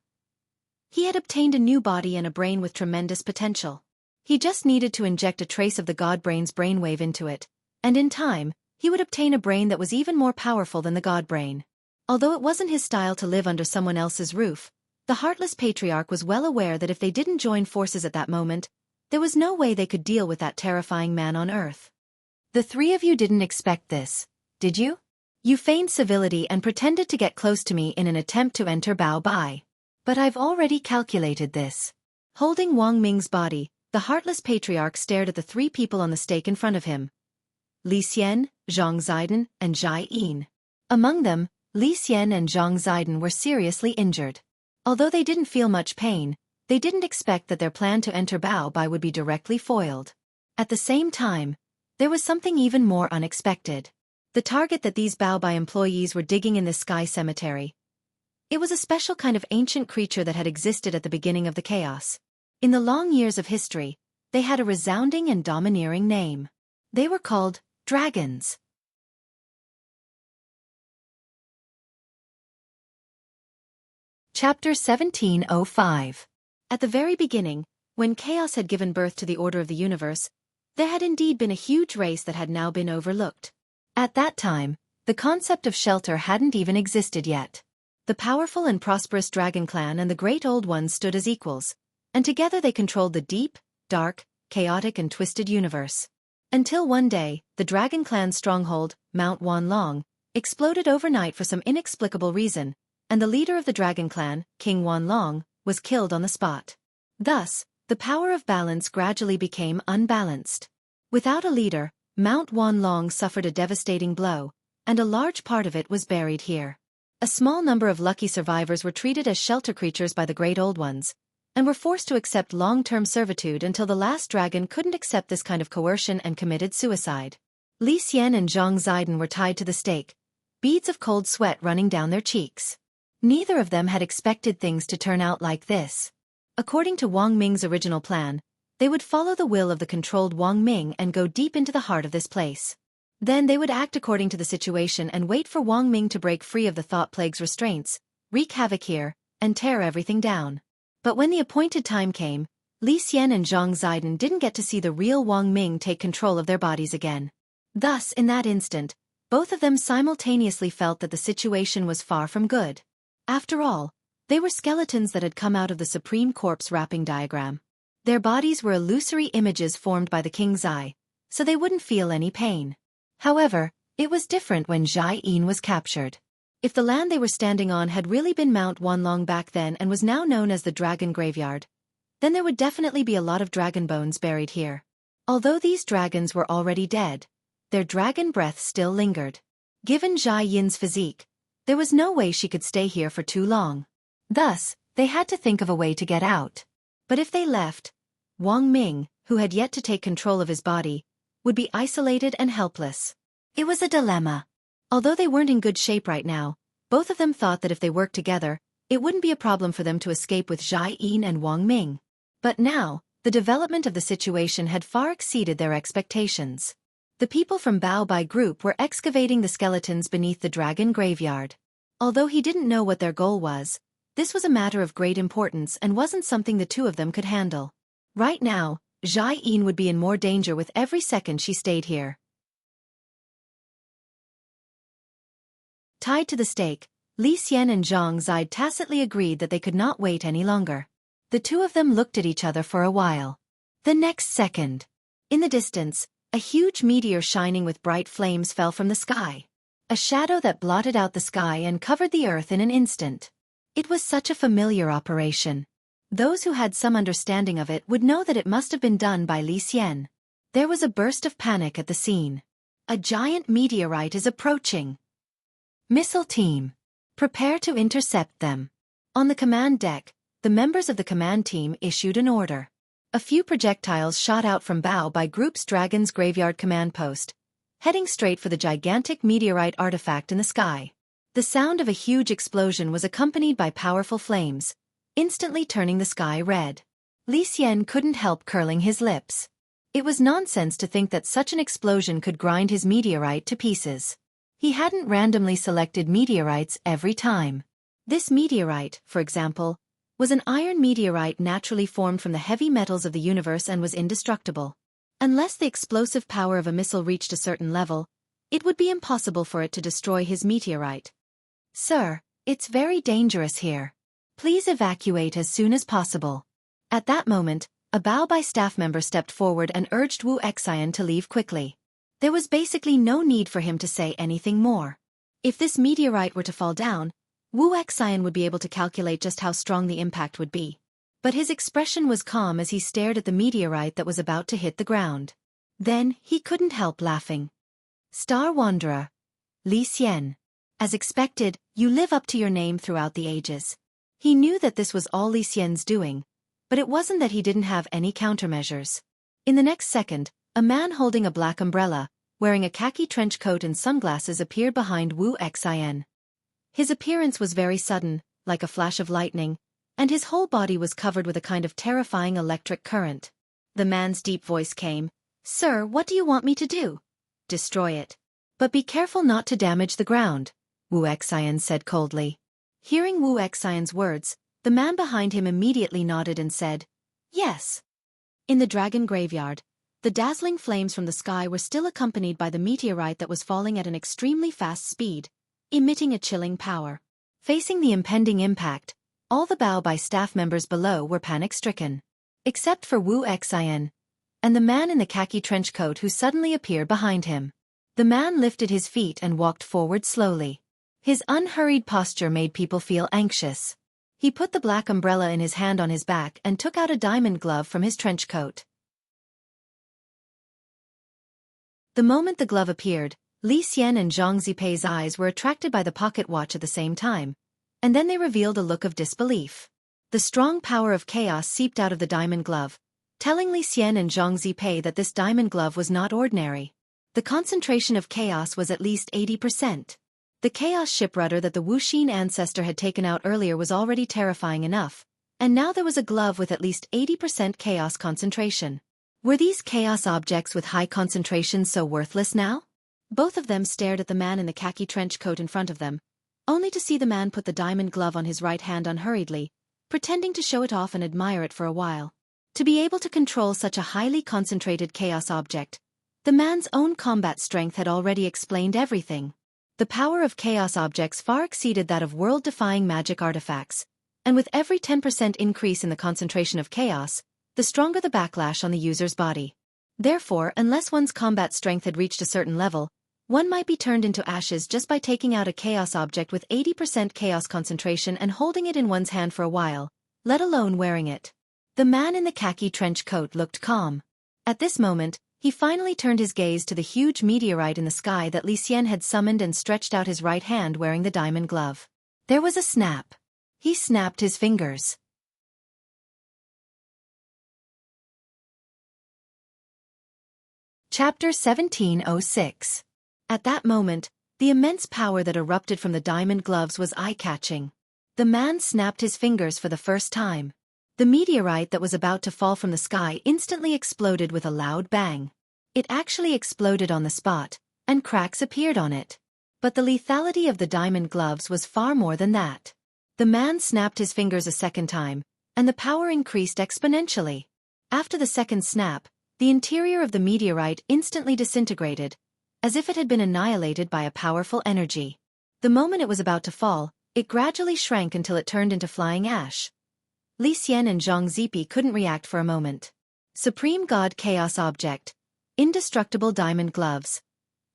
he had obtained a new body and a brain with tremendous potential. He just needed to inject a trace of the god brain's brainwave into it, and in time, he would obtain a brain that was even more powerful than the god brain. Although it wasn't his style to live under someone else's roof, the heartless patriarch was well aware that if they didn't join forces at that moment, there was no way they could deal with that terrifying man on Earth. The three of you didn't expect this, did you? You feigned civility and pretended to get close to me in an attempt to enter Bao Bai. But I've already calculated this. Holding Wang Ming's body, the heartless patriarch stared at the three people on the stake in front of him. Li Xian, Zhang Ziden, and Zhai Yin. Among them, Li Xian and Zhang Ziden were seriously injured. Although they didn't feel much pain, they didn't expect that their plan to enter Bao Bai would be directly foiled. At the same time, there was something even more unexpected. The target that these Bao Bai employees were digging in this sky cemetery. It was a special kind of ancient creature that had existed at the beginning of the chaos. In the long years of history, they had a resounding and domineering name. They were called dragons. Chapter 1705. At the very beginning, when chaos had given birth to the order of the universe, there had indeed been a huge race that had now been overlooked. At that time, the concept of shelter hadn't even existed yet. The powerful and prosperous Dragon Clan and the Great Old Ones stood as equals, and together they controlled the deep, dark, chaotic and twisted universe. Until one day, the Dragon Clan's stronghold, Mount Wanlong, exploded overnight for some inexplicable reason, and the leader of the Dragon Clan, King Wanlong, was killed on the spot. Thus, the power of balance gradually became unbalanced. Without a leader, Mount Wanlong suffered a devastating blow, and a large part of it was buried here. A small number of lucky survivors were treated as shelter creatures by the Great Old Ones, and were forced to accept long-term servitude until the last dragon couldn't accept this kind of coercion and committed suicide. Li Xian and Zhang Ziden were tied to the stake, beads of cold sweat running down their cheeks. Neither of them had expected things to turn out like this. According to Wang Ming's original plan, they would follow the will of the controlled Wang Ming and go deep into the heart of this place. Then they would act according to the situation and wait for Wang Ming to break free of the thought plague's restraints, wreak havoc here, and tear everything down. But when the appointed time came, Li Xian and Zhang Ziden didn't get to see the real Wang Ming take control of their bodies again. Thus, in that instant, both of them simultaneously felt that the situation was far from good. After all, they were skeletons that had come out of the Supreme Corpse wrapping diagram. Their bodies were illusory images formed by the king's eye, so they wouldn't feel any pain. However, it was different when Jai Yin was captured. If the land they were standing on had really been Mount Wanlong back then and was now known as the Dragon Graveyard, then there would definitely be a lot of dragon bones buried here. Although these dragons were already dead, their dragon breath still lingered. Given Jai Yin's physique, there was no way she could stay here for too long. Thus, they had to think of a way to get out. But if they left, Wang Ming, who had yet to take control of his body, would be isolated and helpless. It was a dilemma. Although they weren't in good shape right now, both of them thought that if they worked together, it wouldn't be a problem for them to escape with Jai Yin and Wang Ming. But now, the development of the situation had far exceeded their expectations. The people from Bao Bai Group were excavating the skeletons beneath the dragon graveyard. Although he didn't know what their goal was, this was a matter of great importance and wasn't something the two of them could handle. Right now, Jai Yin would be in more danger with every second she stayed here. Tied to the stake, Li Xian and Zhang Zide tacitly agreed that they could not wait any longer. The two of them looked at each other for a while. The next second, in the distance, a huge meteor shining with bright flames fell from the sky. A shadow that blotted out the sky and covered the earth in an instant. It was such a familiar operation. Those who had some understanding of it would know that it must have been done by Li Xian. There was a burst of panic at the scene. A giant meteorite is approaching. Missile team, prepare to intercept them. On the command deck, the members of the command team issued an order. A few projectiles shot out from Bao Bai Group's Dragon's Graveyard command post, heading straight for the gigantic meteorite artifact in the sky. The sound of a huge explosion was accompanied by powerful flames, instantly turning the sky red. Li Xian couldn't help curling his lips. It was nonsense to think that such an explosion could grind his meteorite to pieces. He hadn't randomly selected meteorites every time. This meteorite, for example, was an iron meteorite naturally formed from the heavy metals of the universe and was indestructible. Unless the explosive power of a missile reached a certain level, it would be impossible for it to destroy his meteorite. Sir, it's very dangerous here. Please evacuate as soon as possible. At that moment, a Bao Bai staff member stepped forward and urged Wu Xian to leave quickly. There was basically no need for him to say anything more. If this meteorite were to fall down, Wu Xian would be able to calculate just how strong the impact would be. But his expression was calm as he stared at the meteorite that was about to hit the ground. Then, he couldn't help laughing. Star Wanderer. Li Xian. As expected, you live up to your name throughout the ages. He knew that this was all Li Xian's doing, but it wasn't that he didn't have any countermeasures. In the next second, a man holding a black umbrella, wearing a khaki trench coat and sunglasses appeared behind Wu Xian. His appearance was very sudden, like a flash of lightning, and his whole body was covered with a kind of terrifying electric current. The man's deep voice came, "Sir, what do you want me to do?" "Destroy it. But be careful not to damage the ground," Wu Xian said coldly. Hearing Wu Xian's words, the man behind him immediately nodded and said, "Yes." In the dragon graveyard, the dazzling flames from the sky were still accompanied by the meteorite that was falling at an extremely fast speed, emitting a chilling power. Facing the impending impact, all the Bao Bai staff members below were panic-stricken. Except for Wu Xian, and the man in the khaki trench coat who suddenly appeared behind him. The man lifted his feet and walked forward slowly. His unhurried posture made people feel anxious. He put the black umbrella in his hand on his back and took out a diamond glove from his trench coat. The moment the glove appeared, Li Xian and Zhang Zipei's eyes were attracted by the pocket watch at the same time, and then they revealed a look of disbelief. The strong power of chaos seeped out of the diamond glove, telling Li Xian and Zhang Zipei that this diamond glove was not ordinary. The concentration of chaos was at least 80%. The chaos ship rudder that the Wuxia ancestor had taken out earlier was already terrifying enough, and now there was a glove with at least 80% chaos concentration. Were these chaos objects with high concentrations so worthless now? Both of them stared at the man in the khaki trench coat in front of them, only to see the man put the diamond glove on his right hand unhurriedly, pretending to show it off and admire it for a while. To be able to control such a highly concentrated chaos object, The man's own combat strength had already explained everything. The power of chaos objects far exceeded that of world-defying magic artifacts, and with every 10% increase in the concentration of chaos, the stronger the backlash on the user's body. Therefore, unless one's combat strength had reached a certain level, one might be turned into ashes just by taking out a chaos object with 80% chaos concentration and holding it in one's hand for a while, let alone wearing it. The man in the khaki trench coat looked calm. At this moment, he finally turned his gaze to the huge meteorite in the sky that Li Xian had summoned and stretched out his right hand wearing the diamond glove. There was a snap. He snapped his fingers. Chapter 1706. At that moment, the immense power that erupted from the diamond gloves was eye-catching. The man snapped his fingers for the first time. The meteorite that was about to fall from the sky instantly exploded with a loud bang. It actually exploded on the spot, and cracks appeared on it. But the lethality of the diamond gloves was far more than that. The man snapped his fingers a second time, and the power increased exponentially. After the second snap, the interior of the meteorite instantly disintegrated, as if it had been annihilated by a powerful energy. The moment it was about to fall, it gradually shrank until it turned into flying ash. Li Xian and Zhang Zipi couldn't react for a moment. Supreme God Chaos Object. Indestructible Diamond Gloves.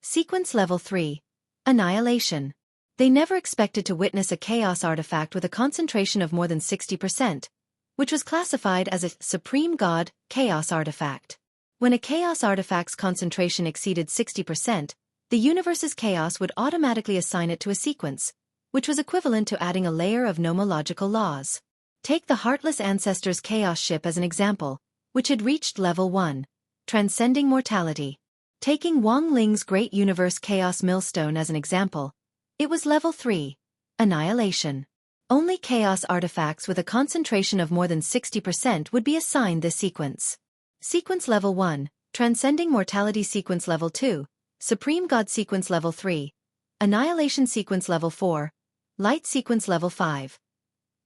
Sequence Level 3. Annihilation. They never expected to witness a chaos artifact with a concentration of more than 60%, which was classified as a Supreme God Chaos Artifact. When a chaos artifact's concentration exceeded 60%, the universe's chaos would automatically assign it to a sequence, which was equivalent to adding a layer of nomological laws. Take the Heartless Ancestors Chaos Ship as an example, which had reached Level 1, Transcending Mortality. Taking Wang Ling's Great Universe Chaos Millstone as an example, it was Level 3, Annihilation. Only chaos artifacts with a concentration of more than 60% would be assigned this sequence. Sequence Level 1, Transcending Mortality. Sequence Level 2, Supreme God. Sequence Level 3, Annihilation. Sequence Level 4, Light. Sequence Level 5.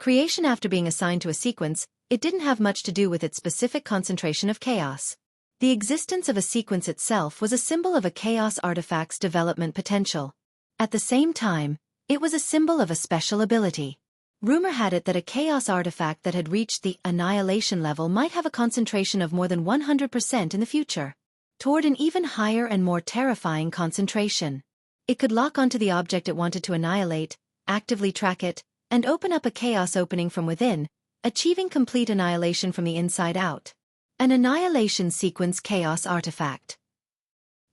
Creation. After being assigned to a sequence, it didn't have much to do with its specific concentration of chaos. The existence of a sequence itself was a symbol of a chaos artifact's development potential. At the same time, it was a symbol of a special ability. Rumor had it that a chaos artifact that had reached the annihilation level might have a concentration of more than 100% in the future, toward an even higher and more terrifying concentration. It could lock onto the object it wanted to annihilate, actively track it, and open up a chaos opening from within, achieving complete annihilation from the inside out. An annihilation sequence chaos artifact.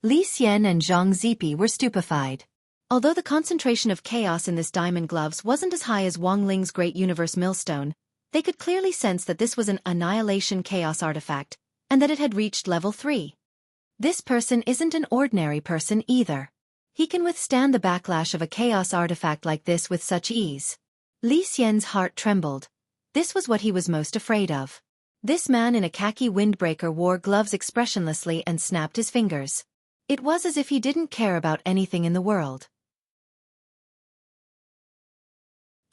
Li Xian and Zhang Zipi were stupefied. Although the concentration of chaos in this diamond gloves wasn't as high as Wang Ling's Great Universe Millstone, they could clearly sense that this was an annihilation chaos artifact, and that it had reached Level 3. This person isn't an ordinary person either. He can withstand the backlash of a chaos artifact like this with such ease. Li Xian's heart trembled. This was what he was most afraid of. This man in a khaki windbreaker wore gloves expressionlessly and snapped his fingers. It was as if he didn't care about anything in the world.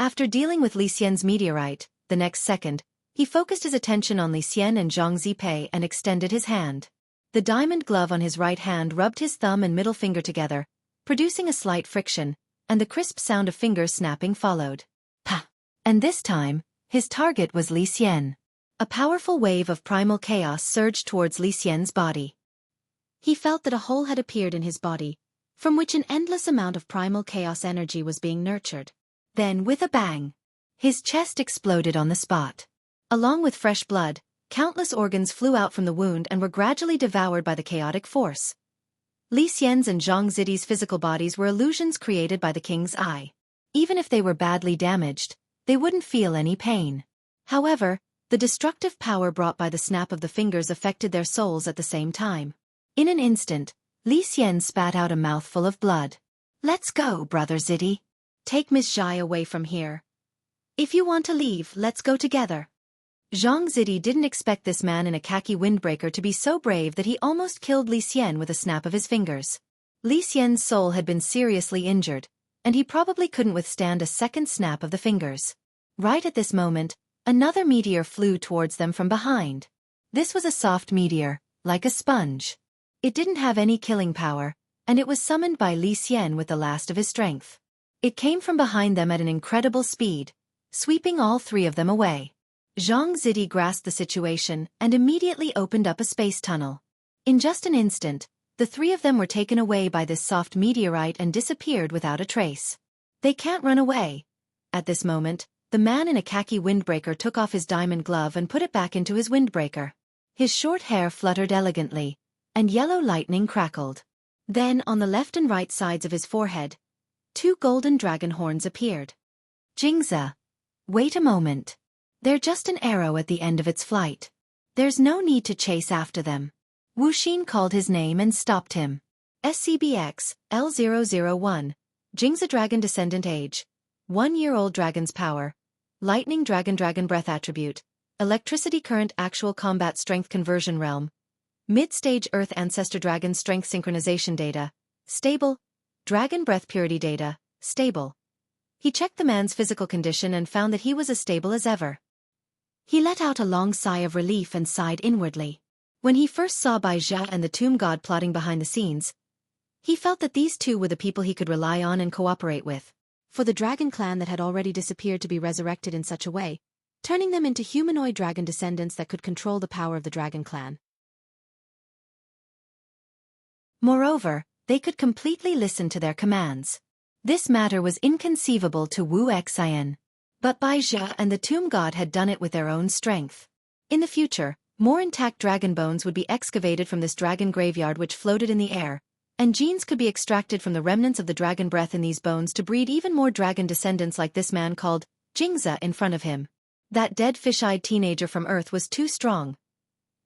After dealing with Li Xian's meteorite, the next second, he focused his attention on Li Xian and Zhang Zipei and extended his hand. The diamond glove on his right hand rubbed his thumb and middle finger together, producing a slight friction, and the crisp sound of fingers snapping followed. Pa! And this time, his target was Li Xian. A powerful wave of primal chaos surged towards Li Xian's body. He felt that a hole had appeared in his body, from which an endless amount of primal chaos energy was being nurtured. Then, with a bang, his chest exploded on the spot. Along with fresh blood, countless organs flew out from the wound and were gradually devoured by the chaotic force. Li Xian's and Zhang Zidi's physical bodies were illusions created by the king's eye. Even if they were badly damaged, they wouldn't feel any pain. However, the destructive power brought by the snap of the fingers affected their souls at the same time. In an instant, Li Xian spat out a mouthful of blood. "Let's go, Brother Zidi. Take Miss Zhai away from here. If you want to leave, let's go together." Zhang Zidi didn't expect this man in a khaki windbreaker to be so brave that he almost killed Li Xian with a snap of his fingers. Li Xian's soul had been seriously injured, and he probably couldn't withstand a second snap of the fingers. Right at this moment, another meteor flew towards them from behind. This was a soft meteor, like a sponge. It didn't have any killing power, and it was summoned by Li Xian with the last of his strength. It came from behind them at an incredible speed, sweeping all three of them away. Zhang Zidi grasped the situation and immediately opened up a space tunnel. In just an instant, the three of them were taken away by this soft meteorite and disappeared without a trace. They can't run away. At this moment, the man in a khaki windbreaker took off his diamond glove and put it back into his windbreaker. His short hair fluttered elegantly, and yellow lightning crackled. Then, on the left and right sides of his forehead, 2 golden dragon horns appeared. Jingzi, wait a moment. They're just an arrow at the end of its flight. There's no need to chase after them. Wuxia called his name and stopped him. SCBX, L001, Jingzi Dragon Descendant Age, 1-year-old Dragon's Power, Lightning Dragon Breath Attribute, Electricity Current Actual Combat Strength Conversion Realm, Mid-Stage Earth Ancestor Dragon Strength Synchronization Data, Stable, Dragon Breath Purity Data, Stable. He checked the man's physical condition and found that he was as stable as ever. He let out a long sigh of relief and sighed inwardly. When he first saw Bai Jia and the tomb god plotting behind the scenes, he felt that these two were the people he could rely on and cooperate with. For the dragon clan that had already disappeared to be resurrected in such a way, turning them into humanoid dragon descendants that could control the power of the dragon clan. Moreover, they could completely listen to their commands. This matter was inconceivable to Wuxia. But Bai Jia and the tomb god had done it with their own strength. In the future, more intact dragon bones would be excavated from this dragon graveyard which floated in the air, and genes could be extracted from the remnants of the dragon breath in these bones to breed even more dragon descendants like this man called Jingzi in front of him. That dead fish-eyed teenager from Earth was too strong.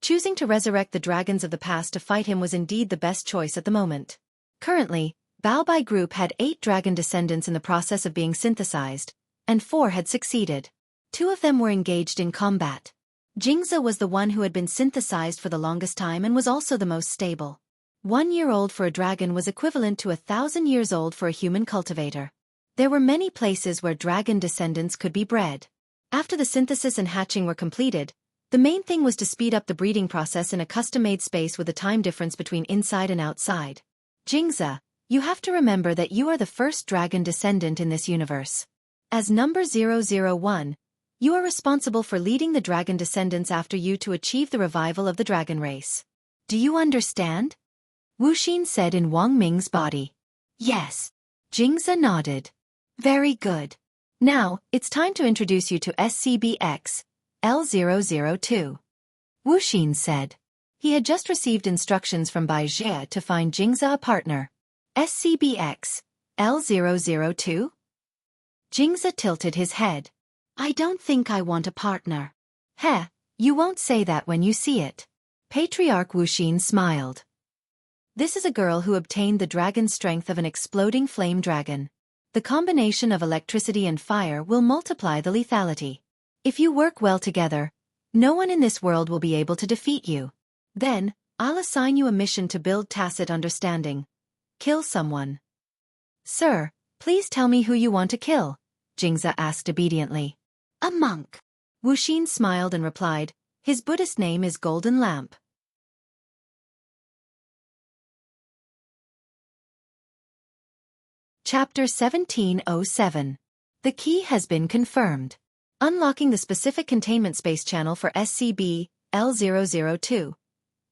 Choosing to resurrect the dragons of the past to fight him was indeed the best choice at the moment. Currently, Bao Bai Group had 8 dragon descendants in the process of being synthesized, and 4 had succeeded. 2 of them were engaged in combat. Jingzi was the one who had been synthesized for the longest time and was also the most stable. 1-year-old for a dragon was equivalent to 1,000 years old for a human cultivator. There were many places where dragon descendants could be bred. After the synthesis and hatching were completed, the main thing was to speed up the breeding process in a custom-made space with a time difference between inside and outside. Jingzi, you have to remember that you are the first dragon descendant in this universe. As number 001, you are responsible for leading the dragon descendants after you to achieve the revival of the dragon race. Do you understand? Wuxia said in Wang Ming's body. Yes. Jingzi nodded. Very good. Now, it's time to introduce you to SCBX, L002. Wuxia said. He had just received instructions from Bai Jia to find Jingzi a partner. SCBX, L002? Jingzi tilted his head. I don't think I want a partner. Heh, you won't say that when you see it. Patriarch Wuxia smiled. This is a girl who obtained the dragon strength of an exploding flame dragon. The combination of electricity and fire will multiply the lethality. If you work well together, no one in this world will be able to defeat you. Then, I'll assign you a mission to build tacit understanding. Kill someone. Sir, please tell me who you want to kill, Jingzi asked obediently. A monk. Wuxia smiled and replied, his Buddhist name is Golden Lamp. Chapter 1707. The key has been confirmed. Unlocking the specific containment space channel for SCB, L002.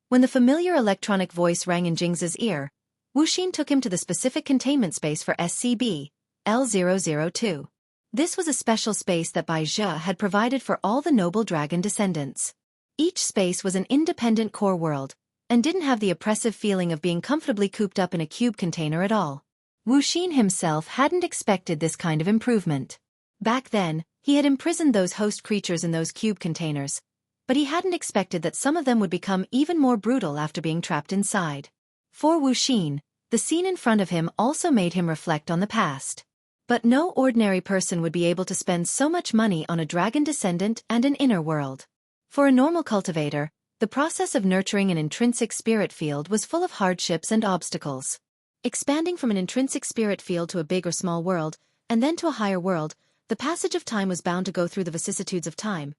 When the familiar electronic voice rang in Jingzi's ear, Wuxia took him to the specific containment space for SCB, L002. This was a special space that Bai Jia had provided for all the noble dragon descendants. Each space was an independent core world, and didn't have the oppressive feeling of being comfortably cooped up in a cube container at all. Wuxia himself hadn't expected this kind of improvement. Back then, he had imprisoned those host creatures in those cube containers, but he hadn't expected that some of them would become even more brutal after being trapped inside. For Wuxia, the scene in front of him also made him reflect on the past. But no ordinary person would be able to spend so much money on a dragon descendant and an inner world. For a normal cultivator, the process of nurturing an intrinsic spirit field was full of hardships and obstacles. Expanding from an intrinsic spirit field to a big or small world, and then to a higher world, the passage of time was bound to go through the vicissitudes of time.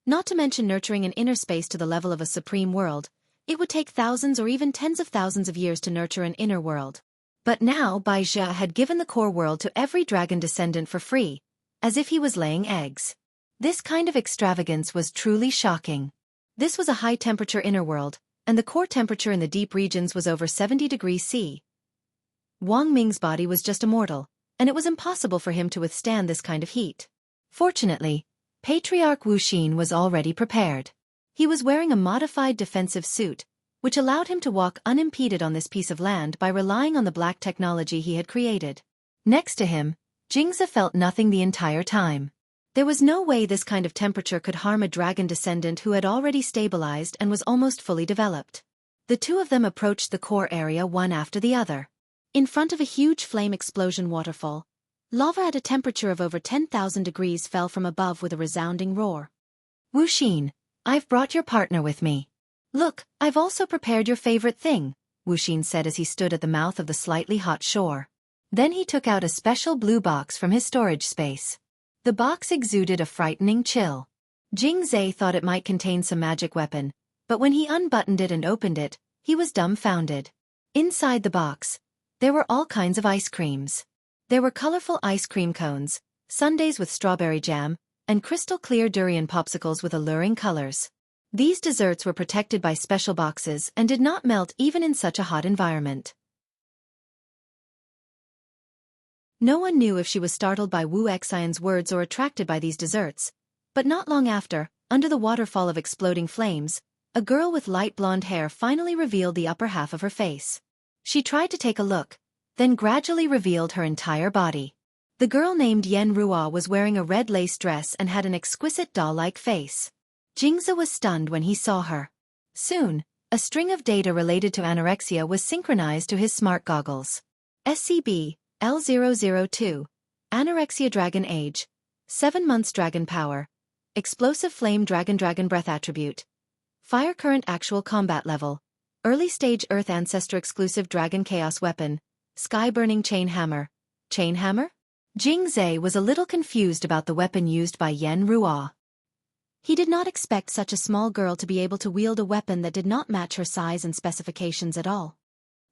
Not to mention nurturing an inner space to the level of a supreme world, It would take thousands or even tens of thousands of years to nurture an inner world. But now Bai Zhe had given the core world to every dragon descendant for free, as if he was laying eggs. This kind of extravagance was truly shocking. This was a high-temperature inner world, and the core temperature in the deep regions was over 70 degrees C. Wang Ming's body was just a mortal, and it was impossible for him to withstand this kind of heat. Fortunately, Patriarch Wuxia was already prepared. He was wearing a modified defensive suit, which allowed him to walk unimpeded on this piece of land by relying on the black technology he had created. Next to him, Jingzi felt nothing the entire time. There was no way this kind of temperature could harm a dragon descendant who had already stabilized and was almost fully developed. The two of them approached the core area one after the other. In front of a huge flame explosion waterfall, lava at a temperature of over 10,000 degrees fell from above with a resounding roar. Wuxia, I've brought your partner with me. Look, I've also prepared your favorite thing, Wuxia said as he stood at the mouth of the slightly hot shore. Then he took out a special blue box from his storage space. The box exuded a frightening chill. Jingzi thought it might contain some magic weapon, but when he unbuttoned it and opened it, he was dumbfounded. Inside the box, there were all kinds of ice creams. There were colorful ice cream cones, sundaes with strawberry jam, and crystal-clear durian popsicles with alluring colors. These desserts were protected by special boxes and did not melt even in such a hot environment. No one knew if she was startled by Wu Xian's words or attracted by these desserts, but not long after, under the waterfall of exploding flames, a girl with light blonde hair finally revealed the upper half of her face. She tried to take a look, then gradually revealed her entire body. The girl named Yan Ruo was wearing a red lace dress and had an exquisite doll-like face. Jingzi was stunned when he saw her. Soon, a string of data related to anorexia was synchronized to his smart goggles. SCB L002, Anorexia Dragon Age, 7 months Dragon Power, Explosive Flame Dragon Breath Attribute, Fire Current Actual Combat Level, Early Stage Earth Ancestor Exclusive Dragon Chaos Weapon, Sky Burning Chain Hammer. Chain Hammer? Jingzi was a little confused about the weapon used by Yan Ruo. He did not expect such a small girl to be able to wield a weapon that did not match her size and specifications at all.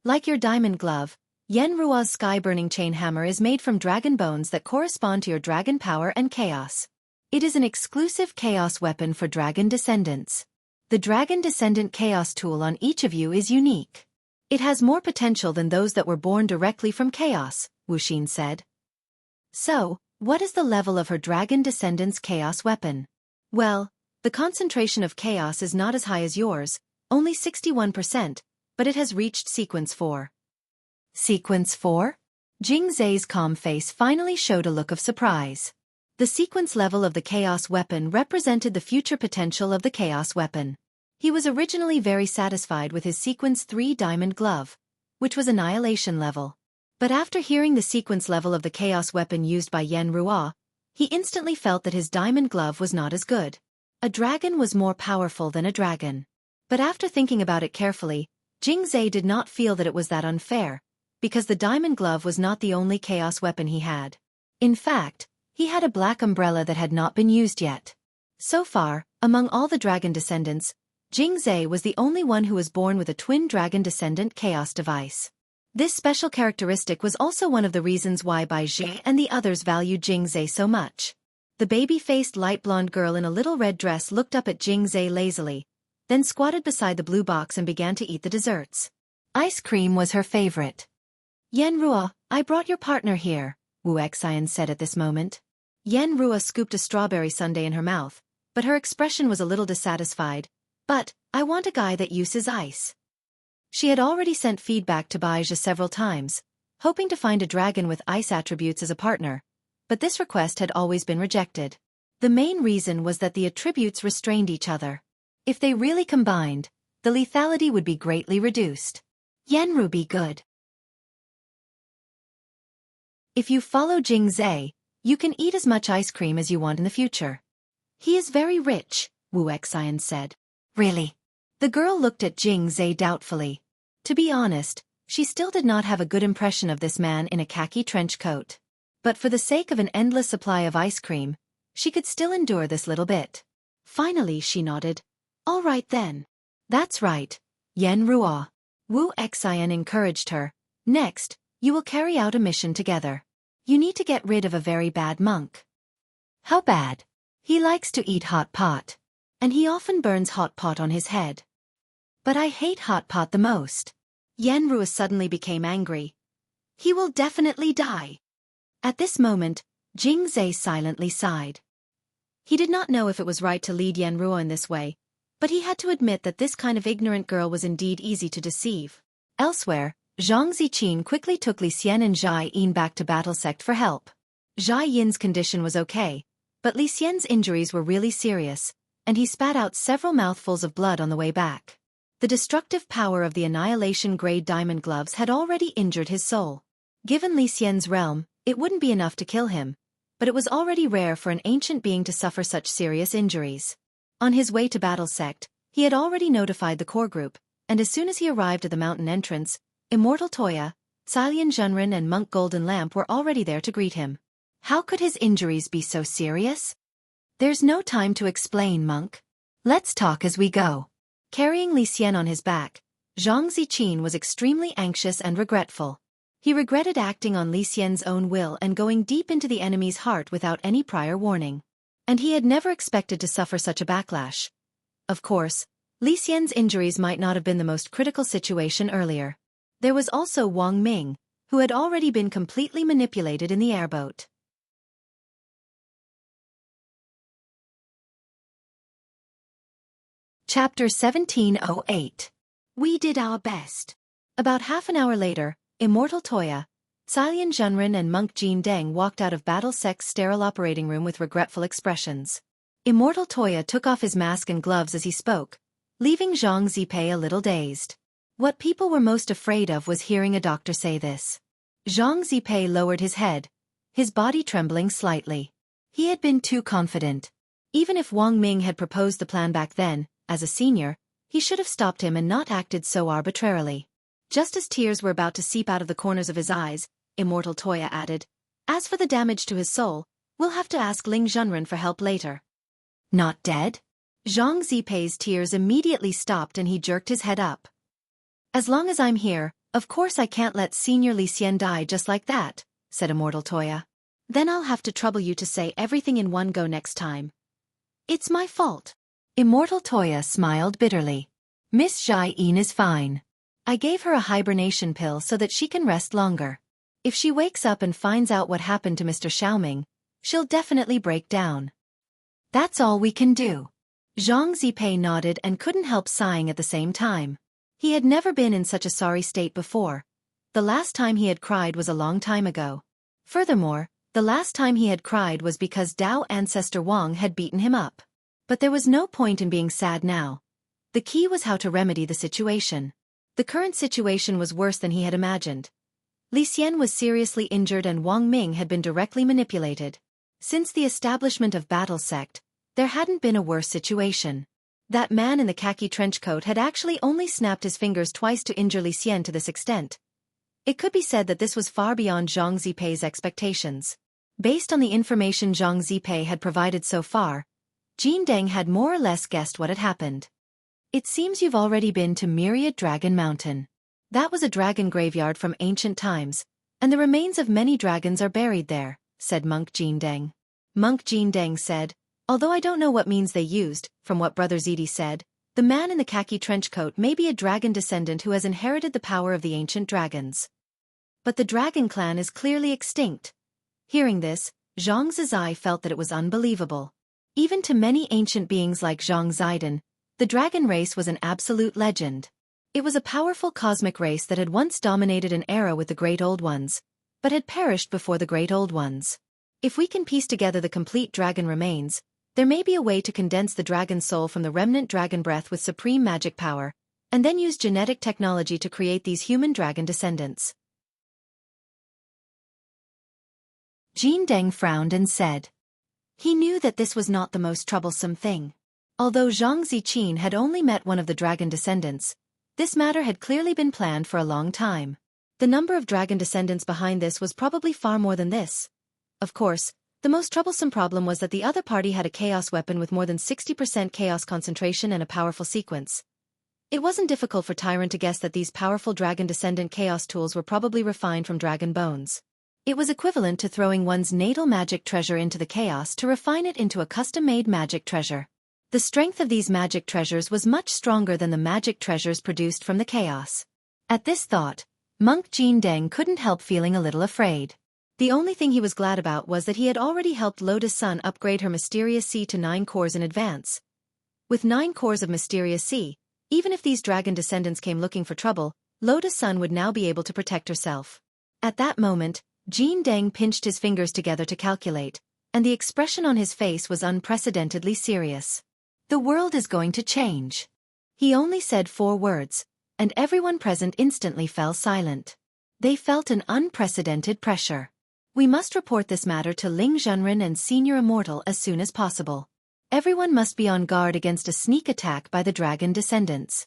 Like your diamond glove, Yan Ruo's sky-burning chain hammer is made from dragon bones that correspond to your dragon power and chaos. It is an exclusive chaos weapon for dragon descendants. The dragon descendant chaos tool on each of you is unique. It has more potential than those that were born directly from chaos, Wuxia said. So, what is the level of her dragon descendant's chaos weapon? Well, the concentration of chaos is not as high as yours, only 61%, but it has reached sequence 4. Sequence 4? Jingzi's calm face finally showed a look of surprise. The sequence level of the chaos weapon represented the future potential of the chaos weapon. He was originally very satisfied with his sequence 3 diamond glove, which was annihilation level. But after hearing the sequence level of the chaos weapon used by Yan Ruo, he instantly felt that his diamond glove was not as good. A dragon was more powerful than a dragon. But after thinking about it carefully, Jingzi did not feel that it was that unfair, because the diamond glove was not the only chaos weapon he had. In fact, he had a black umbrella that had not been used yet. So far, among all the dragon descendants, Jingzi was the only one who was born with a twin dragon descendant chaos device. This special characteristic was also one of the reasons why Bai Zhe and the others valued Jingzi so much. The baby-faced light blonde girl in a little red dress looked up at Jingzi lazily, then squatted beside the blue box and began to eat the desserts. Ice cream was her favorite. Yan Ruo, I brought your partner here, Wu Xian said at this moment. Yan Ruo scooped a strawberry sundae in her mouth, but her expression was a little dissatisfied. But, I want a guy that uses ice. She had already sent feedback to Bai Zhe several times, hoping to find a dragon with ice attributes as a partner, but this request had always been rejected. The main reason was that the attributes restrained each other. If they really combined, the lethality would be greatly reduced. Yanru be good. If you follow Jingzi, you can eat as much ice cream as you want in the future. He is very rich, Wu Xian said. Really? The girl looked at Jingzi doubtfully. To be honest, she still did not have a good impression of this man in a khaki trench coat. But for the sake of an endless supply of ice cream, she could still endure this little bit. Finally she nodded. All right then. That's right. Yen Ruo. Wu Xian encouraged her. Next, you will carry out a mission together. You need to get rid of a very bad monk. How bad? He likes to eat hot pot. And he often burns hot pot on his head. But I hate hot pot the most. Yen Ruo suddenly became angry. He will definitely die. At this moment, Jing Zhe silently sighed. He did not know if it was right to lead Yen Ruo in this way, but he had to admit that this kind of ignorant girl was indeed easy to deceive. Elsewhere, Zhang Ziqin quickly took Li Xian and Zhai Yin back to Battle Sect for help. Zhai Yin's condition was okay, but Li Xian's injuries were really serious, and he spat out several mouthfuls of blood on the way back. The destructive power of the Annihilation-grade diamond gloves had already injured his soul. Given Li Xian's realm, it wouldn't be enough to kill him, but it was already rare for an ancient being to suffer such serious injuries. On his way to Battle Sect, he had already notified the core group, and as soon as he arrived at the mountain entrance, Immortal Toya, Cilian Junren and Monk Golden Lamp were already there to greet him. How could his injuries be so serious? There's no time to explain, Monk. Let's talk as we go. Carrying Li Xian on his back, Zhang Ziqin was extremely anxious and regretful. He regretted acting on Li Xian's own will and going deep into the enemy's heart without any prior warning. And he had never expected to suffer such a backlash. Of course, Li Xian's injuries might not have been the most critical situation earlier. There was also Wang Ming, who had already been completely manipulated in the airboat. Chapter 1708. We did our best. About half an hour later, Immortal Toya, Cilian Junren and Monk Jin Deng walked out of Battle Sect's sterile operating room with regretful expressions. Immortal Toya took off his mask and gloves as he spoke, leaving Zhang Zipei a little dazed. What people were most afraid of was hearing a doctor say this. Zhang Zipei lowered his head, his body trembling slightly. He had been too confident. Even if Wang Ming had proposed the plan back then, as a senior, he should have stopped him and not acted so arbitrarily. Just as tears were about to seep out of the corners of his eyes, Immortal Toya added, "As for the damage to his soul, we'll have to ask Ling Junren for help later." Not dead? Zhang Zipei's tears immediately stopped and he jerked his head up. As long as I'm here, of course I can't let Senior Li Xian die just like that, said Immortal Toya. Then I'll have to trouble you to say everything in one go next time. It's my fault. Immortal Toya smiled bitterly. Miss Zhai Yin is fine. I gave her a hibernation pill so that she can rest longer. If she wakes up and finds out what happened to Mr. Xiaoming, she'll definitely break down. That's all we can do. Zhang Zipei nodded and couldn't help sighing at the same time. He had never been in such a sorry state before. The last time he had cried was a long time ago. Furthermore, the last time he had cried was because Dao ancestor Wang had beaten him up. But there was no point in being sad now. The key was how to remedy the situation. The current situation was worse than he had imagined. Li Xian was seriously injured and Wang Ming had been directly manipulated. Since the establishment of Battle Sect, there hadn't been a worse situation. That man in the khaki trench coat had actually only snapped his fingers twice to injure Li Xian to this extent. It could be said that this was far beyond Zhang Zipei's expectations. Based on the information Zhang Zipei had provided so far, Jin Deng had more or less guessed what had happened. It seems you've already been to Myriad Dragon Mountain. That was a dragon graveyard from ancient times, and the remains of many dragons are buried there, said Monk Jin Deng. Monk Jin Deng said, although I don't know what means they used, from what Brother Zidi said, the man in the khaki trench coat may be a dragon descendant who has inherited the power of the ancient dragons. But the dragon clan is clearly extinct. Hearing this, Zhang Zizai felt that it was unbelievable. Even to many ancient beings like Zhang Zidon, the dragon race was an absolute legend. It was a powerful cosmic race that had once dominated an era with the Great Old Ones, but had perished before the Great Old Ones. If we can piece together the complete dragon remains, there may be a way to condense the dragon soul from the remnant dragon breath with supreme magic power, and then use genetic technology to create these human dragon descendants. Jin Deng frowned and said. He knew that this was not the most troublesome thing. Although Zhang Ziqin had only met one of the dragon descendants, this matter had clearly been planned for a long time. The number of dragon descendants behind this was probably far more than this. Of course, the most troublesome problem was that the other party had a chaos weapon with more than 60% chaos concentration and a powerful sequence. It wasn't difficult for Tyrant to guess that these powerful dragon descendant chaos tools were probably refined from dragon bones. It was equivalent to throwing one's natal magic treasure into the chaos to refine it into a custom-made magic treasure. The strength of these magic treasures was much stronger than the magic treasures produced from the chaos. At this thought, Monk Jin Deng couldn't help feeling a little afraid. The only thing he was glad about was that he had already helped Lotus Sun upgrade her Mysterious Sea to 9 cores in advance. With 9 cores of Mysterious Sea, even if these dragon descendants came looking for trouble, Lotus Sun would now be able to protect herself. At that moment, Jin Deng pinched his fingers together to calculate, and the expression on his face was unprecedentedly serious. The world is going to change. He only said 4 words, and everyone present instantly fell silent. They felt an unprecedented pressure. We must report this matter to Ling Zhenren and Senior Immortal as soon as possible. Everyone must be on guard against a sneak attack by the dragon descendants.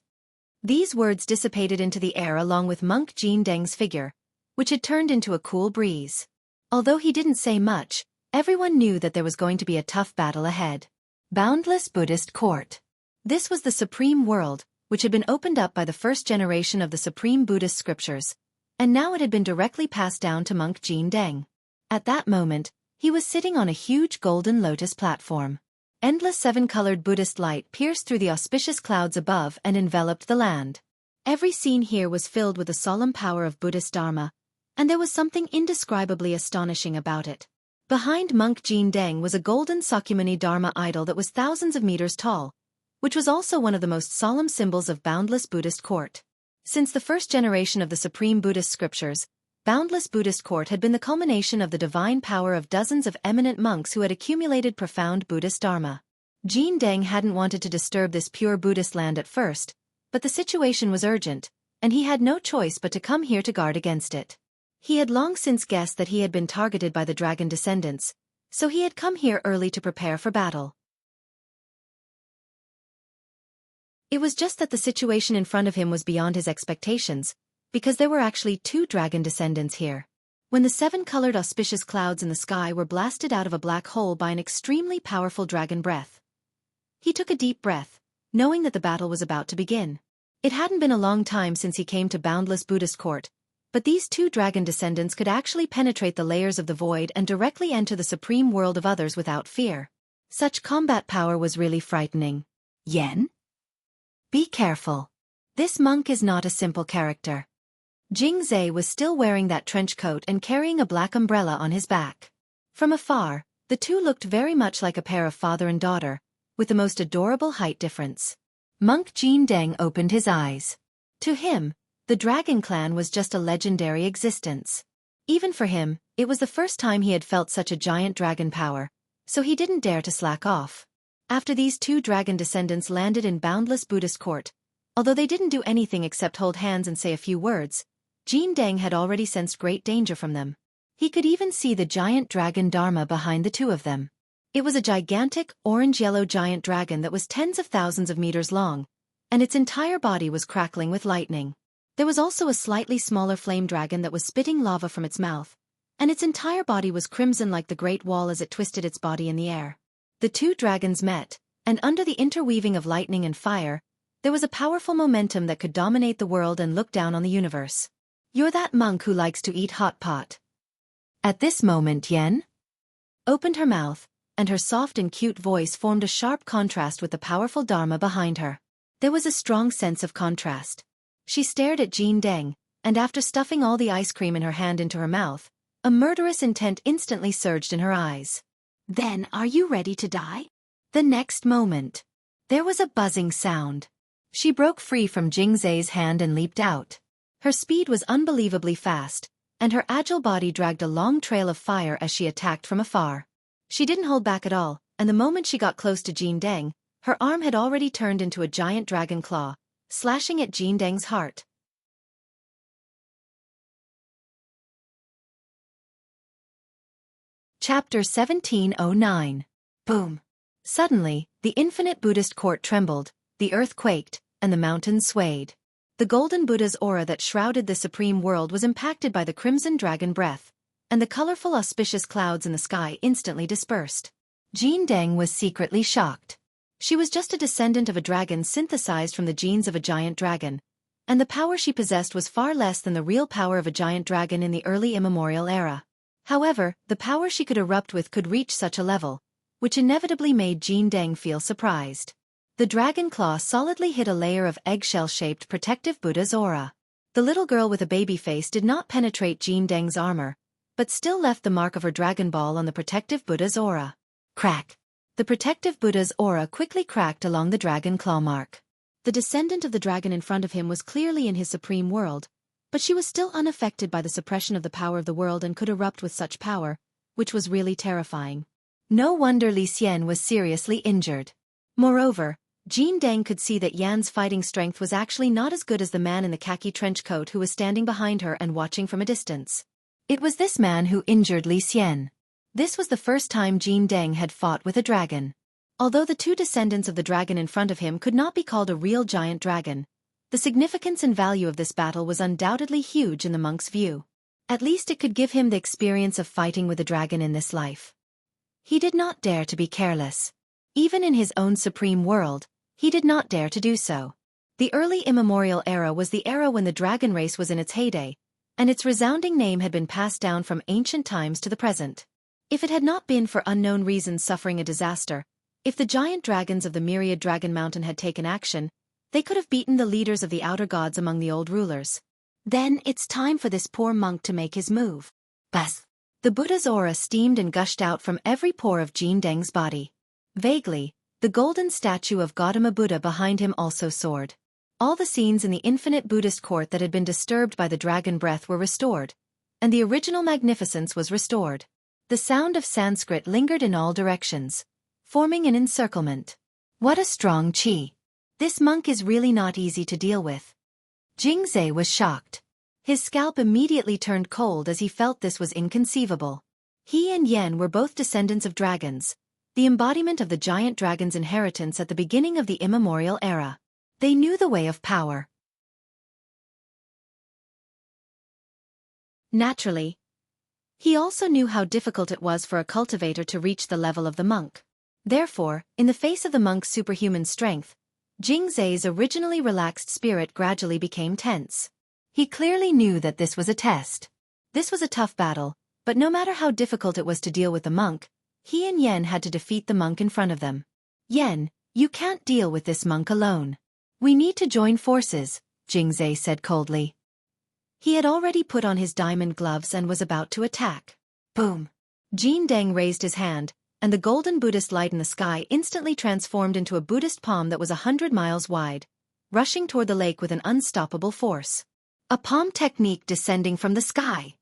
These words dissipated into the air along with Monk Jin Deng's figure, which had turned into a cool breeze. Although he didn't say much, everyone knew that there was going to be a tough battle ahead. Boundless Buddhist Court. This was the Supreme World, which had been opened up by the first generation of the Supreme Buddhist scriptures, and now it had been directly passed down to Monk Jin Deng. At that moment, he was sitting on a huge golden lotus platform. Endless 7-colored Buddhist light pierced through the auspicious clouds above and enveloped the land. Every scene here was filled with the solemn power of Buddhist Dharma, and there was something indescribably astonishing about it. Behind Monk Jin Deng was a golden Sakyamuni Dharma idol that was thousands of meters tall, which was also one of the most solemn symbols of Boundless Buddhist Court. Since the first generation of the Supreme Buddhist scriptures, Boundless Buddhist Court had been the culmination of the divine power of dozens of eminent monks who had accumulated profound Buddhist Dharma. Jin Deng hadn't wanted to disturb this pure Buddhist land at first, but the situation was urgent, and he had no choice but to come here to guard against it. He had long since guessed that he had been targeted by the dragon descendants, so he had come here early to prepare for battle. It was just that the situation in front of him was beyond his expectations, because there were actually 2 dragon descendants here. When the 7-colored auspicious clouds in the sky were blasted out of a black hole by an extremely powerful dragon breath, he took a deep breath, knowing that the battle was about to begin. It hadn't been a long time since he came to Boundless Buddhist Court, but these 2 dragon descendants could actually penetrate the layers of the void and directly enter the supreme world of others without fear. Such combat power was really frightening. Yen? Be careful. This monk is not a simple character. Jing Zhe was still wearing that trench coat and carrying a black umbrella on his back. From afar, the 2 looked very much like a pair of father and daughter, with the most adorable height difference. Monk Jin Deng opened his eyes. To him, the Dragon Clan was just a legendary existence. Even for him, it was the first time he had felt such a giant dragon power, so he didn't dare to slack off. After these 2 dragon descendants landed in Boundless Buddhist Court, although they didn't do anything except hold hands and say a few words, Jin Deng had already sensed great danger from them. He could even see the giant dragon Dharma behind the 2 of them. It was a gigantic, orange-yellow giant dragon that was tens of thousands of meters long, and its entire body was crackling with lightning. There was also a slightly smaller flame dragon that was spitting lava from its mouth, and its entire body was crimson like the Great Wall as it twisted its body in the air. The 2 dragons met, and under the interweaving of lightning and fire, there was a powerful momentum that could dominate the world and look down on the universe. You're that monk who likes to eat hot pot. At this moment Yen opened her mouth, and her soft and cute voice formed a sharp contrast with the powerful Dharma behind her. There was a strong sense of contrast. She stared at Jin Deng, and after stuffing all the ice cream in her hand into her mouth, a murderous intent instantly surged in her eyes. Then are you ready to die? The next moment, there was a buzzing sound. She broke free from Jing Zhe's hand and leaped out. Her speed was unbelievably fast, and her agile body dragged a long trail of fire as she attacked from afar. She didn't hold back at all, and the moment she got close to Jin Deng, her arm had already turned into a giant dragon claw, slashing at Jin Deng's heart. Chapter 1709. Boom. Suddenly, the infinite Buddhist court trembled, the earth quaked, and the mountains swayed. The golden Buddha's aura that shrouded the supreme world was impacted by the crimson dragon breath, and the colorful auspicious clouds in the sky instantly dispersed. Jin Deng was secretly shocked. She was just a descendant of a dragon synthesized from the genes of a giant dragon, and the power she possessed was far less than the real power of a giant dragon in the early immemorial era. However, the power she could erupt with could reach such a level, which inevitably made Jean Deng feel surprised. The dragon claw solidly hit a layer of eggshell-shaped protective Buddha's aura. The little girl with a baby face did not penetrate Jean Deng's armor, but still left the mark of her dragon ball on the protective Buddha's aura. Crack! The protective Buddha's aura quickly cracked along the dragon claw mark. The descendant of the dragon in front of him was clearly in his supreme world, but she was still unaffected by the suppression of the power of the world and could erupt with such power, which was really terrifying. No wonder Li Xian was seriously injured. Moreover, Jean Deng could see that Yan's fighting strength was actually not as good as the man in the khaki trench coat who was standing behind her and watching from a distance. It was this man who injured Li Xian. This was the first time Jean Deng had fought with a dragon. Although the two descendants of the dragon in front of him could not be called a real giant dragon, the significance and value of this battle was undoubtedly huge in the monk's view. At least it could give him the experience of fighting with a dragon in this life. He did not dare to be careless. Even in his own supreme world, he did not dare to do so. The early immemorial era was the era when the dragon race was in its heyday, and its resounding name had been passed down from ancient times to the present. If it had not been for unknown reasons suffering a disaster, if the giant dragons of the myriad dragon mountain had taken action, they could have beaten the leaders of the outer gods among the old rulers. Then it's time for this poor monk to make his move. Bas! The Buddha's aura steamed and gushed out from every pore of Jean Deng's body. Vaguely, the golden statue of Gautama Buddha behind him also soared. All the scenes in the infinite Buddhist court that had been disturbed by the dragon breath were restored, and the original magnificence was restored. The sound of Sanskrit lingered in all directions, forming an encirclement. What a strong qi! This monk is really not easy to deal with. Jingzhe was shocked. His scalp immediately turned cold as he felt this was inconceivable. He and Yen were both descendants of dragons, the embodiment of the giant dragon's inheritance at the beginning of the immemorial era. They knew the way of power. Naturally, he also knew how difficult it was for a cultivator to reach the level of the monk. Therefore, in the face of the monk's superhuman strength, Jingzhe's originally relaxed spirit gradually became tense. He clearly knew that this was a test. This was a tough battle, but no matter how difficult it was to deal with the monk, he and Yen had to defeat the monk in front of them. Yen, you can't deal with this monk alone. We need to join forces, Jingzhe said coldly. He had already put on his diamond gloves and was about to attack. Boom! Jean Deng raised his hand, and the golden Buddhist light in the sky instantly transformed into a Buddhist palm that was 100 miles wide, rushing toward the lake with an unstoppable force. A palm technique descending from the sky.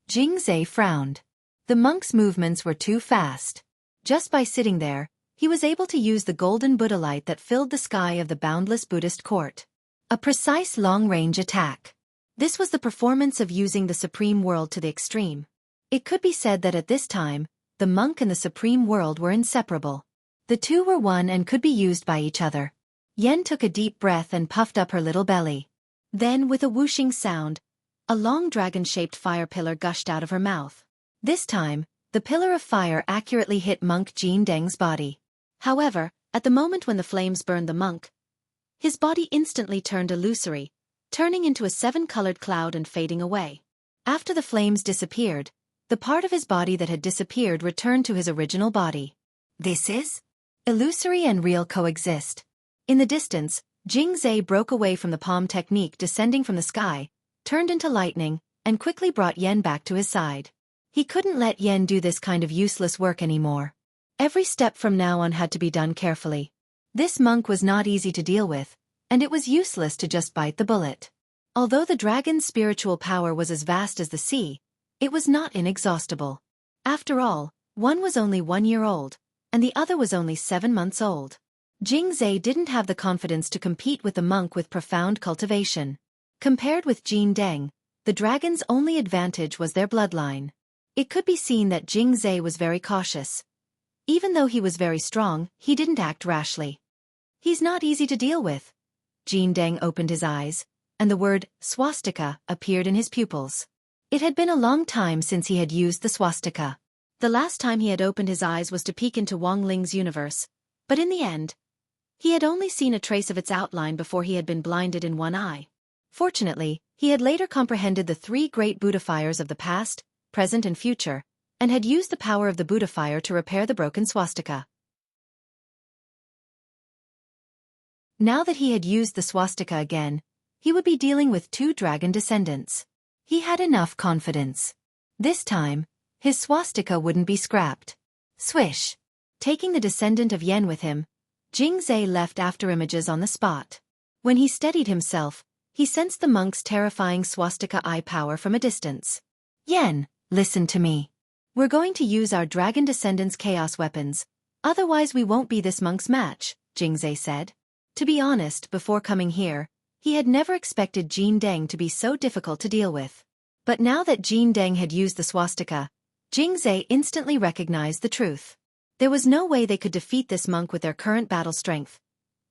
Jingzhe frowned. The monk's movements were too fast. Just by sitting there, he was able to use the golden Buddha light that filled the sky of the boundless Buddhist court. A precise long-range attack. This was the performance of using the supreme world to the extreme. It could be said that at this time, the monk and the supreme world were inseparable. The two were one and could be used by each other. Yen took a deep breath and puffed up her little belly. Then, with a whooshing sound, a long dragon-shaped fire pillar gushed out of her mouth. This time, the pillar of fire accurately hit monk Jean Deng's body. However, at the moment when the flames burned the monk, his body instantly turned illusory, turning into a 7-colored cloud and fading away. After the flames disappeared, the part of his body that had disappeared returned to his original body. This is? Illusory and real coexist. In the distance, Jingzhe broke away from the palm technique descending from the sky, turned into lightning, and quickly brought Yen back to his side. He couldn't let Yen do this kind of useless work anymore. Every step from now on had to be done carefully. This monk was not easy to deal with, and it was useless to just bite the bullet. Although the dragon's spiritual power was as vast as the sea, it was not inexhaustible. After all, one was only 1 year old, and the other was only 7 months old. Jingzhe didn't have the confidence to compete with the monk with profound cultivation. Compared with Jean Deng, the dragon's only advantage was their bloodline. It could be seen that Jingzhe was very cautious. Even though he was very strong, he didn't act rashly. He's not easy to deal with. Jean Deng opened his eyes, and the word swastika appeared in his pupils. It had been a long time since he had used the swastika. The last time he had opened his eyes was to peek into Wang Ling's universe, But in the end, he had only seen a trace of its outline before he had been blinded in one eye. Fortunately, he had later comprehended the three great Buddha fires of the past, present and future, and had used the power of the Buddha fire to repair the broken swastika. Now that he had used the swastika again, he would be dealing with two dragon descendants. He had enough confidence. This time, his swastika wouldn't be scrapped. Swish! Taking the descendant of Yen with him, Jingzai left afterimages on the spot. When he steadied himself, he sensed the monk's terrifying swastika eye power from a distance. Yen, listen to me. We're going to use our dragon descendants' chaos weapons, otherwise we won't be this monk's match, Jingzai said. To be honest, before coming here, he had never expected Jin Deng to be so difficult to deal with. But now that Jin Deng had used the swastika, Jingzai instantly recognized the truth. There was no way they could defeat this monk with their current battle strength.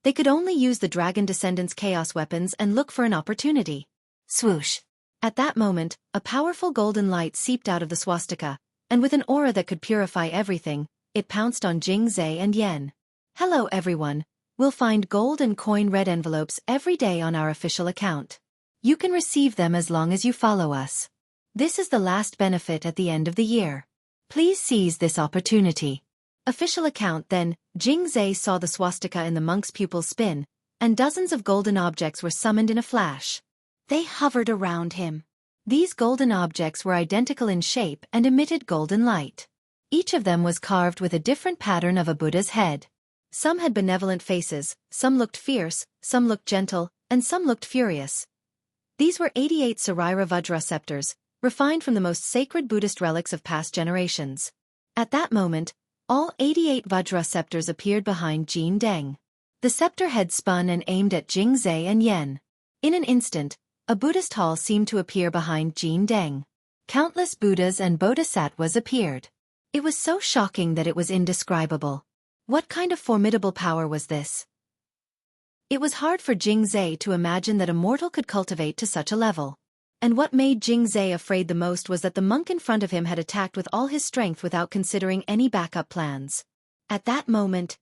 They could only use the dragon descendants' chaos weapons and look for an opportunity. Swoosh! At that moment, a powerful golden light seeped out of the swastika, and with an aura that could purify everything, it pounced on Jingzai and Yen. Hello everyone, we'll find gold and coin red envelopes every day on our official account. You can receive them as long as you follow us. This is the last benefit at the end of the year. Please seize this opportunity. Official account. Then, Jingzai saw the swastika in the monk's pupils spin, and dozens of golden objects were summoned in a flash. They hovered around him. These golden objects were identical in shape and emitted golden light. Each of them was carved with a different pattern of a Buddha's head. Some had benevolent faces, some looked fierce, some looked gentle, and some looked furious. These were 88 Sarira Vajra scepters, refined from the most sacred Buddhist relics of past generations. At that moment, all 88 Vajra scepters appeared behind Jin Deng. The scepter head spun and aimed at Jingzai and Yen. In an instant, a Buddhist hall seemed to appear behind Jin Deng. Countless Buddhas and Bodhisattvas appeared. It was so shocking that it was indescribable. What kind of formidable power was this? It was hard for Jingzai to imagine that a mortal could cultivate to such a level. And what made Jingzai afraid the most was that the monk in front of him had attacked with all his strength without considering any backup plans. At that moment,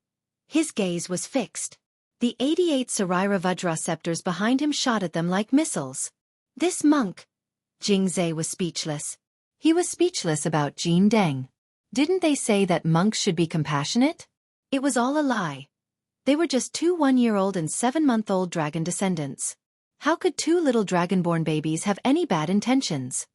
his gaze was fixed. The 88 Sarira Vajra scepters behind him shot at them like missiles. This monk! Jingzai was speechless. He was speechless about Jin Deng. Didn't they say that monks should be compassionate? It was all a lie. They were just two 1-year-old and 7-month-old dragon descendants. How could two little dragonborn babies have any bad intentions?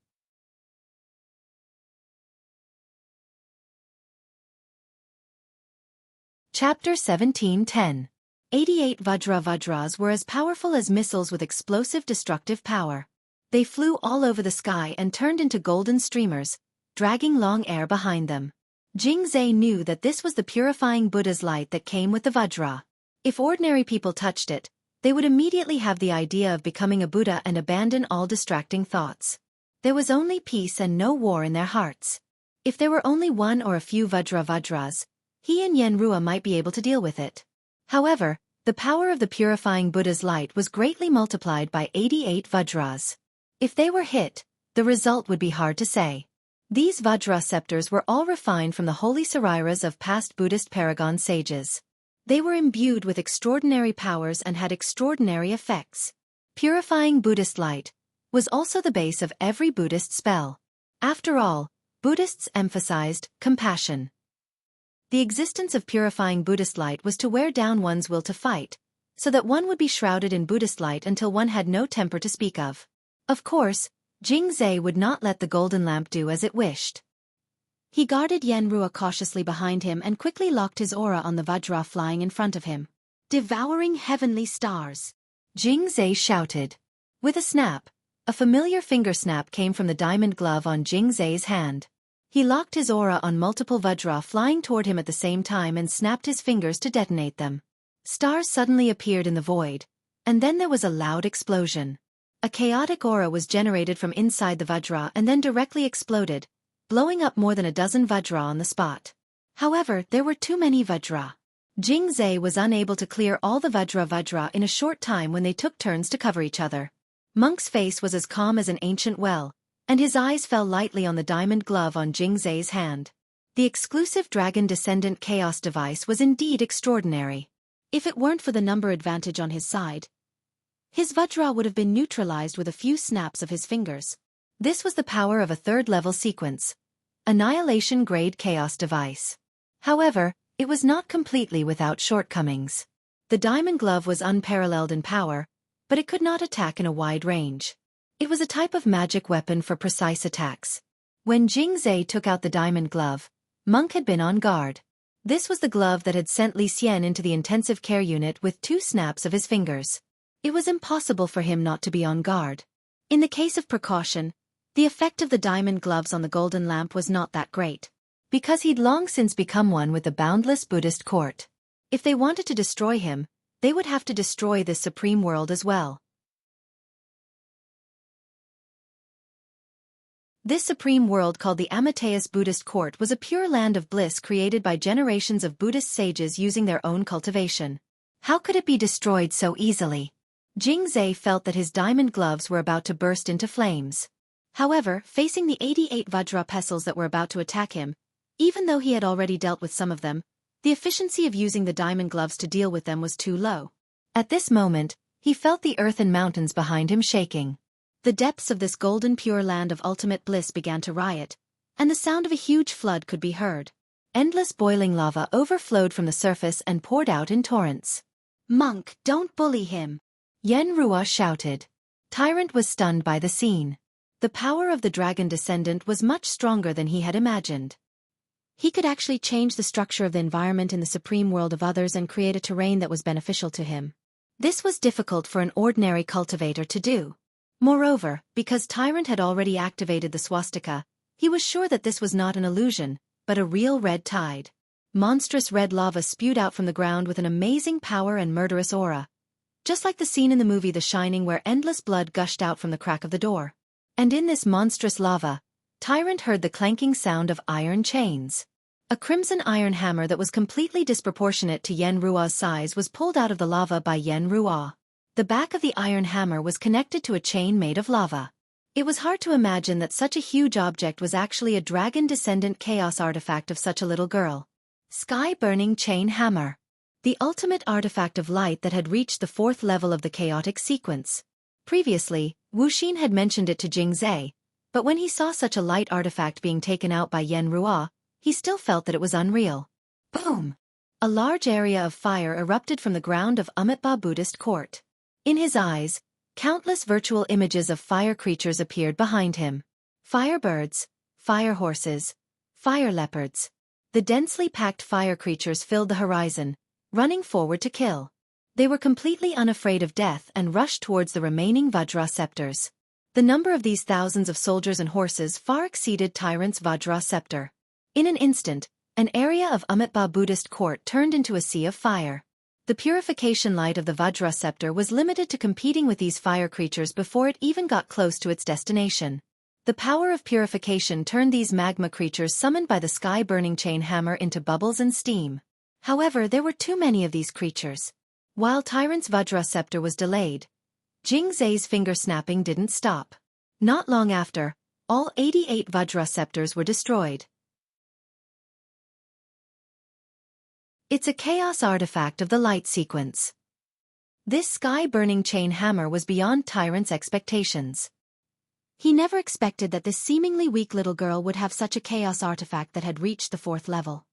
Chapter 17:10. 88 Vajras were as powerful as missiles with explosive destructive power. They flew all over the sky and turned into golden streamers, dragging long air behind them. Jingzai knew that this was the purifying Buddha's light that came with the Vajra. If ordinary people touched it, they would immediately have the idea of becoming a Buddha and abandon all distracting thoughts. There was only peace and no war in their hearts. If there were only one or a few Vajras, he and Yen Rua might be able to deal with it. However, the power of the purifying Buddha's light was greatly multiplied by 88 Vajras. If they were hit, the result would be hard to say. These Vajra scepters were all refined from the holy Sariras of past Buddhist paragon sages. They were imbued with extraordinary powers and had extraordinary effects. Purifying Buddhist light was also the base of every Buddhist spell. After all, Buddhists emphasized compassion. The existence of purifying Buddhist light was to wear down one's will to fight, so that one would be shrouded in Buddhist light until one had no temper to speak of. Of course, Jingzai would not let the golden lamp do as it wished. He guarded Yen Rua cautiously behind him and quickly locked his aura on the Vajra flying in front of him. Devouring heavenly stars! Jingzai shouted. With a snap, a familiar finger snap came from the diamond glove on Jingzai's hand. He locked his aura on multiple Vajra flying toward him at the same time and snapped his fingers to detonate them. Stars suddenly appeared in the void, and then there was a loud explosion. A chaotic aura was generated from inside the Vajra and then directly exploded, blowing up more than a dozen Vajra on the spot. However, there were too many Vajra. Jingzai was unable to clear all the Vajra in a short time when they took turns to cover each other. Monk's face was as calm as an ancient well, and his eyes fell lightly on the diamond glove on Jingzai's hand. The exclusive Dragon Descendant Chaos device was indeed extraordinary. If it weren't for the number advantage on his side, his Vajra would have been neutralized with a few snaps of his fingers. This was the power of a third-level sequence, Annihilation-grade Chaos device. However, it was not completely without shortcomings. The Diamond Glove was unparalleled in power, but it could not attack in a wide range. It was a type of magic weapon for precise attacks. When Jingzai took out the Diamond Glove, Monk had been on guard. This was the glove that had sent Li Xian into the intensive care unit with 2 snaps of his fingers. It was impossible for him not to be on guard. In the case of precaution, the effect of the diamond gloves on the golden lamp was not that great, because he'd long since become one with the boundless Buddhist court. If they wanted to destroy him, they would have to destroy this supreme world as well. This supreme world called the Amateus Buddhist Court was a pure land of bliss created by generations of Buddhist sages using their own cultivation. How could it be destroyed so easily? Jingzai felt that his diamond gloves were about to burst into flames. However, facing the 88 Vajra pestles that were about to attack him, even though he had already dealt with some of them, the efficiency of using the diamond gloves to deal with them was too low. At this moment, he felt the earth and mountains behind him shaking. The depths of this golden pure land of ultimate bliss began to riot, and the sound of a huge flood could be heard. Endless boiling lava overflowed from the surface and poured out in torrents. "Monk, don't bully him!" Yen Ruo shouted. Tyrant was stunned by the scene. The power of the dragon descendant was much stronger than he had imagined. He could actually change the structure of the environment in the supreme world of others and create a terrain that was beneficial to him. This was difficult for an ordinary cultivator to do. Moreover, because Tyrant had already activated the swastika, he was sure that this was not an illusion, but a real red tide. Monstrous red lava spewed out from the ground with an amazing power and murderous aura. Just like the scene in the movie The Shining where endless blood gushed out from the crack of the door. And in this monstrous lava, Tyrant heard the clanking sound of iron chains. A crimson iron hammer that was completely disproportionate to Yen Ruo's size was pulled out of the lava by Yen Ruo. The back of the iron hammer was connected to a chain made of lava. It was hard to imagine that such a huge object was actually a dragon descendant chaos artifact of such a little girl. Sky-burning chain hammer. The ultimate artifact of light that had reached the 4th level of the chaotic sequence. Previously, Wuxia had mentioned it to Jingzai, but when he saw such a light artifact being taken out by Yen Ruo, he still felt that it was unreal. Boom! A large area of fire erupted from the ground of Amitabha Buddhist Court. In his eyes, countless virtual images of fire creatures appeared behind him. Firebirds, fire horses, fire leopards. The densely packed fire creatures filled the horizon, running forward to kill. They were completely unafraid of death and rushed towards the remaining Vajra scepters. The number of these thousands of soldiers and horses far exceeded Tyrant's Vajra scepter. In an instant, an area of Amitabha Buddhist Court turned into a sea of fire. The purification light of the Vajra scepter was limited to competing with these fire creatures before it even got close to its destination. The power of purification turned these magma creatures summoned by the sky-burning chain hammer into bubbles and steam. However, there were too many of these creatures. While Tyrant's Vajra scepter was delayed, Jingzai's finger-snapping didn't stop. Not long after, all 88 Vajra scepters were destroyed. It's a chaos artifact of the light sequence. This sky-burning chain hammer was beyond Tyrant's expectations. He never expected that this seemingly weak little girl would have such a chaos artifact that had reached the 4th level.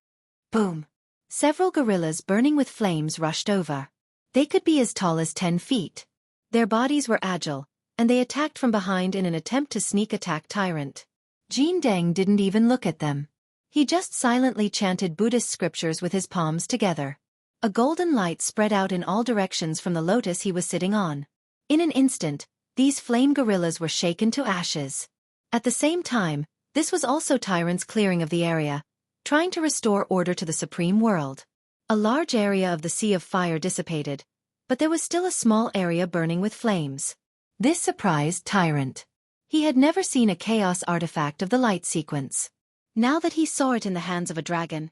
Boom! Several gorillas burning with flames rushed over. They could be as tall as 10 feet. Their bodies were agile, and they attacked from behind in an attempt to sneak attack Tyrant. Jin Deng didn't even look at them. He just silently chanted Buddhist scriptures with his palms together. A golden light spread out in all directions from the lotus he was sitting on. In an instant, these flame gorillas were shaken to ashes. At the same time, this was also Tyrant's clearing of the area, trying to restore order to the supreme world. A large area of the sea of fire dissipated, but there was still a small area burning with flames. This surprised Tyrant. He had never seen a chaos artifact of the light sequence. Now that he saw it in the hands of a dragon,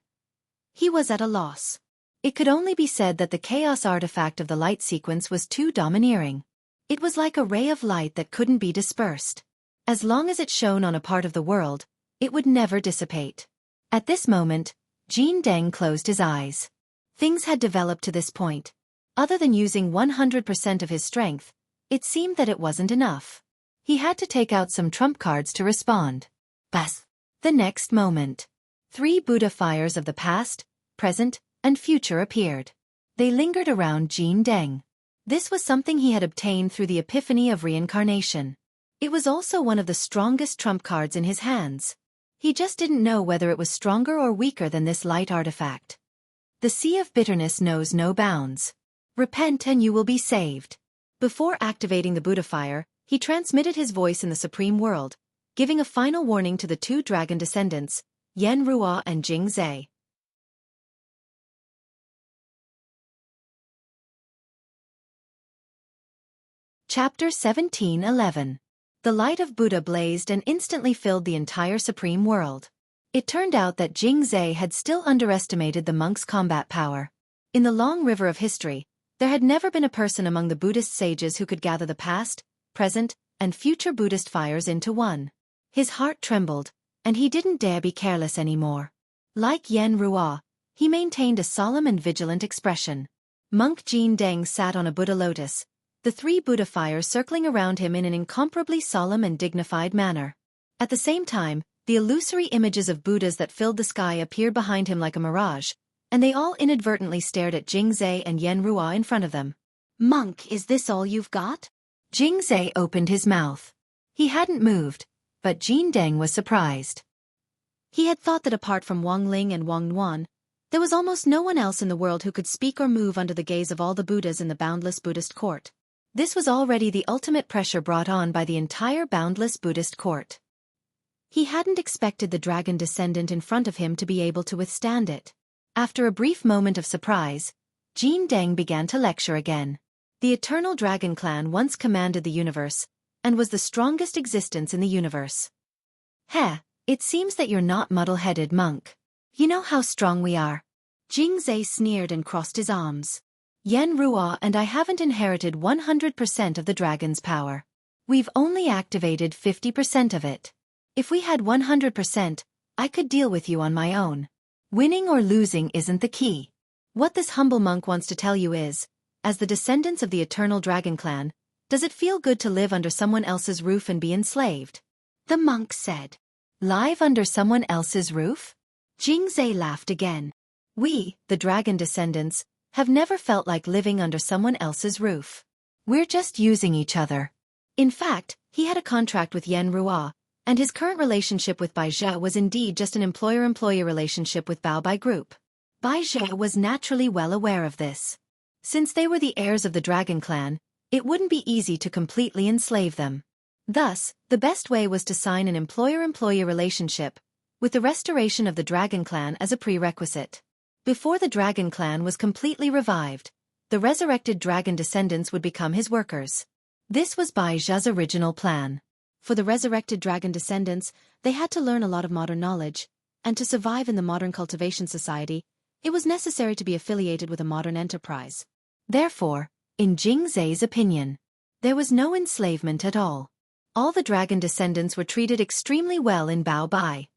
he was at a loss. It could only be said that the chaos artifact of the light sequence was too domineering. It was like a ray of light that couldn't be dispersed. As long as it shone on a part of the world, it would never dissipate. At this moment, Jin Deng closed his eyes. Things had developed to this point. Other than using 100% of his strength, it seemed that it wasn't enough. He had to take out some trump cards to respond. Bas! The next moment, 3 Buddha fires of the past, present, and future appeared. They lingered around Jin Deng. This was something he had obtained through the epiphany of reincarnation. It was also one of the strongest trump cards in his hands. He just didn't know whether it was stronger or weaker than this light artifact. The sea of bitterness knows no bounds. Repent and you will be saved. Before activating the Buddha fire, he transmitted his voice in the Supreme World, giving a final warning to the 2 dragon descendants, Yan Ruo and Jing Zhe. Chapter 17:11. The light of Buddha blazed and instantly filled the entire Supreme World. It turned out that Jing Zhe had still underestimated the monk's combat power. In the long river of history, there had never been a person among the Buddhist sages who could gather the past, present, and future Buddhist fires into one. His heart trembled, and he didn't dare be careless anymore. Like Yan Ruo, he maintained a solemn and vigilant expression. Monk Jin Deng sat on a Buddha lotus, the 3 Buddha fires circling around him in an incomparably solemn and dignified manner. At the same time, the illusory images of Buddhas that filled the sky appeared behind him like a mirage, and they all inadvertently stared at Jing Zhe and Yan Ruo in front of them. "Monk, is this all you've got?" Jing Zhe opened his mouth. He hadn't moved, but Jin Deng was surprised. He had thought that apart from Wang Ling and Wang Nuan, there was almost no one else in the world who could speak or move under the gaze of all the Buddhas in the boundless Buddhist court. This was already the ultimate pressure brought on by the entire boundless Buddhist court. He hadn't expected the dragon descendant in front of him to be able to withstand it. After a brief moment of surprise, Jin Deng began to lecture again. The eternal dragon clan once commanded the universe, and was the strongest existence in the universe. "Heh, it seems that you're not muddle-headed, monk. You know how strong we are." Jing Zhe sneered and crossed his arms. "Yan Ruo and I haven't inherited 100% of the dragon's power. We've only activated 50% of it. If we had 100%, I could deal with you on my own. Winning or losing isn't the key. What this humble monk wants to tell you is, as the descendants of the eternal dragon clan, does it feel good to live under someone else's roof and be enslaved?" The monk said. "Live under someone else's roof?" Jing Zhe laughed again. "We, the dragon descendants, have never felt like living under someone else's roof. We're just using each other." In fact, he had a contract with Yan Ruo, and his current relationship with Bai Zhe was indeed just an employer-employee relationship with Bao Bai Group. Bai Zhe was naturally well aware of this. Since they were the heirs of the dragon clan, it wouldn't be easy to completely enslave them. Thus, the best way was to sign an employer-employee relationship, with the restoration of the dragon clan as a prerequisite. Before the dragon clan was completely revived, the resurrected dragon descendants would become his workers. This was Bai Zhe's original plan. For the resurrected dragon descendants, they had to learn a lot of modern knowledge, and to survive in the modern cultivation society, it was necessary to be affiliated with a modern enterprise. Therefore, in Jing Zhe's opinion, there was no enslavement at all. All the dragon descendants were treated extremely well in Bao Bai.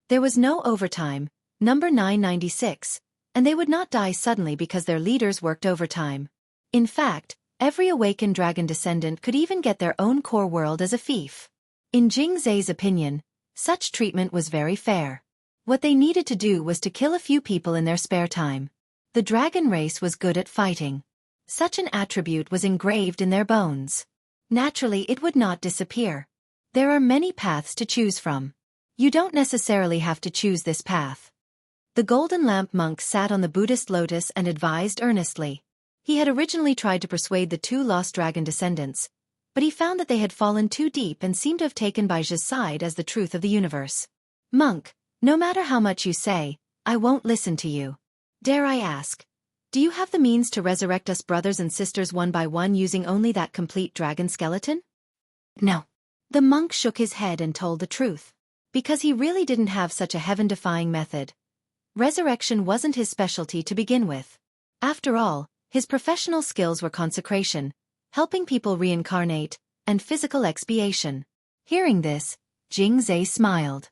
There was no overtime, number 996, and they would not die suddenly because their leaders worked overtime. In fact, every awakened dragon descendant could even get their own core world as a fief. In Jing Zhe's opinion, such treatment was very fair. What they needed to do was to kill a few people in their spare time. The dragon race was good at fighting. Such an attribute was engraved in their bones. Naturally, it would not disappear. There are many paths to choose from. You don't necessarily have to choose this path. The golden lamp monk sat on the Buddhist lotus and advised earnestly. He had originally tried to persuade the 2 lost dragon descendants, but he found that they had fallen too deep and seemed to have taken Bai Zhe's side as the truth of the universe. "Monk, no matter how much you say, I won't listen to you. Dare I ask, do you have the means to resurrect us brothers and sisters one by one using only that complete dragon skeleton?" "No." The monk shook his head and told the truth. Because he really didn't have such a heaven-defying method. Resurrection wasn't his specialty to begin with. After all, his professional skills were consecration, helping people reincarnate, and physical expiation. Hearing this, Jingzai smiled.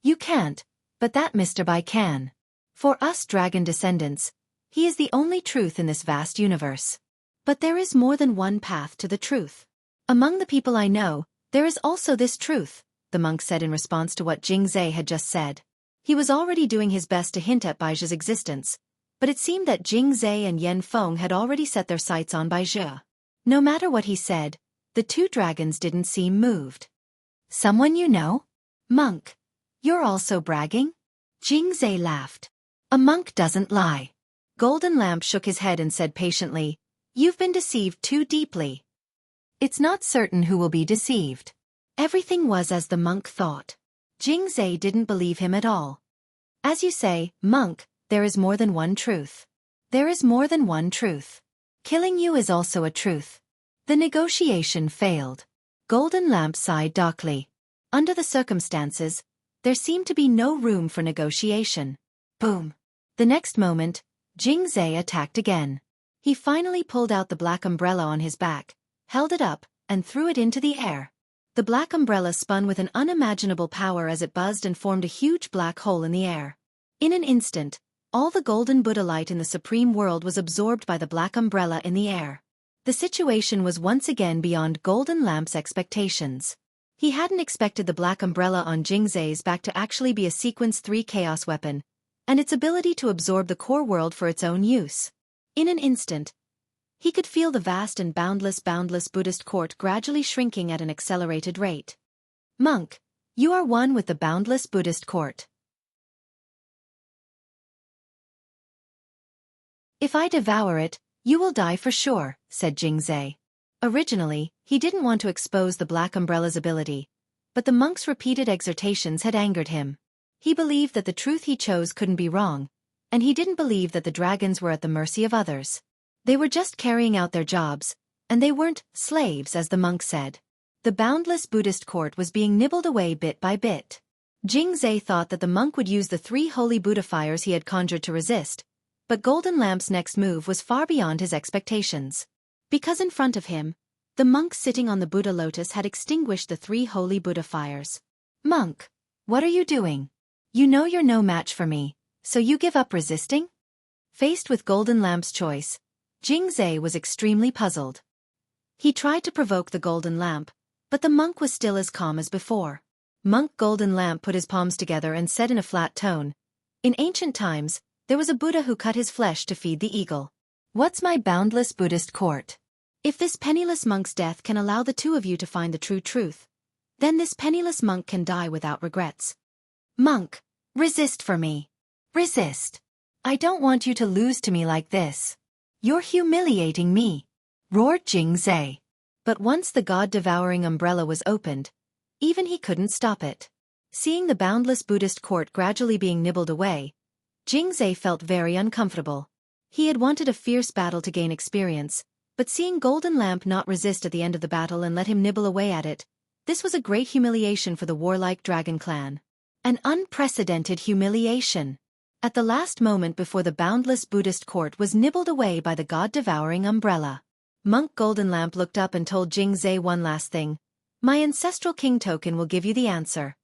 You can't, but that Mr. Bai can. For us dragon descendants, he is the only truth in this vast universe. But there is more than one path to the truth. Among the people I know, there is also this truth, the monk said in response to what Jingzai had just said. He was already doing his best to hint at Baizhi's existence, but it seemed that Jingzai and Yan Feng had already set their sights on Baizhi. No matter what he said, the two dragons didn't seem moved. Someone you know? Monk. You're also bragging? Jingzai laughed. A monk doesn't lie. Golden Lamp shook his head and said patiently, You've been deceived too deeply. It's not certain who will be deceived. Everything was as the monk thought. Jingzai didn't believe him at all. As you say, monk, there is more than one truth. There is more than one truth. Killing you is also a truth. The negotiation failed. Golden Lamp sighed darkly. Under the circumstances, there seemed to be no room for negotiation. Boom. The next moment, Jingzai attacked again. He finally pulled out the black umbrella on his back, held it up, and threw it into the air. The black umbrella spun with an unimaginable power as it buzzed and formed a huge black hole in the air. In an instant, all the golden Buddha light in the supreme world was absorbed by the black umbrella in the air. The situation was once again beyond Golden Lamp's expectations. He hadn't expected the black umbrella on Jingzai's back to actually be a Sequence 3 chaos weapon, and its ability to absorb the core world for its own use. In an instant, he could feel the vast and boundless Buddhist court gradually shrinking at an accelerated rate. Monk, you are one with the boundless Buddhist court. If I devour it, you will die for sure, said Jingzai. Originally, he didn't want to expose the black umbrella's ability, but the monk's repeated exhortations had angered him. He believed that the truth he chose couldn't be wrong, and he didn't believe that the dragons were at the mercy of others. They were just carrying out their jobs, and they weren't slaves, as the monk said. The boundless Buddhist court was being nibbled away bit by bit. Jingzai thought that the monk would use the 3 holy Buddha fires he had conjured to resist, but Golden Lamp's next move was far beyond his expectations. Because in front of him, the monk sitting on the Buddha lotus had extinguished the 3 holy Buddha fires. Monk, what are you doing? You know you're no match for me, so you give up resisting? Faced with Golden Lamp's choice, Jingzai was extremely puzzled. He tried to provoke the Golden Lamp, but the monk was still as calm as before. Monk Golden Lamp put his palms together and said in a flat tone, In ancient times, there was a Buddha who cut his flesh to feed the eagle. What's my boundless Buddhist court? If this penniless monk's death can allow the two of you to find the true truth, then this penniless monk can die without regrets. Monk, resist for me. Resist. I don't want you to lose to me like this. You're humiliating me, roared Jingzai. But once the god-devouring umbrella was opened, even he couldn't stop it. Seeing the boundless Buddhist court gradually being nibbled away, Jingzai felt very uncomfortable. He had wanted a fierce battle to gain experience, but seeing Golden Lamp not resist at the end of the battle and let him nibble away at it, this was a great humiliation for the warlike dragon clan. An unprecedented humiliation. At the last moment before the boundless Buddhist court was nibbled away by the god-devouring umbrella, Monk Golden Lamp looked up and told Jingzai one last thing. My ancestral king token will give you the answer.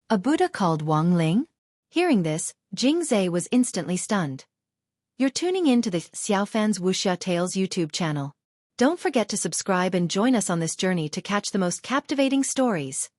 A Buddha called Wang Ling? Hearing this, Jingzai was instantly stunned. You're tuning in to the Xiaofan's Wuxia Tales YouTube channel. Don't forget to subscribe and join us on this journey to catch the most captivating stories.